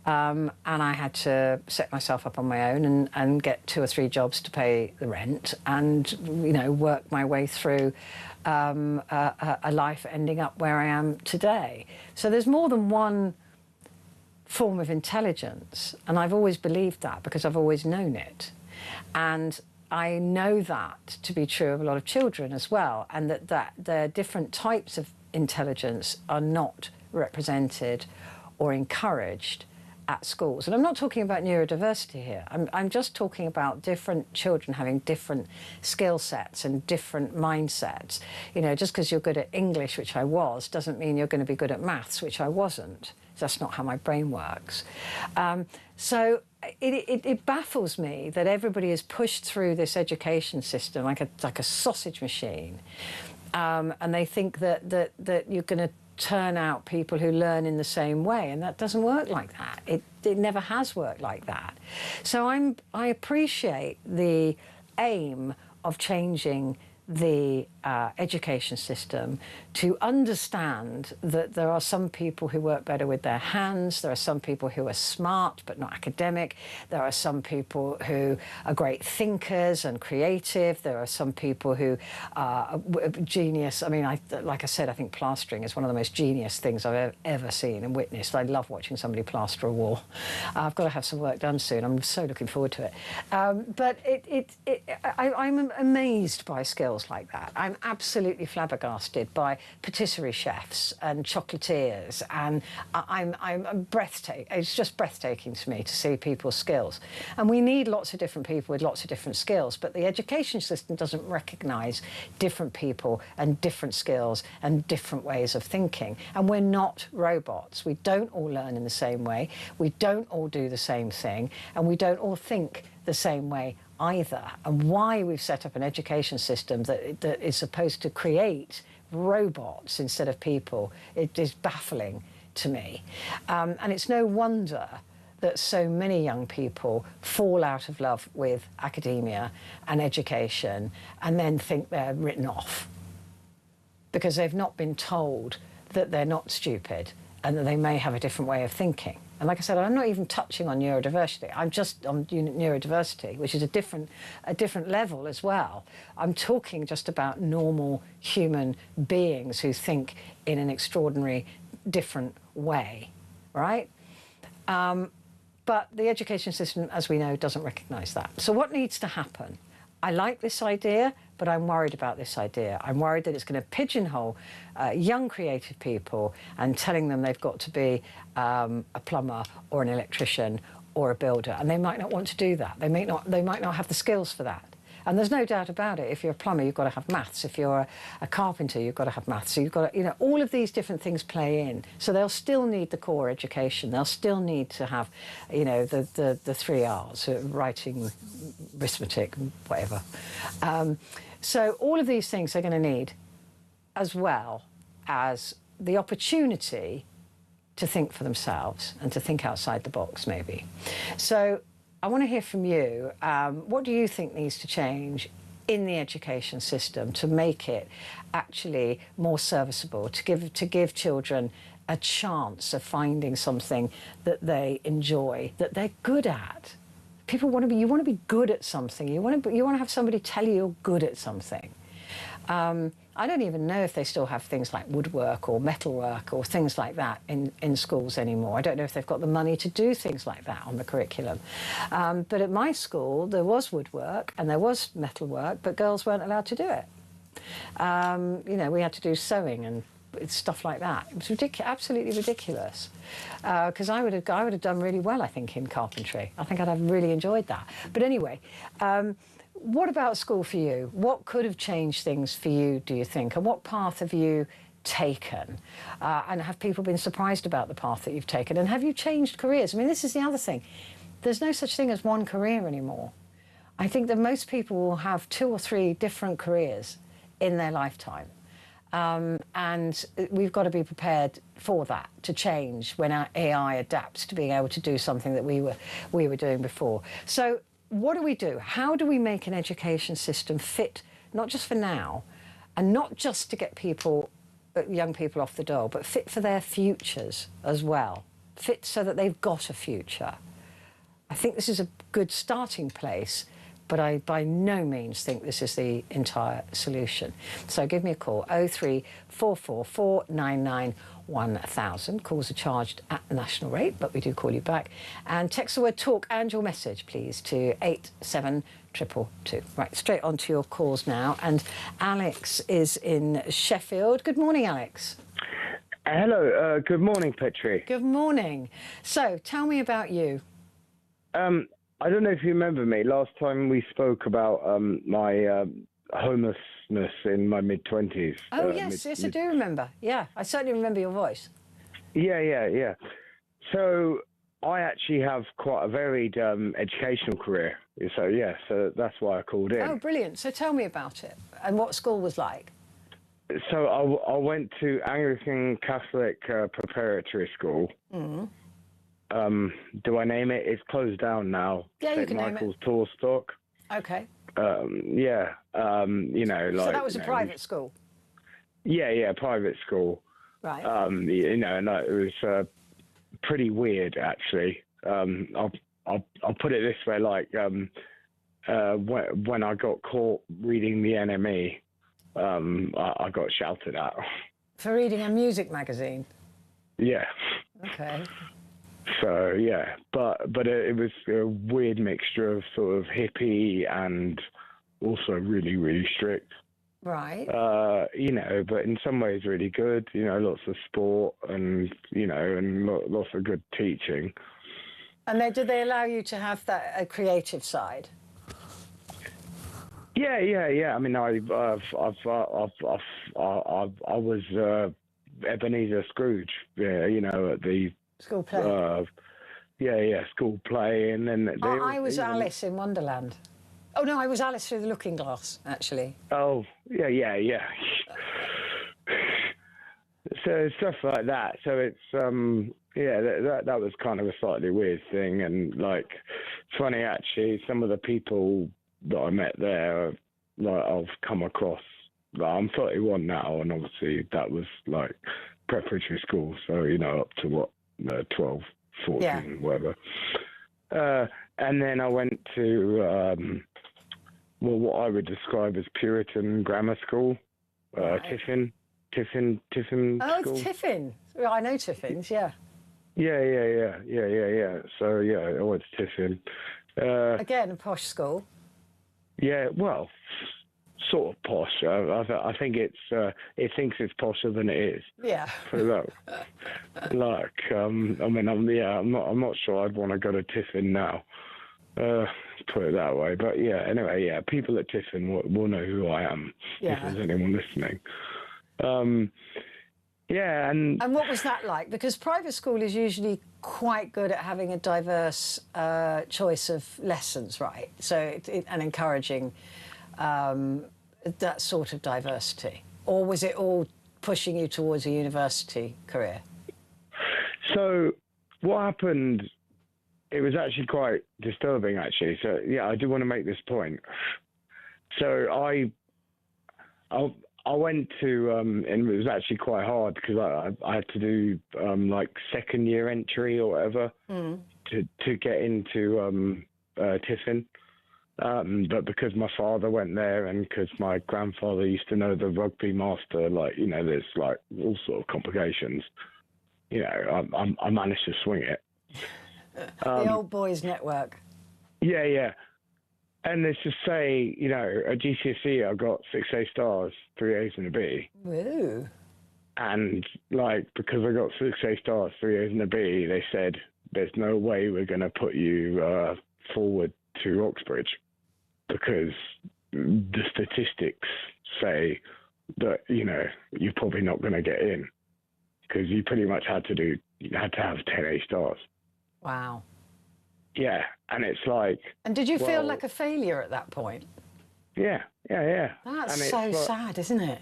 And I had to set myself up on my own and get 2 or 3 jobs to pay the rent, and work my way through a life ending up where I am today. So there's more than one form of intelligence, and I've always believed that because I've always known it. And I know that to be true of a lot of children as well, and that the different types of intelligence are not represented or encouraged at schools. And I'm not talking about neurodiversity here. I'm just talking about different children having different skill sets and different mindsets. Just because you're good at English, which I was, doesn't mean you're going to be good at maths, which I wasn't. That's not how my brain works. So it baffles me that everybody is pushed through this education system like a sausage machine, and they think that you're going to turn out people who learn in the same way, and that doesn't work like that. It never has worked like that. So I appreciate the aim of changing the education system to understand that there are some people who work better with their hands, there are some people who are smart but not academic, there are some people who are great thinkers and creative, there are some people who are genius. I mean, like I said, I think plastering is one of the most genius things I've ever seen and witnessed. I love watching somebody plaster a wall. I've got to have some work done soon. I'm so looking forward to it. But I'm amazed by skills like that. I'm absolutely flabbergasted by patisserie chefs and chocolatiers, and I'm breathtaking. It's just breathtaking to me to see people's skills. And we need lots of different people with lots of different skills, but the education system doesn't recognise different people and different skills and different ways of thinking. And we're not robots. We don't all learn in the same way. We don't all do the same thing, and we don't all think the same way either. And why we've set up an education system that is supposed to create robots instead of people, it is baffling to me. And it's no wonder that so many young people fall out of love with academia and education and then think they're written off because they've not been told that they're not stupid and that they may have a different way of thinking. And like I said, I'm not even touching on neurodiversity. I'm just on neurodiversity, which is a different level as well. I'm talking just about normal human beings who think in an extraordinary, different way, right? But the education system, as we know, doesn't recognise that. So what needs to happen? I like this idea, but I'm worried about this idea. I'm worried that it's going to pigeonhole young creative people and telling them they've got to be a plumber or an electrician or a builder, and they might not want to do that. They might not have the skills for that. And there's no doubt about it. If you're a plumber, you've got to have maths. If you're a carpenter, you've got to have maths. So you've got to, you know, all of these different things play in. So they'll still need the core education. They'll still need to have, you know, the 3 R's, writing, arithmetic, whatever. So all of these things they're going to need, as well as the opportunity to think for themselves and to think outside the box, maybe. So I want to hear from you. What do you think needs to change in the education system to make it actually more serviceable, to give children a chance of finding something that they enjoy, that they're good at? People want to be. You want to be good at something. You want to have somebody tell you you're good at something. I don't even know if they still have things like woodwork or metalwork or things like that in schools anymore. I don't know if they've got the money to do things like that on the curriculum. But at my school, there was woodwork and there was metalwork, but girls weren't allowed to do it. You know, we had to do sewing and stuff like that. It was absolutely ridiculous. Because I would have done really well, I think, in carpentry. I think I'd have really enjoyed that. But anyway, what about school for you? What could have changed things for you, do you think? And what path have you taken? And have people been surprised about the path that you've taken? And have you changed careers? I mean, this is the other thing. There's no such thing as one career anymore. I think that most people will have 2 or 3 different careers in their lifetime. And we've got to be prepared for that to change when our AI adapts to being able to do something that we were doing before. So what do we do? How do we make an education system fit, not just for now, and not just to get young people off the dole, but fit for their futures as well? Fit so that they've got a future. I think this is a good starting place, but I by no means think this is the entire solution. So give me a call, 0344499 1000. Calls are charged at the national rate, but we do call you back. And text the word talk and your message, please, to 87222. Right, straight on to your calls now. And Alex is in Sheffield. Good morning, Alex. Hello, good morning, Petrie. Good morning. So tell me about you. I don't know if you remember me. Last time we spoke about my homelessness in my mid-20s. Oh, yes, I do remember. Yeah, I certainly remember your voice. Yeah. So I actually have quite a varied educational career. So that's why I called in. Oh, brilliant. So tell me about it and what school was like. So I went to Anglican Catholic Preparatory School. Mm. Do I name it? It's closed down now. Yeah, you can name it. Michael's Torstock. Okay. You know, like. So that was a private school. Yeah, private school. Right. You know, and it was pretty weird, actually. I'll put it this way: like when I got caught reading the NME, I got shouted at. For reading a music magazine. Yeah. Okay. So yeah, but it was a weird mixture of sort of hippie and also really, really strict. Right. You know, but in some ways really good. You know, lots of sport and you know, and lots of good teaching. And did they allow you to have a creative side? Yeah. I mean, I was Ebenezer Scrooge. Yeah, you know, at the school play. School play, and then I was Alice in Wonderland. Oh no, I was Alice through the Looking Glass, actually. Oh yeah. So stuff like that. So it's that was kind of a slightly weird thing, and like it's funny actually. Some of the people that I met there, like I've come across. Like, I'm 31 now, and obviously that was like preparatory school, so you know up to what 12, 14, whatever. And then I went to what I would describe as Puritan grammar school, Tiffin. Oh, school. It's Tiffin. Well, I know Tiffins, yeah. Yeah. So yeah, I went to Tiffin. Again, a posh school. Yeah, well, sort of posh. I think it thinks it's posher than it is. Yeah. Put it that way. Like, I mean, I'm not sure I'd want to go to Tiffin now. Put it that way. But yeah, anyway, yeah, people at Tiffin will know who I am if there's anyone listening. Yeah, and what was that like? Because private school is usually quite good at having a diverse choice of lessons, right? So and encouraging that sort of diversity. Or was it all pushing you towards a university career? So what happened? It was actually quite disturbing, actually. So yeah, I do want to make this point. So I went to, and it was actually quite hard because I had to do like second year entry or whatever to get into Tiffin. But because my father went there and because my grandfather used to know the rugby master, like, you know, there's like all sort of complications. You know, I managed to swing it. The old boys network. Yeah. And let's just say, you know, at GCSE, I got 6 A stars, 3 A's and a B. Woo. And, like, because I got 6 A stars, 3 A's and a B, they said, there's no way we're going to put you forward to Oxbridge because the statistics say that, you know, you're probably not going to get in because you pretty much had to have 10 A stars. Wow. Yeah, and it's like... And did you feel like a failure at that point? Yeah. That's so sad, isn't it?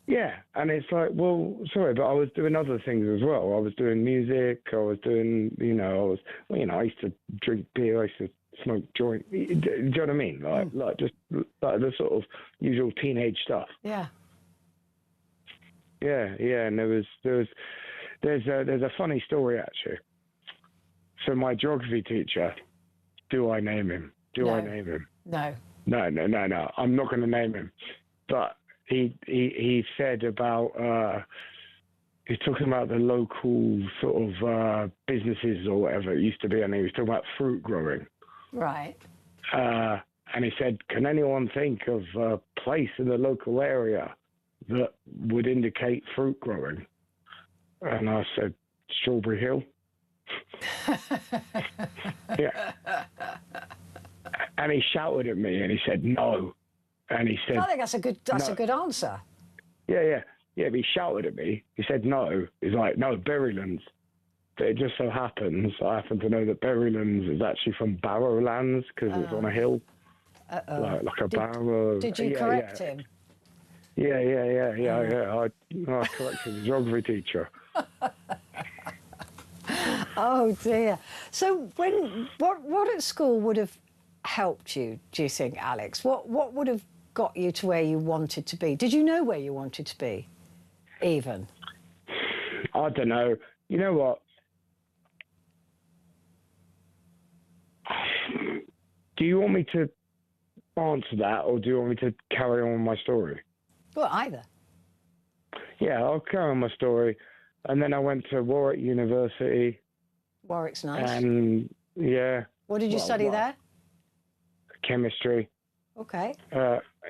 Yeah, and it's like, well, sorry, but I was doing other things as well. I was doing music, I was doing, you know, I used to drink beer, I used to smoke joint. Do you know what I mean? Like just like the sort of usual teenage stuff. Yeah. Yeah, and there's a funny story, actually. So my geography teacher, do I name him? I name him? No. No. I'm not going to name him. But he said about, he's talking about the local sort of businesses or whatever it used to be, and he was talking about fruit growing. Right. And he said, can anyone think of a place in the local area that would indicate fruit growing? And I said, Strawberry Hill. Yeah. And he shouted at me and he said no. And he said, I think that's a good answer. Yeah, but he shouted at me. He said no. He's like, no, Berrylands. But it just so happens, I happen to know that Berrylands is actually from Barrowlands because it's on a hill. Like a barrow. Did you correct him? Yeah. I corrected the geography teacher. Oh dear. So what at school would have helped you, do you think, Alex? What would have got you to where you wanted to be? Did you know where you wanted to be, even? I don't know. You know what? Do you want me to answer that or do you want me to carry on with my story? Well, either. Yeah, I'll carry on my story. And then I went to Warwick University. Warwick's nice. And, yeah. What did you study there? Chemistry. Okay.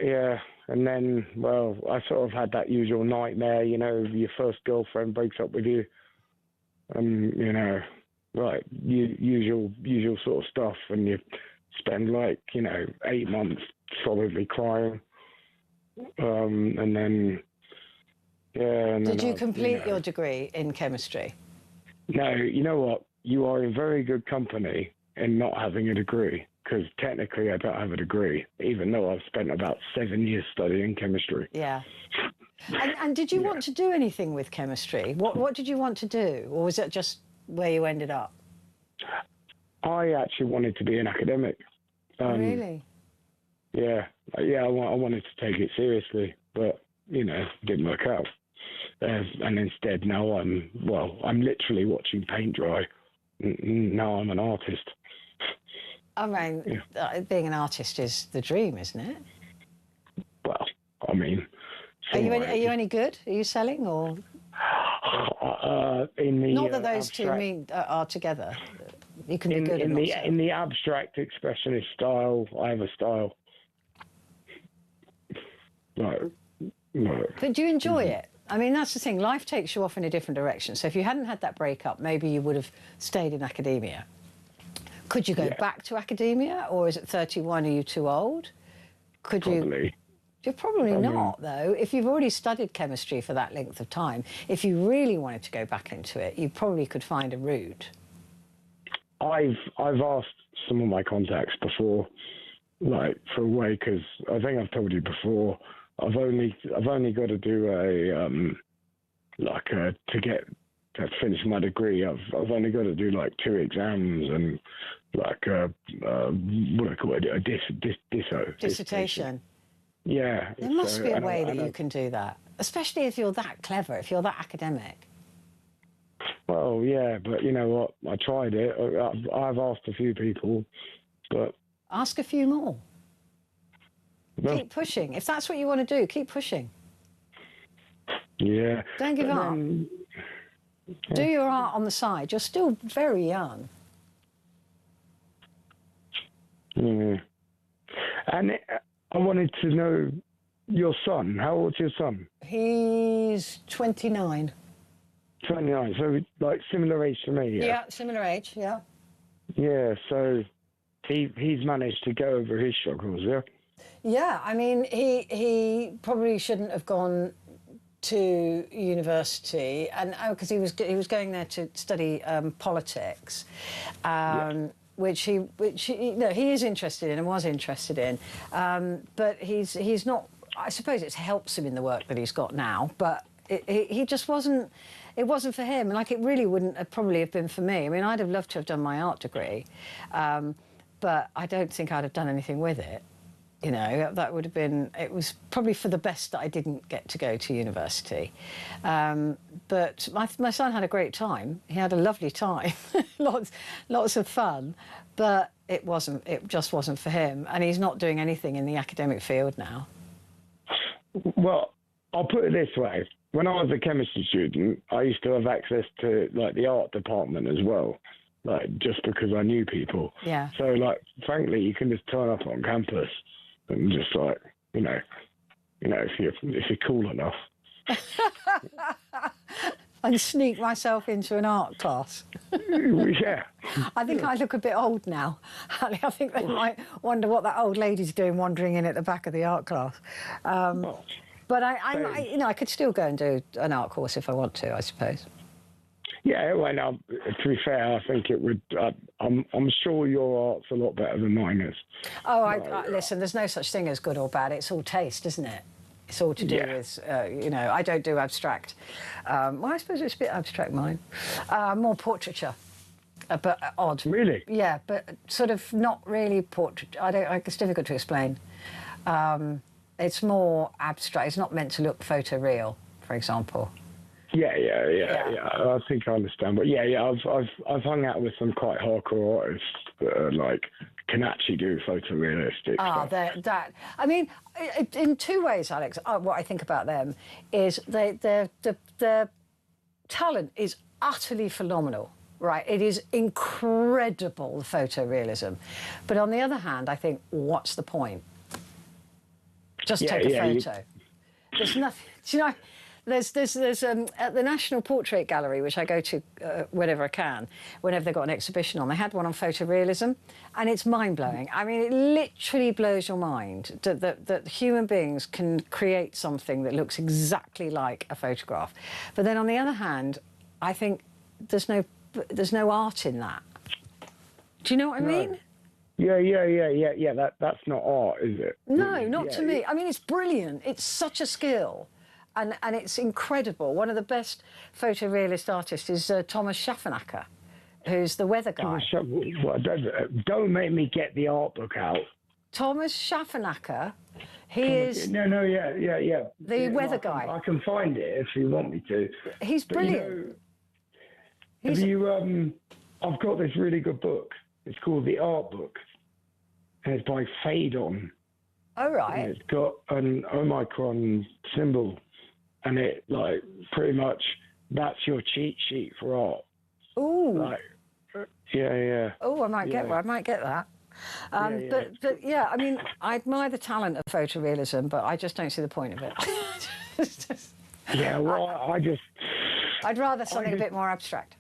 Yeah. And then, well, I sort of had that usual nightmare, you know, your first girlfriend breaks up with you. And, you know, like, usual sort of stuff. And you spend, like, you know, 8 months solidly crying. And then... Yeah, and did you complete your degree in chemistry? No, you know what? You are in very good company in not having a degree, because technically I don't have a degree, even though I've spent about 7 years studying chemistry. Yeah. And did you want to do anything with chemistry? What did you want to do? Or was it just where you ended up? I actually wanted to be an academic. Really? Yeah. I wanted to take it seriously, but, you know, it didn't work out. And instead now I'm literally watching paint dry. Now I'm an artist. I mean, being an artist is the dream, isn't it? Well, I mean... Are you any good? Are you selling or...? In the Not that those abstract... two are together. You can be good in the abstract expressionist style. I have a style. No. But do you enjoy it? I mean, that's the thing. Life takes you off in a different direction. So if you hadn't had that breakup, maybe you would have stayed in academia. Could you go back to academia, or is it 31? Are you too old? Probably. You're probably not, though. If you've already studied chemistry for that length of time, if you really wanted to go back into it, you probably could find a route. I've asked some of my contacts before, like for a way, because I think I've told you before. I've only got to do to finish my degree. I've only got to do like 2 exams and like what do I call it, a dissertation. Yeah. There must be a way that you can do that, especially if you're that clever, if you're that academic. Well, yeah, but you know what? I tried it. I've asked a few people, but ask a few more. No. Keep pushing. If that's what you want to do, keep pushing. Yeah. Don't give up. Do your art on the side. You're still very young. Yeah. And I wanted to know your son. How old's your son? He's 29. 29. So like similar age to me. Yeah, similar age. Yeah. Yeah. So he's managed to go over his struggles. Yeah. Yeah. I mean, he probably shouldn't have gone to university, and because he was going there to study politics, which he is interested in and was interested in, but he's not. I suppose it helps him in the work that he's got now, but he just wasn't. It wasn't for him. Like it really wouldn't have probably have been for me. I mean, I'd have loved to have done my art degree, but I don't think I'd have done anything with it. You know, that would have been, it was probably for the best that I didn't get to go to university. But my son had a great time. He had a lovely time, lots of fun, but it just wasn't for him. And he's not doing anything in the academic field now. Well, I'll put it this way. When I was a chemistry student, I used to have access to like the art department as well. Like just because I knew people. Yeah. So like, frankly, you can just turn up on campus and just like, you know, if you're cool enough. And sneak myself into an art class. Yeah. I think I look a bit old now. I think they might wonder what that old lady's doing wandering in at the back of the art class. But I could still go and do an art course if I want to, I suppose. Yeah, well, now, to be fair, I think it would. I'm sure your art's a lot better than mine is. Oh, listen. There's no such thing as good or bad. It's all taste, isn't it? It's all to do with, I don't do abstract. Well, I suppose it's a bit abstract, mine. More portraiture, but odd. Really? Yeah, but sort of not really portrait. It's difficult to explain. It's more abstract. It's not meant to look photoreal, for example. Yeah. I think I understand. But I've hung out with some quite hardcore artists that are like can actually do photorealistic stuff. I mean, in 2 ways, Alex. What I think about them is their talent is utterly phenomenal. Right, it is incredible, the photorealism. But on the other hand, I think, what's the point? Just take a photo. There's nothing. Do you know? There's at the National Portrait Gallery, which I go to whenever I can, whenever they've got an exhibition on. They had one on photorealism, and it's mind-blowing. I mean, it literally blows your mind that human beings can create something that looks exactly like a photograph. But then on the other hand, I think there's no art in that. Do you know what I mean? Yeah. That's not art, is it? No, not to me. I mean, it's brilliant. It's such a skill. And it's incredible. One of the best photorealist artists is Thomas Schaffenacker, who's the weather guy. Don't make me get the art book out. Thomas Schaffenacker, he is... No, yeah. The weather guy. I can find it if you want me to. He's brilliant. I've got this really good book. It's called The Art Book. And it's by Phaedon. Oh, right. And it's got an Omicron symbol. And it, like, pretty much, that's your cheat sheet for art. Ooh. Like, Yeah. Oh, I might get that. But yeah, I mean, I admire the talent of photorealism, but I just don't see the point of it. I'd rather something a bit more abstract.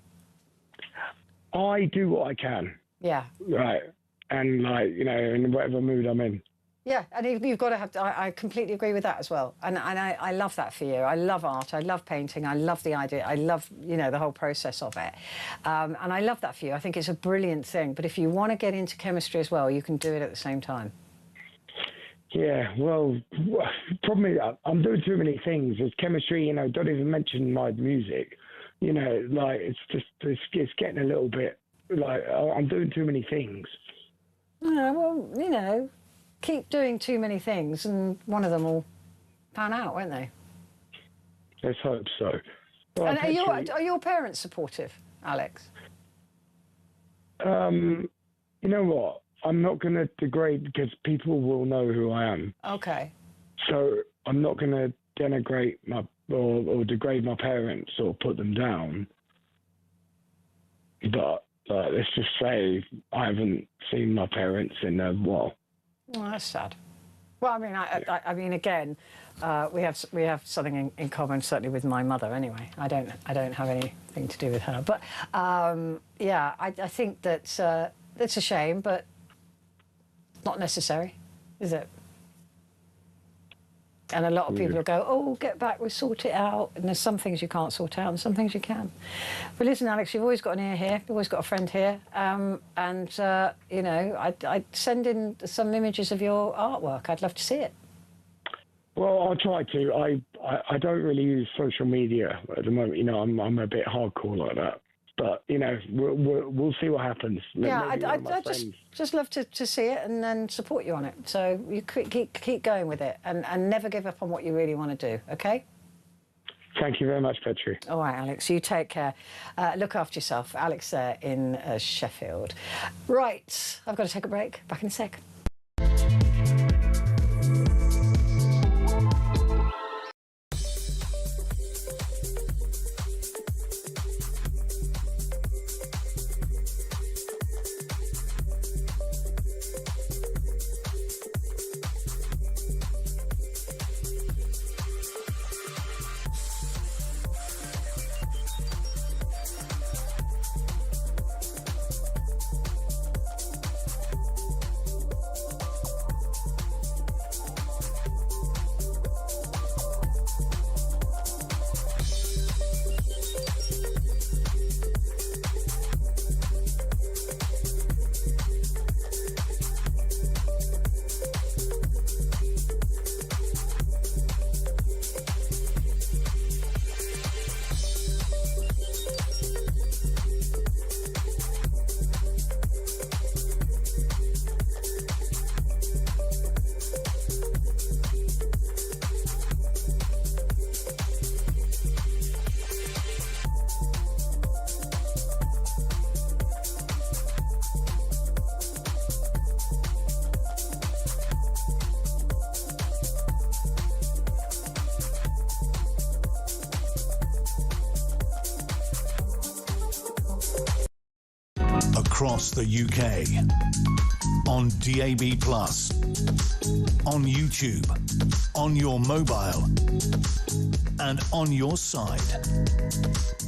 I do what I can. Yeah. Right. And like, in whatever mood I'm in. Yeah, and you've got to have. I completely agree with that as well, and I love that for you. I love art. I love painting. I love the idea. I love the whole process of it, and I love that for you. I think it's a brilliant thing. But if you want to get into chemistry as well, you can do it at the same time. Yeah, well, problem is I'm doing too many things. There's chemistry, don't even mention my music. Like it's getting a little bit like I'm doing too many things. Well, keep doing too many things, and one of them will pan out, won't they? Let's hope so. Well, and are your parents supportive, Alex? You know what? I'm not going to degrade because people will know who I am. Okay. So I'm not going to denigrate or degrade my parents or put them down. But let's just say I haven't seen my parents in a while. Oh, that's sad. Well, I mean, again, we have something in common, certainly with my mother. Anyway, I don't have anything to do with her. But yeah, I think that's a shame, but not necessary, is it? And a lot of people will go, "Oh, get back, we'll sort it out." And there's some things you can't sort out, and some things you can. But listen, Alex, you've always got an ear here. You've always got a friend here. I'd send in some images of your artwork. I'd love to see it. Well, I'll try to. I don't really use social media at the moment. I'm a bit hardcore like that. But we'll see what happens. Yeah, I'd just love to see it and then support you on it. So you keep going with it and never give up on what you really want to do. Okay? Thank you very much, Petrie. All right, Alex. You take care. Look after yourself. Alex there in Sheffield. Right, I've got to take a break. Back in a sec. Across the UK, on DAB+, on YouTube, on your mobile, and on your side.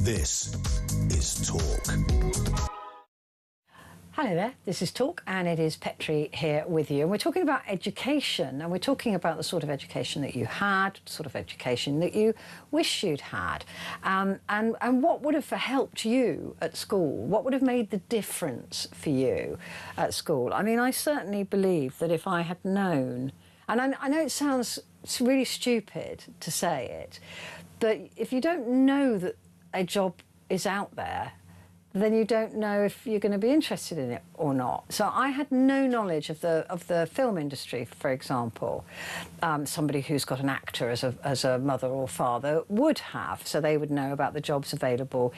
This is Talk. Hello there, this is Talk, and it is Petrie here with you. And we're talking about education, and we're talking about the sort of education that you had, the sort of education that you wish you'd had, and what would have helped you at school, what would have made the difference for you at school. I mean, I certainly believe that if I had known, and I know it sounds really stupid to say it, but if you don't know that a job is out there, then you don't know if you're going to be interested in it or not. So I had no knowledge of the film industry, for example. Somebody who's got an actor as a mother or father would have, so they would know about the jobs available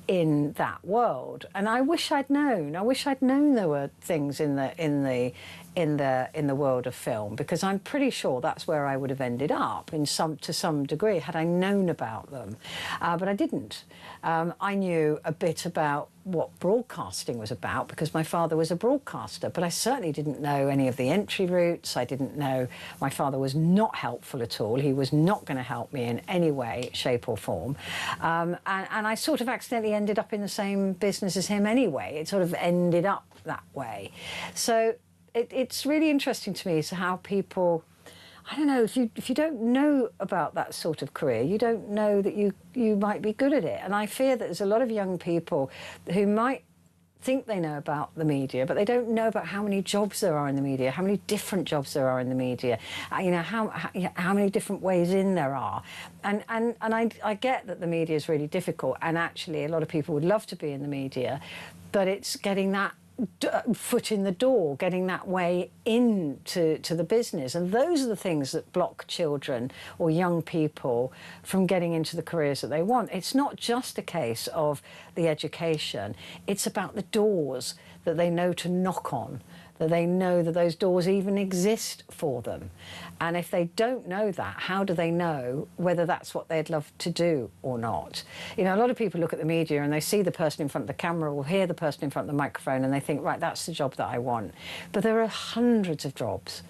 in that world. And I wish I'd known. I wish I'd known there were things in the in the world of film, because I'm pretty sure that's where I would have ended up to some degree had I known about them, but I didn't. I knew a bit about what broadcasting was about because my father was a broadcaster, but I certainly didn't know any of the entry routes. I didn't know. My father was not helpful at all. He was not going to help me in any way, shape or form, and I sort of accidentally ended up in the same business as him anyway. It sort of ended up that way. So it's really interesting to me as to how people, I don't know, if you don't know about that sort of career, you don't know that you might be good at it. And I fear that there's a lot of young people who might think they know about the media, but they don't know about how many jobs there are in the media, how many different jobs there are in the media, you know, how many different ways in there are. And I get that the media is really difficult, and actually a lot of people would love to be in the media, but it's getting that foot in the door, getting that way into the business. And those are the things that block children or young people from getting into the careers that they want. It's not just a case of the education, it's about the doors that they know to knock on, that they know that those doors even exist for them. And if they don't know that, how do they know whether that's what they'd love to do or not? You know, a lot of people look at the media and they see the person in front of the camera or hear the person in front of the microphone and they think, right, that's the job that I want. But there are hundreds of jobs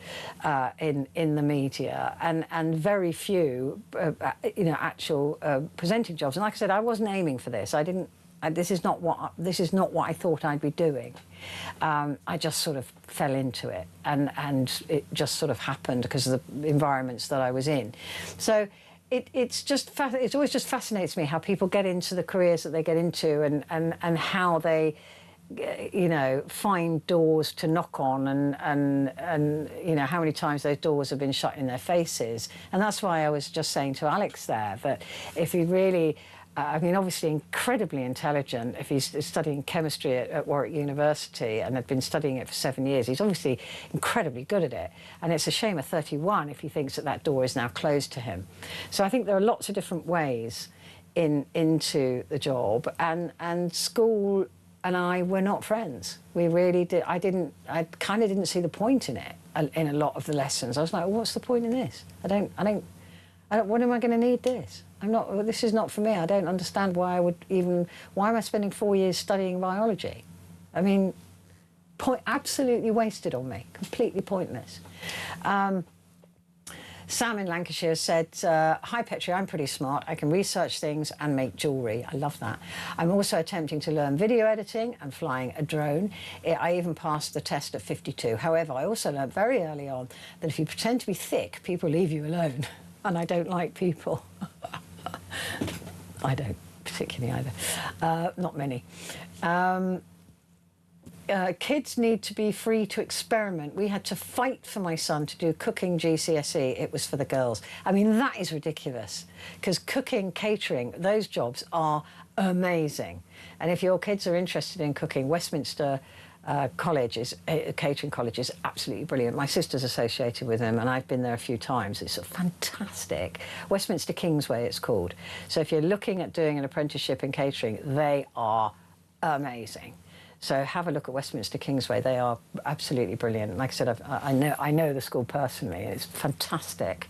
in the media, and very few, you know, actual presenting jobs. And like I said, I wasn't aiming for this. This is not what I thought I'd be doing. I just sort of fell into it, and it just sort of happened because of the environments that I was in. So it always just fascinates me how people get into the careers that they get into, and how they, you know, find doors to knock on, and you know, how many times those doors have been shut in their faces. And that's why I was just saying to Alex there that if he really, I mean, obviously incredibly intelligent. If he's studying chemistry at Warwick University and had been studying it for 7 years, he's obviously incredibly good at it. And it's a shame at 31 if he thinks that that door is now closed to him. So I think there are lots of different ways into the job, and school and I were not friends. We really did. I kind of didn't see the point in it in a lot of the lessons. I was like, well, what's the point in this? I don't, when am I going to need this? This is not for me. I don't understand why why am I spending 4 years studying biology? I mean, absolutely wasted on me, completely pointless. Sam in Lancashire said, hi Petrie, I'm pretty smart. I can research things and make jewellery. I love that. I'm also attempting to learn video editing and flying a drone. I even passed the test at 52. However, I also learned very early on that if you pretend to be thick, people leave you alone. And I don't like people. I don't particularly either. Not many. Kids need to be free to experiment. We had to fight for my son to do cooking GCSE. It was for the girls. I mean, that is ridiculous, because cooking, catering, those jobs are amazing. And if your kids are interested in cooking, Westminster catering college is absolutely brilliant. My sister's associated with them and I've been there a few times. It's fantastic. Westminster Kingsway it's called. So if you're looking at doing an apprenticeship in catering, they are amazing. So have a look at Westminster Kingsway. They are absolutely brilliant. Like I said, I know the school personally. It's fantastic.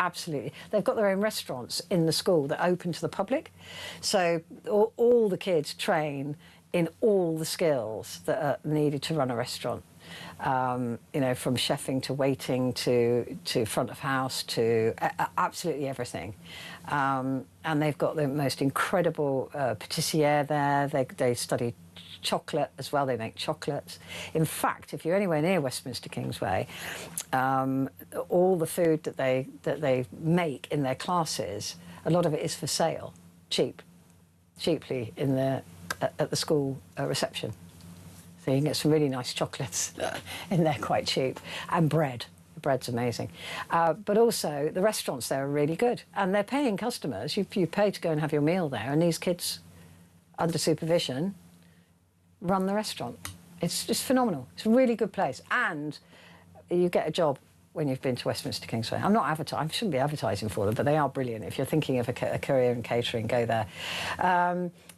Absolutely. They've got their own restaurants in the school that open to the public. So all the kids train in all the skills that are needed to run a restaurant. You know, from chefing to waiting to front of house to absolutely everything. And they've got the most incredible patissiere there. They study chocolate as well. They make chocolates. In fact, if you're anywhere near Westminster Kingsway, all the food that they make in their classes, a lot of it is for sale, cheaply at the school reception. So you can get some really nice chocolates in there, quite cheap, and bread. The bread's amazing. But also, the restaurants there are really good, and they're paying customers. You pay to go and have your meal there, and these kids, under supervision, run the restaurant. It's just phenomenal. It's a really good place, and you get a job when you've been to Westminster Kingsway. I'm not advertising, I shouldn't be advertising for them, but they are brilliant. If you're thinking of a career in catering, go there.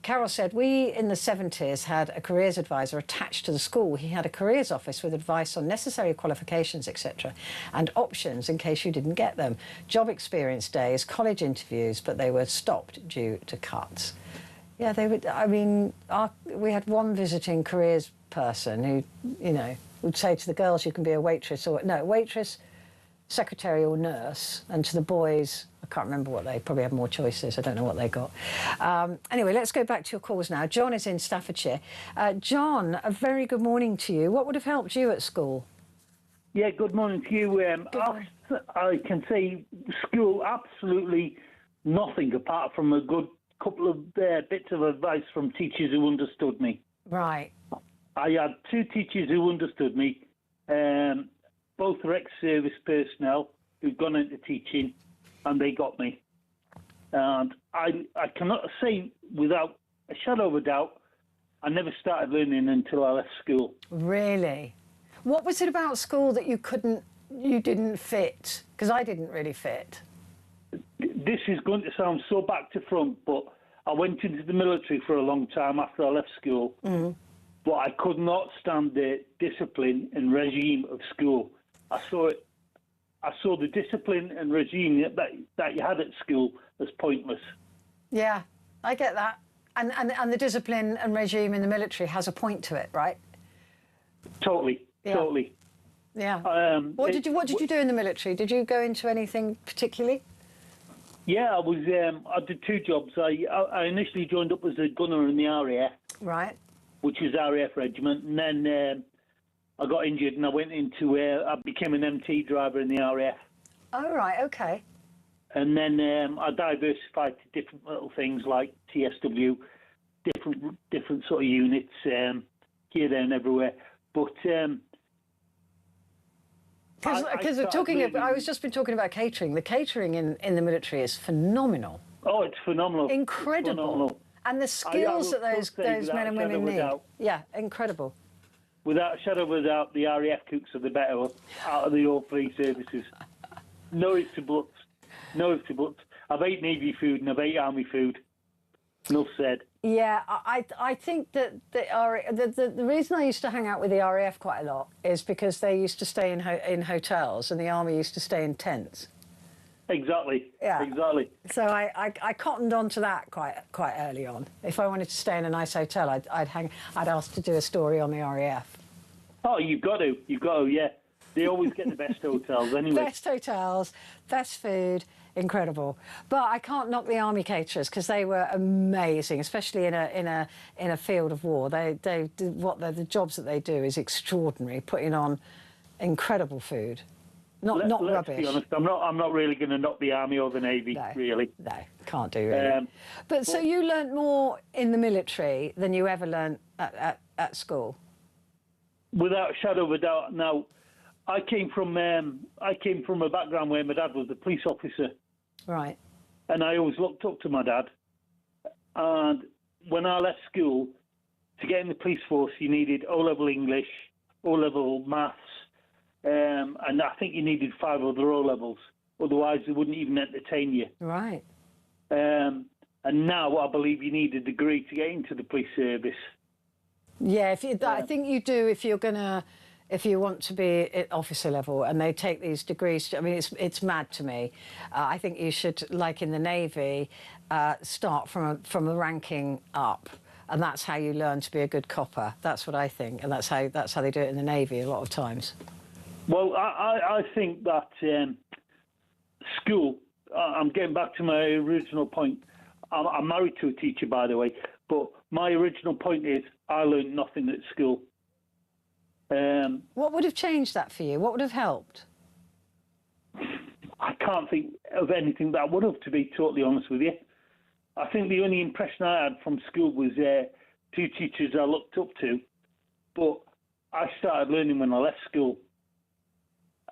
Carol said, we in the 70s had a careers advisor attached to the school. He had a careers office with advice on necessary qualifications, etc., and options in case you didn't get them. Job experience days, college interviews, but they were stopped due to cuts. Yeah, they would. I mean, we had one visiting careers person who, you know, would say to the girls, you can be a waitress or no, waitress, secretary or nurse, and to the boys, I can't remember what they probably had more choices. I don't know what they got. Anyway, let's go back to your calls now. John is in Staffordshire. John, a very good morning to you. What would have helped you at school? Yeah, good morning to you. I can say school absolutely nothing apart from a good couple of bits of advice from teachers who understood me. Right. I had two teachers who understood me. Both are ex-service personnel who've gone into teaching, and they got me. And I cannot say without a shadow of a doubt, I never started learning until I left school. Really? What was it about school that you didn't fit? Because I didn't really fit. This is going to sound so back to front, but I went into the military for a long time after I left school. Mm-hmm. But I could not stand the discipline and regime of school. I saw it. I saw the discipline and regime that you had at school as pointless. Yeah, I get that. And the discipline and regime in the military has a point to it, right? Totally, yeah. Totally. Yeah. What did you do in the military? Did you go into anything particularly? Yeah, I did two jobs. I initially joined up as a gunner in the RAF. Right. Which was RAF regiment, and then I got injured and I went into I became an MT driver in the RAF. Oh, right, okay. And then I diversified to different little things like TSW, different sort of units here, there, and everywhere. But I was just been talking about catering. The catering in the military is phenomenal. Oh, it's phenomenal. Incredible. It's phenomenal. And the skills that those men and women need. Yeah, incredible. Without a shadow of a doubt, the RAF cooks are the better out of the all three services. No ifs or buts. No ifs or buts. I've ate Navy food and I've ate Army food. Enough said. Yeah, I think that the reason I used to hang out with the RAF quite a lot is because they used to stay in hotels and the Army used to stay in tents. Exactly. Yeah. Exactly. So I cottoned on to that quite early on. If I wanted to stay in a nice hotel, I'd ask to do a story on the RAF. Oh, you've got to. Yeah. They always get the best hotels anyway. Best hotels, best food, incredible. But I can't knock the Army caterers because they were amazing, especially in a field of war. The jobs that they do is extraordinary, putting on incredible food. Not rubbish. Let's be honest, I'm not really going to knock the Army or the Navy, no, really. No, can't do really. But so you learnt more in the military than you ever learnt at school? Without a shadow of a doubt. Now, I came from a background where my dad was a police officer. Right. And I always looked up to my dad. And when I left school, to get in the police force, you needed O-level English, O-level maths, and I think you needed 5 other O-levels. Otherwise, they wouldn't even entertain you. Right. And now I believe you need a degree to get into the police service. Yeah, I think you do if you want to be at officer level, and they take these degrees. I mean, it's mad to me. I think you should, like in the Navy, start from a ranking up, and that's how you learn to be a good copper. That's what I think, and that's how they do it in the Navy a lot of times. Well, I think that school. I'm getting back to my original point. I'm married to a teacher, by the way, but my original point is I learned nothing at school. What would have changed that for you? What would have helped? I can't think of anything that would have, to be totally honest with you. I think the only impression I had from school was 2 teachers I looked up to, but I started learning when I left school,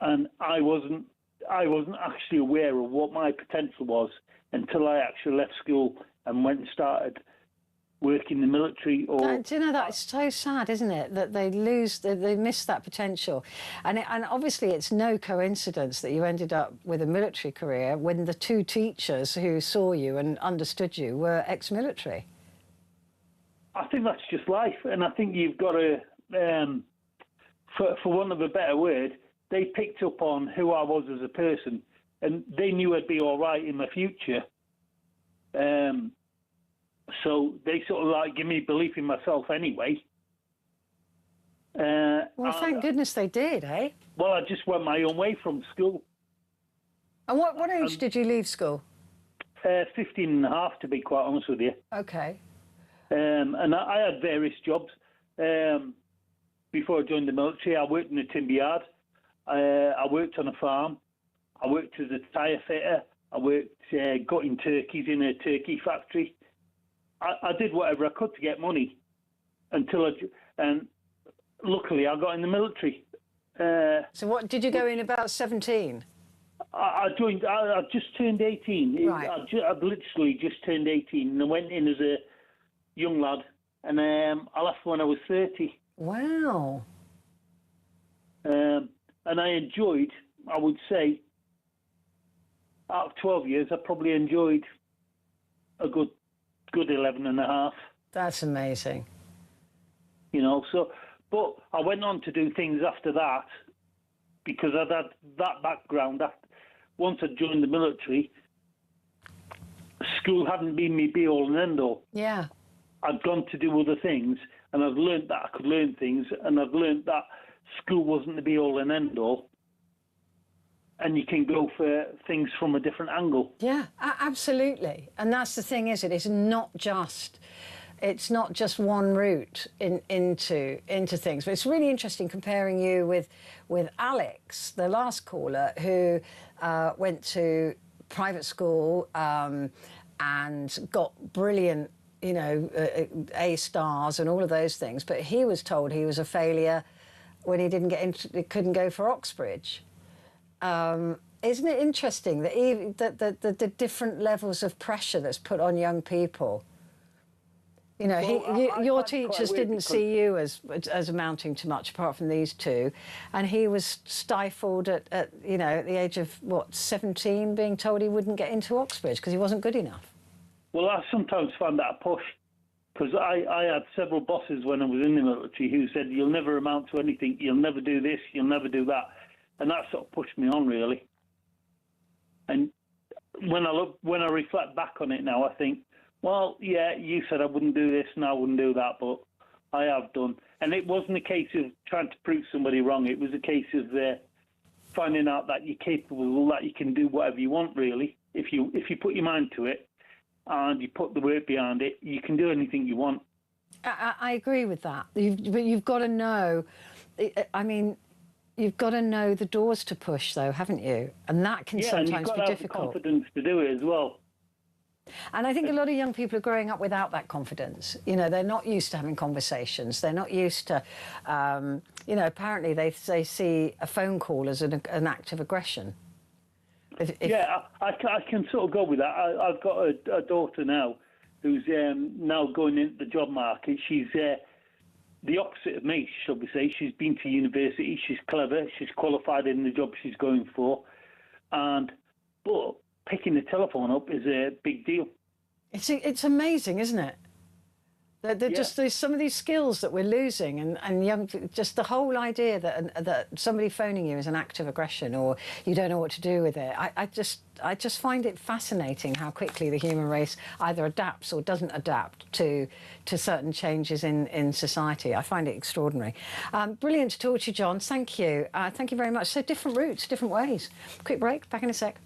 and I wasn't actually aware of what my potential was until I actually left school and went and started work in the military. Or do you know, that's so sad, isn't it, that they miss that potential. And obviously it's no coincidence that you ended up with a military career when the two teachers who saw you and understood you were ex-military. I think that's just life, and I think you've got to, for want of a better word, they picked up on who I was as a person, and they knew I'd be all right in the future. So they sort of like give me belief in myself anyway. Well, thank goodness they did, eh? Well, I just went my own way from school. And what age did you leave school? 15 and a half, to be quite honest with you. Okay. And I had various jobs. Before I joined the military, I worked in a timber yard. I worked on a farm. I worked as a tyre fitter. I worked gutting turkeys in a turkey factory. I did whatever I could to get money and luckily I got in the military. So what, did you go in about 17? I joined, I just turned 18. Right. I'd literally just turned 18 and I went in as a young lad and I left when I was 30. Wow. And I enjoyed, I would say, out of 12 years, I probably enjoyed a good 11 and a half. That's amazing. You know, so, but I went on to do things after that because I'd had that background. Once I joined the military, school hadn't been me be all and end all. Yeah. I'd gone to do other things and I've learned that I could learn things and I've learned that school wasn't the be all and end all. And you can go for things from a different angle. Yeah, absolutely. And that's the thing, is it? It's not just one route into things. But it's really interesting comparing you with Alex, the last caller, who went to private school and got brilliant, you know, A stars and all of those things. But he was told he was a failure when he couldn't go for Oxbridge. Isn't it interesting that the different levels of pressure that's put on young people? You know, well, your teachers didn't see you as amounting to much apart from these two, and he was stifled at you know, at the age of what, 17, being told he wouldn't get into Oxbridge because he wasn't good enough. Well, I sometimes find that a push because I had several bosses when I was in the military who said, "You'll never amount to anything. You'll never do this. You'll never do that." And that sort of pushed me on, really. And when I reflect back on it now, I think, well, yeah, you said I wouldn't do this and I wouldn't do that, but I have done. And it wasn't a case of trying to prove somebody wrong. It was a case of finding out that you're capable, that you can do whatever you want, really. If you put your mind to it and you put the work behind it, you can do anything you want. I agree with that. But you've got to know, I mean, you've got to know the doors to push, though, haven't you? And that can sometimes be difficult. Yeah, and you've got to have the confidence to do it as well. And I think a lot of young people are growing up without that confidence. You know, they're not used to having conversations. They're not used to, you know, apparently they see a phone call as an act of aggression. Yeah, I can sort of go with that. I've got a daughter now who's now going into the job market. She's the opposite of me, shall we say. She's been to university, she's clever, she's qualified in the job she's going for, but picking the telephone up is a big deal. It's amazing, isn't it? Just there's some of these skills that we're losing, and young, just the whole idea that somebody phoning you is an act of aggression or you don't know what to do with it. I just find it fascinating how quickly the human race either adapts or doesn't adapt to certain changes in society. I find it extraordinary. Brilliant to talk to you, John. Thank you. Thank you very much. So different routes, different ways. Quick break. Back in a sec.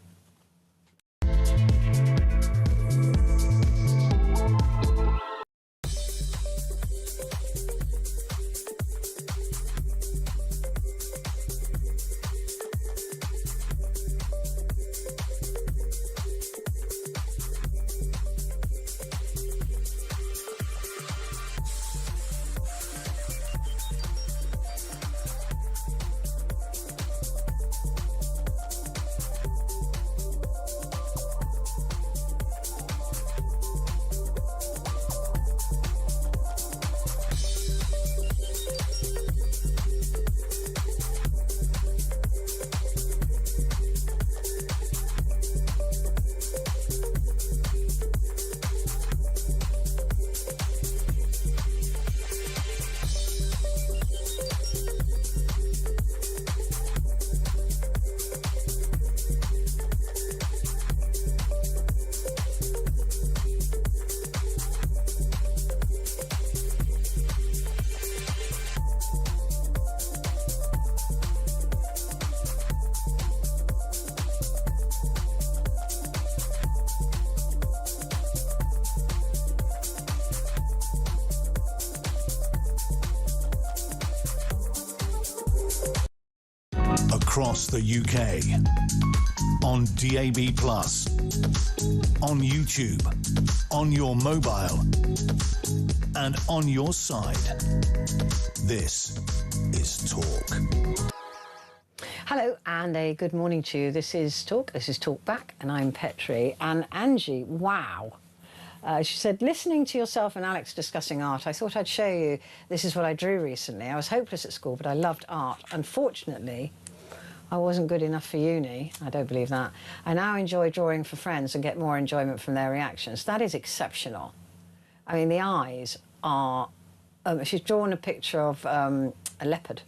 across the UK. On DAB+, on YouTube, on your mobile, and on your side. This is Talk. Hello and a good morning to you. This is Talk. This is Talk Back, and I'm Petrie. And Angie, wow. She said, listening to yourself and Alex discussing art, I thought I'd show you this is what I drew recently. I was hopeless at school, but I loved art. Unfortunately, I wasn't good enough for uni. I don't believe that. I now enjoy drawing for friends and get more enjoyment from their reactions. That is exceptional. I mean, the eyes are... she's drawn a picture of a leopard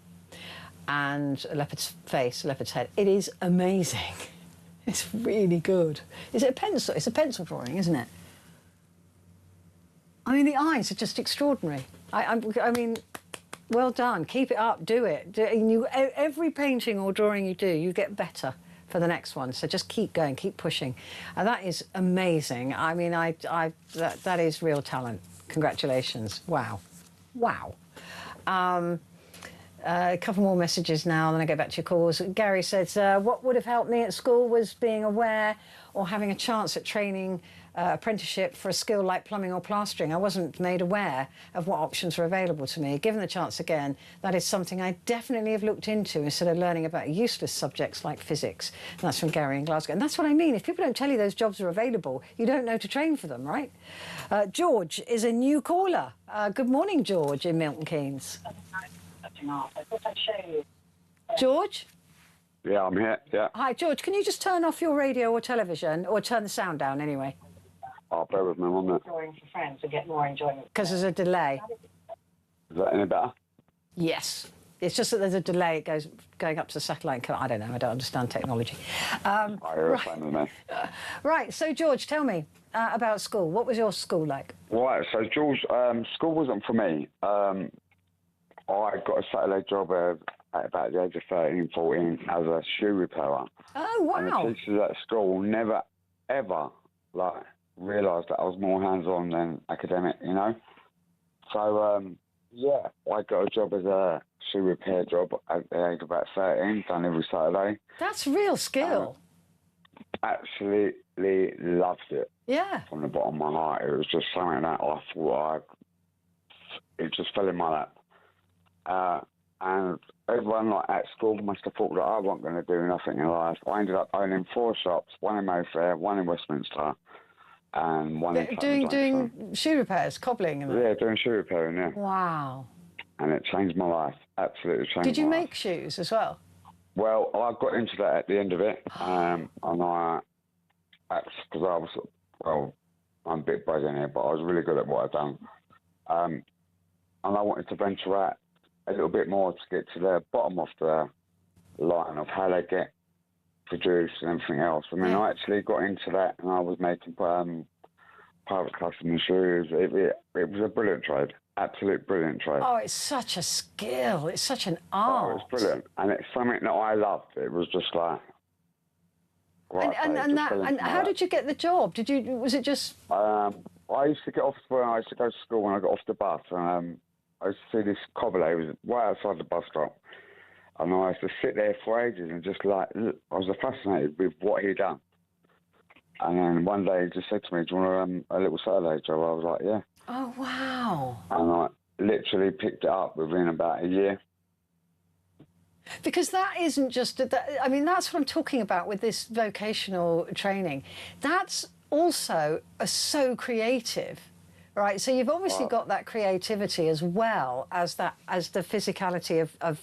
and a leopard's face, a leopard's head. It is amazing. It's really good. Is it a pencil? It's a pencil drawing, isn't it? I mean, the eyes are just extraordinary. I mean, well done. Keep it up. Do it. Every painting or drawing you do, you get better for the next one. So just keep going, keep pushing. And that is amazing. I mean, that is real talent. Congratulations. Wow. Wow. A couple more messages now, then I go back to your calls. Gary says, what would have helped me at school was being aware or having a chance at training apprenticeship for a skill like plumbing or plastering. I wasn't made aware of what options were available to me. Given the chance again, that is something I definitely have looked into instead of learning about useless subjects like physics. And that's from Gary in Glasgow. And that's what I mean. If people don't tell you those jobs are available, you don't know to train for them, right? George is a new caller. Good morning, George in Milton Keynes. George? Yeah, I'm here, yeah. Hi, George. Can you just turn off your radio or television, or turn the sound down anyway? Oh, bear with me on that. Drawing for friends to get more enjoyment. Because there's a delay. Is that any better? Yes. It's just that there's a delay. It goes going up to the satellite. I don't know. I don't understand technology. Right. So, George, tell me about school. What was your school like? Right. So, George, school wasn't for me. I got a Saturday job at about the age of 13, 14 as a shoe repairer. Oh, wow. And the teachers at school never, ever, realised that I was more hands-on than academic, you know? So, yeah, I got a job as a shoe repair job at the age of about 13, done every Saturday. That's real skill. Absolutely loved it. Yeah. From the bottom of my heart. It was just something that I thought it just fell in my lap. And everyone at school must have thought that I wasn't going to do nothing in life. I ended up owning 4 shops, one in Mayfair, one in Westminster, and one in doing shoe repairs, cobbling and that? Yeah, doing shoe repairing, yeah. Wow. And it changed my life, absolutely changed my life. Did you make shoes as well? Well, I got into that at the end of it, and because I'm a bit buzzing here, but I was really good at what I'd done. And I wanted to venture out a little bit more to get to the bottom of the line of how they get produced and everything else. I mean, I actually got into that and I was making private customer shoes. It was a brilliant trade, absolute brilliant trade. Oh, it's such a skill. It's such an art. Oh, it's brilliant. And it's something that I loved. It was just like... And how did you get the job? Was it just... I used to go to school when I got off the bus. I used to see this cobbler. He was right outside the bus stop. And I used to sit there for ages and just I was fascinated with what he'd done. And then one day he just said to me, do you want a little Saturday job? I was like, yeah. Oh, wow. And I literally picked it up within about a year. Because that isn't just... I mean, that's what I'm talking about with this vocational training. That's also so creative. Right, so you've obviously got that creativity as well as the physicality of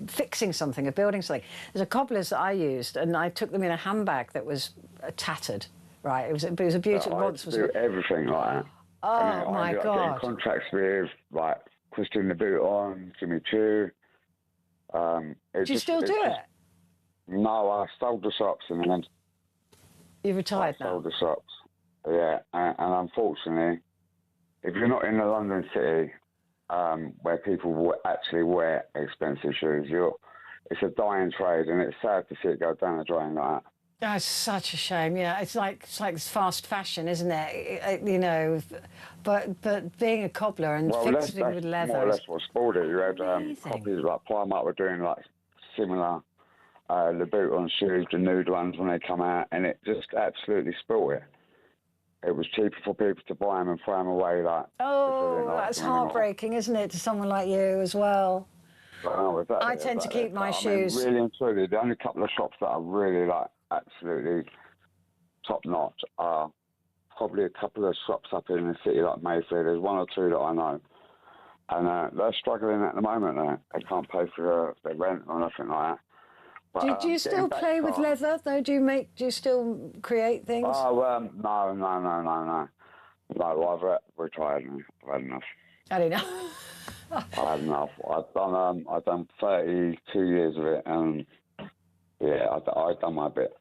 fixing something, of building something. There's a cobblers that I used, and I took them in a handbag that was tattered. Right, it was a beautiful. I used to do everything like that. Oh my God! Getting contracts with Christian Louboutin, Jimmy Choo. Do you still do it? No, I sold the shops and then. You've retired now. Sold the shops, yeah, and unfortunately. If you're not in the London city, where people actually wear expensive shoes, it's a dying trade, and it's sad to see it go down the drain like that. Oh, it's such a shame. Yeah, it's like fast fashion, isn't it? You know, but being a cobbler and fixing with leather. More or less what sport it. You had copies like Primark were doing similar the boot-on shoes, the nude ones when they come out, and it just absolutely spoiled it. It was cheaper for people to buy them and throw them away. That's heartbreaking, isn't it, to someone like you as well? I tend to keep my shoes. I mean, really and truly, the only couple of shops that I really like, absolutely top-notch, are probably a couple of shops up in the city like Mayfair. There's one or two that I know. And they're struggling at the moment. They can't pay for their rent or nothing like that. But, do you still play with leather, though? Do you still create things? Oh, no. No, I've retired now. I've had enough. Had enough? I've had enough. I've done 32 years of it, and yeah, I've done my bit.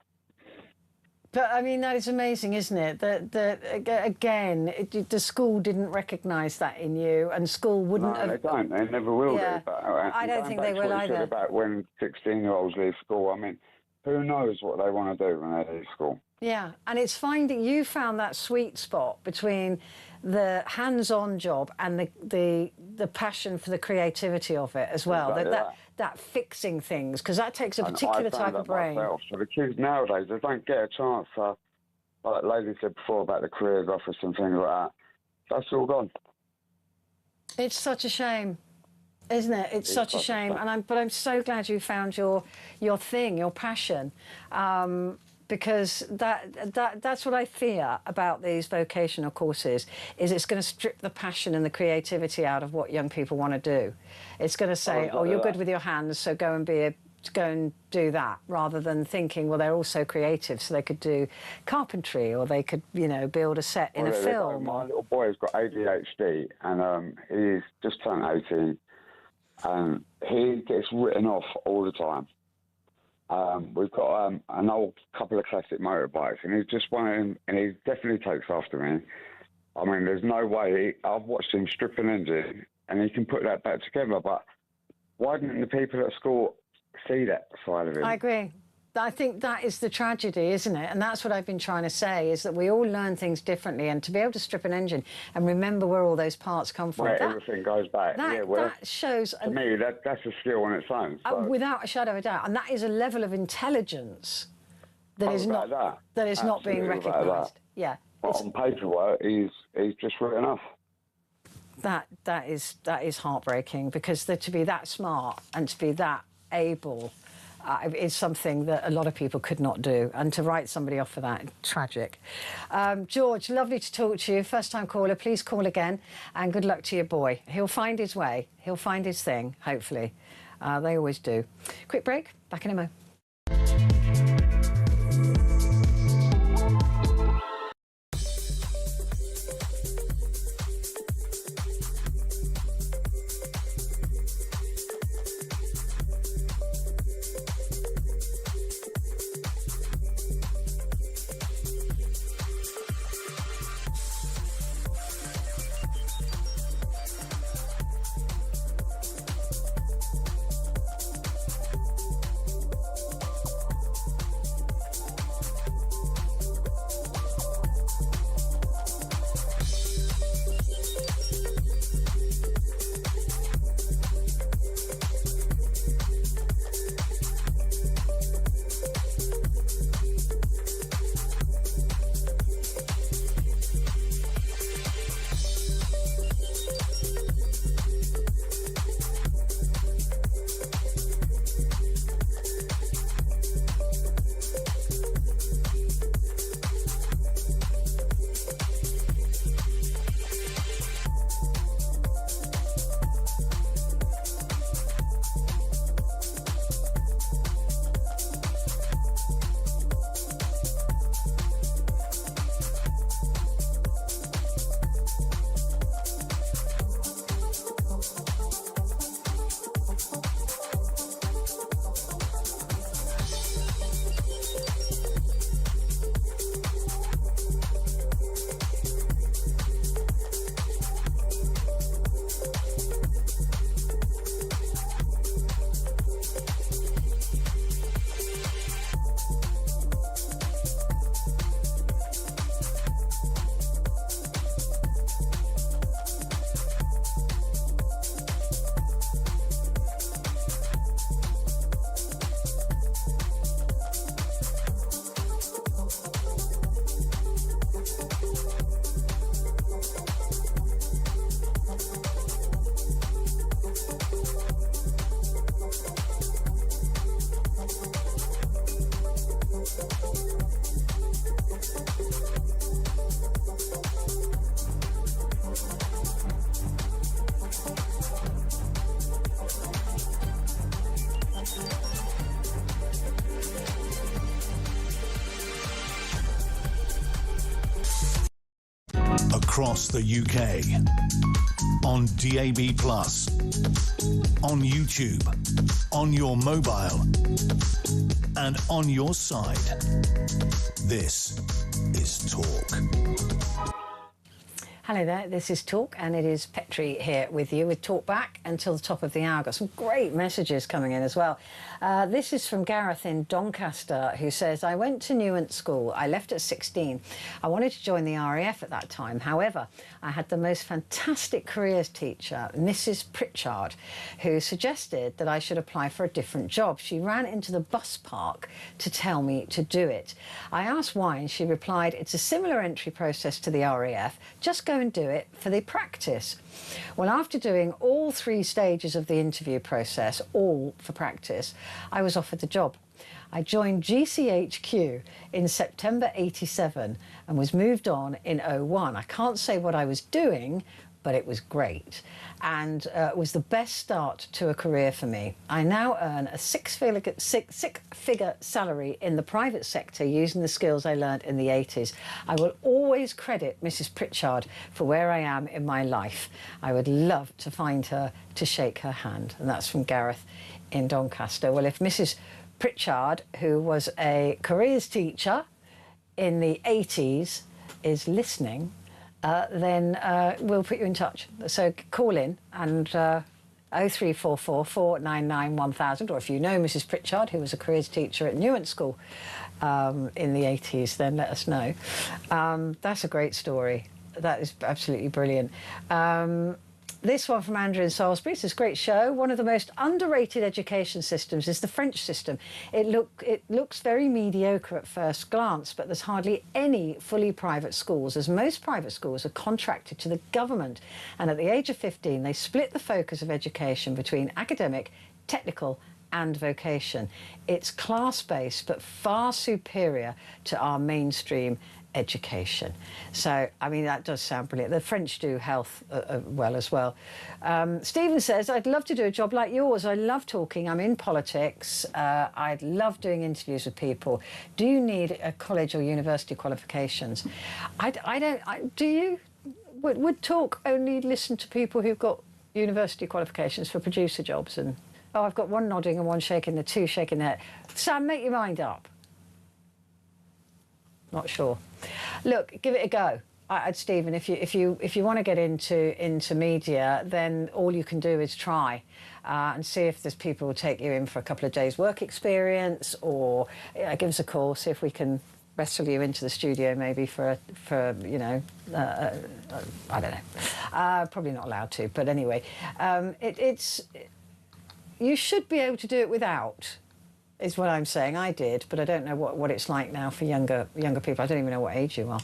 But, I mean, that is amazing, isn't it? That again, the school didn't recognise that in you, and school wouldn't have... No, they don't. They never will do. But, I don't think they will either. About when 16-year-olds leave school, I mean, who knows what they want to do when they leave school? Yeah, and it's you found that sweet spot between the hands-on job and the passion for the creativity of it as well. Exactly that fixing things, because that takes a particular type of brain. Myself. So the kids nowadays, they don't get a chance to, like Lady said before about the careers office and things like that. That's all gone. It's such a shame, isn't it? It's such a shame. But I'm so glad you found your thing, your passion. Because that's what I fear about these vocational courses, is it's going to strip the passion and the creativity out of what young people want to do. It's going to say, oh, you're good with your hands, so go and do that, rather than thinking, well, they're also creative, so they could do carpentry, or they could, build a set in a film. My little boy's got ADHD, and he's just turned 18, and he gets written off all the time. We've got an old couple of classic motorbikes, and he's just one, and he definitely takes after me. I mean, there's no way. I've watched him strip an engine, and he can put that back together. But why didn't the people at school see that side of him? I agree. I think that is the tragedy, isn't it? And that's what I've been trying to say, is that we all learn things differently, and to be able to strip an engine and remember where all those parts come from. Where everything goes back. That shows... To me, that's a skill on its own. So. Without a shadow of a doubt. And that is a level of intelligence that is not being recognised. Yeah. But on paperwork, he's just written off. That is heartbreaking, because to be that smart and to be that able... is something that a lot of people could not do, and to write somebody off for that, tragic. George, lovely to talk to you. First time caller, please call again, and good luck to your boy. He'll find his way. He'll find his thing, hopefully. They always do. Quick break, back in a mo. across the UK. On DAB+, on YouTube, on your mobile, and on your side. This is Talk. Hello there, this is Talk, and it is Petrie here with you with Talk Back until the top of the hour. Got some great messages coming in as well. This is from Gareth in Doncaster, who says, I went to Newent School. I left at 16. I wanted to join the RAF at that time. However, I had the most fantastic careers teacher, Mrs. Pritchard, who suggested that I should apply for a different job. She ran into the bus park to tell me to do it. I asked why, and she replied, it's a similar entry process to the RAF. Just go and do it for the practice. Well, after doing all 3 stages of the interview process, all for practice, I was offered the job. I joined GCHQ in September 87 and was moved on in 01. I can't say what I was doing, but it was great, and it was the best start to a career for me. I now earn a six-figure salary in the private sector using the skills I learned in the 80s. I will always credit Mrs. Pritchard for where I am in my life. I would love to find her to shake her hand. And that's from Gareth in Doncaster. Well, if Mrs. Pritchard, who was a careers teacher in the 80s, is listening, then we'll put you in touch. So call in and 0344 499 1000, or if you know Mrs. Pritchard, who was a careers teacher at Newent School in the 80s, then let us know. That's a great story. That is absolutely brilliant. This one from Andrew in Salisbury says, great show. One of the most underrated education systems is the French system. It looks very mediocre at first glance, but there's hardly any fully private schools, as most private schools are contracted to the government. And at the age of 15, they split the focus of education between academic, technical and vocation. It's class-based, but far superior to our mainstream education. So, I mean, that does sound brilliant. The French do health well as well. Stephen says, I'd love to do a job like yours. I love talking. I'm in politics. I'd love doing interviews with people. Do you need a college or university qualifications? Do you? Would Talk only listen to people who've got university qualifications for producer jobs? And, oh, I've got one nodding and one shaking, the two shaking their head. Sam, make your mind up. Not sure. Look, give it a go. Stephen, if you want to get into media, then all you can do is try and see if there's people who take you in for a couple of days' work experience, or give us a call, see if we can wrestle you into the studio maybe for you know, I don't know. Probably not allowed to, but anyway, you should be able to do it without. Is what I'm saying. I did, but I don't know what it's like now for younger people. I don't even know what age you are.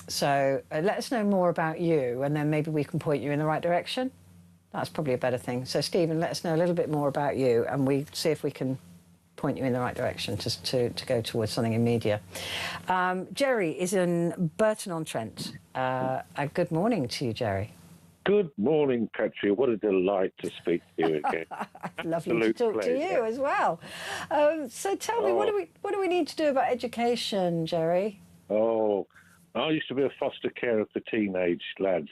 So let us know more about you, and then maybe we can point you in the right direction. That's probably a better thing. So Stephen, let us know a little bit more about you, and we see if we can point you in the right direction to go towards something in media. Jerry is in Burton-on-Trent. Good morning to you, Jerry. Good morning, Petrie. What a delight to speak to you again. Lovely to talk to you as well. So tell me, what do we need to do about education, Jerry? Oh, I used to be a foster carer for teenage lads,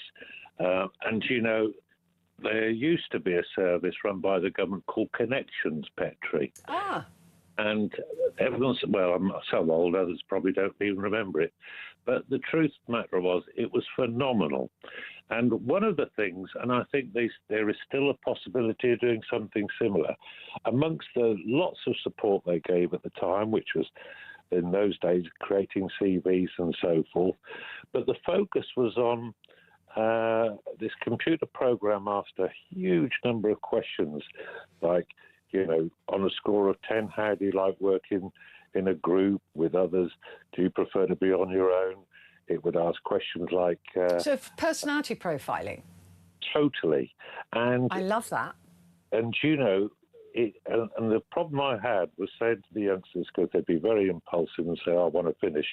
and you know, there used to be a service run by the government called Connections, Petrie. Ah. And everyone's, well, I'm so old, others probably don't even remember it. But the truth of the matter was, it was phenomenal. And one of the things, and I think there is still a possibility of doing something similar, amongst the lots of support they gave at the time, which was in those days creating CVs and so forth, but the focus was on this computer program asked a huge number of questions, like, you know, on a score of 10, how do you like working in a group with others? Do you prefer to be on your own? It would ask questions like... so personality profiling? Totally. And I love that. And, you know, and the problem I had was saying to the youngsters, because they'd be very impulsive and say, I want to finish,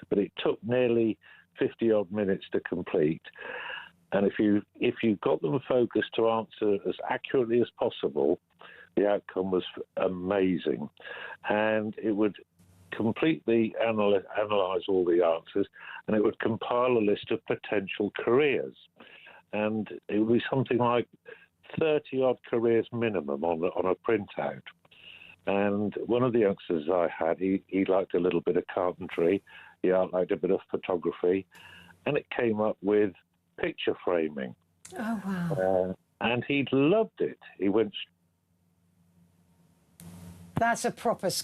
but it took nearly 50-odd minutes to complete. And if you got them focused to answer as accurately as possible, the outcome was amazing. And it would completely analyse all the answers, and it would compile a list of potential careers. And it would be something like 30-odd careers minimum on a printout. And one of the youngsters I had, he liked a little bit of carpentry, he liked a bit of photography, and it came up with picture framing. Oh, wow. And he loved it. He went... That's a proper skill.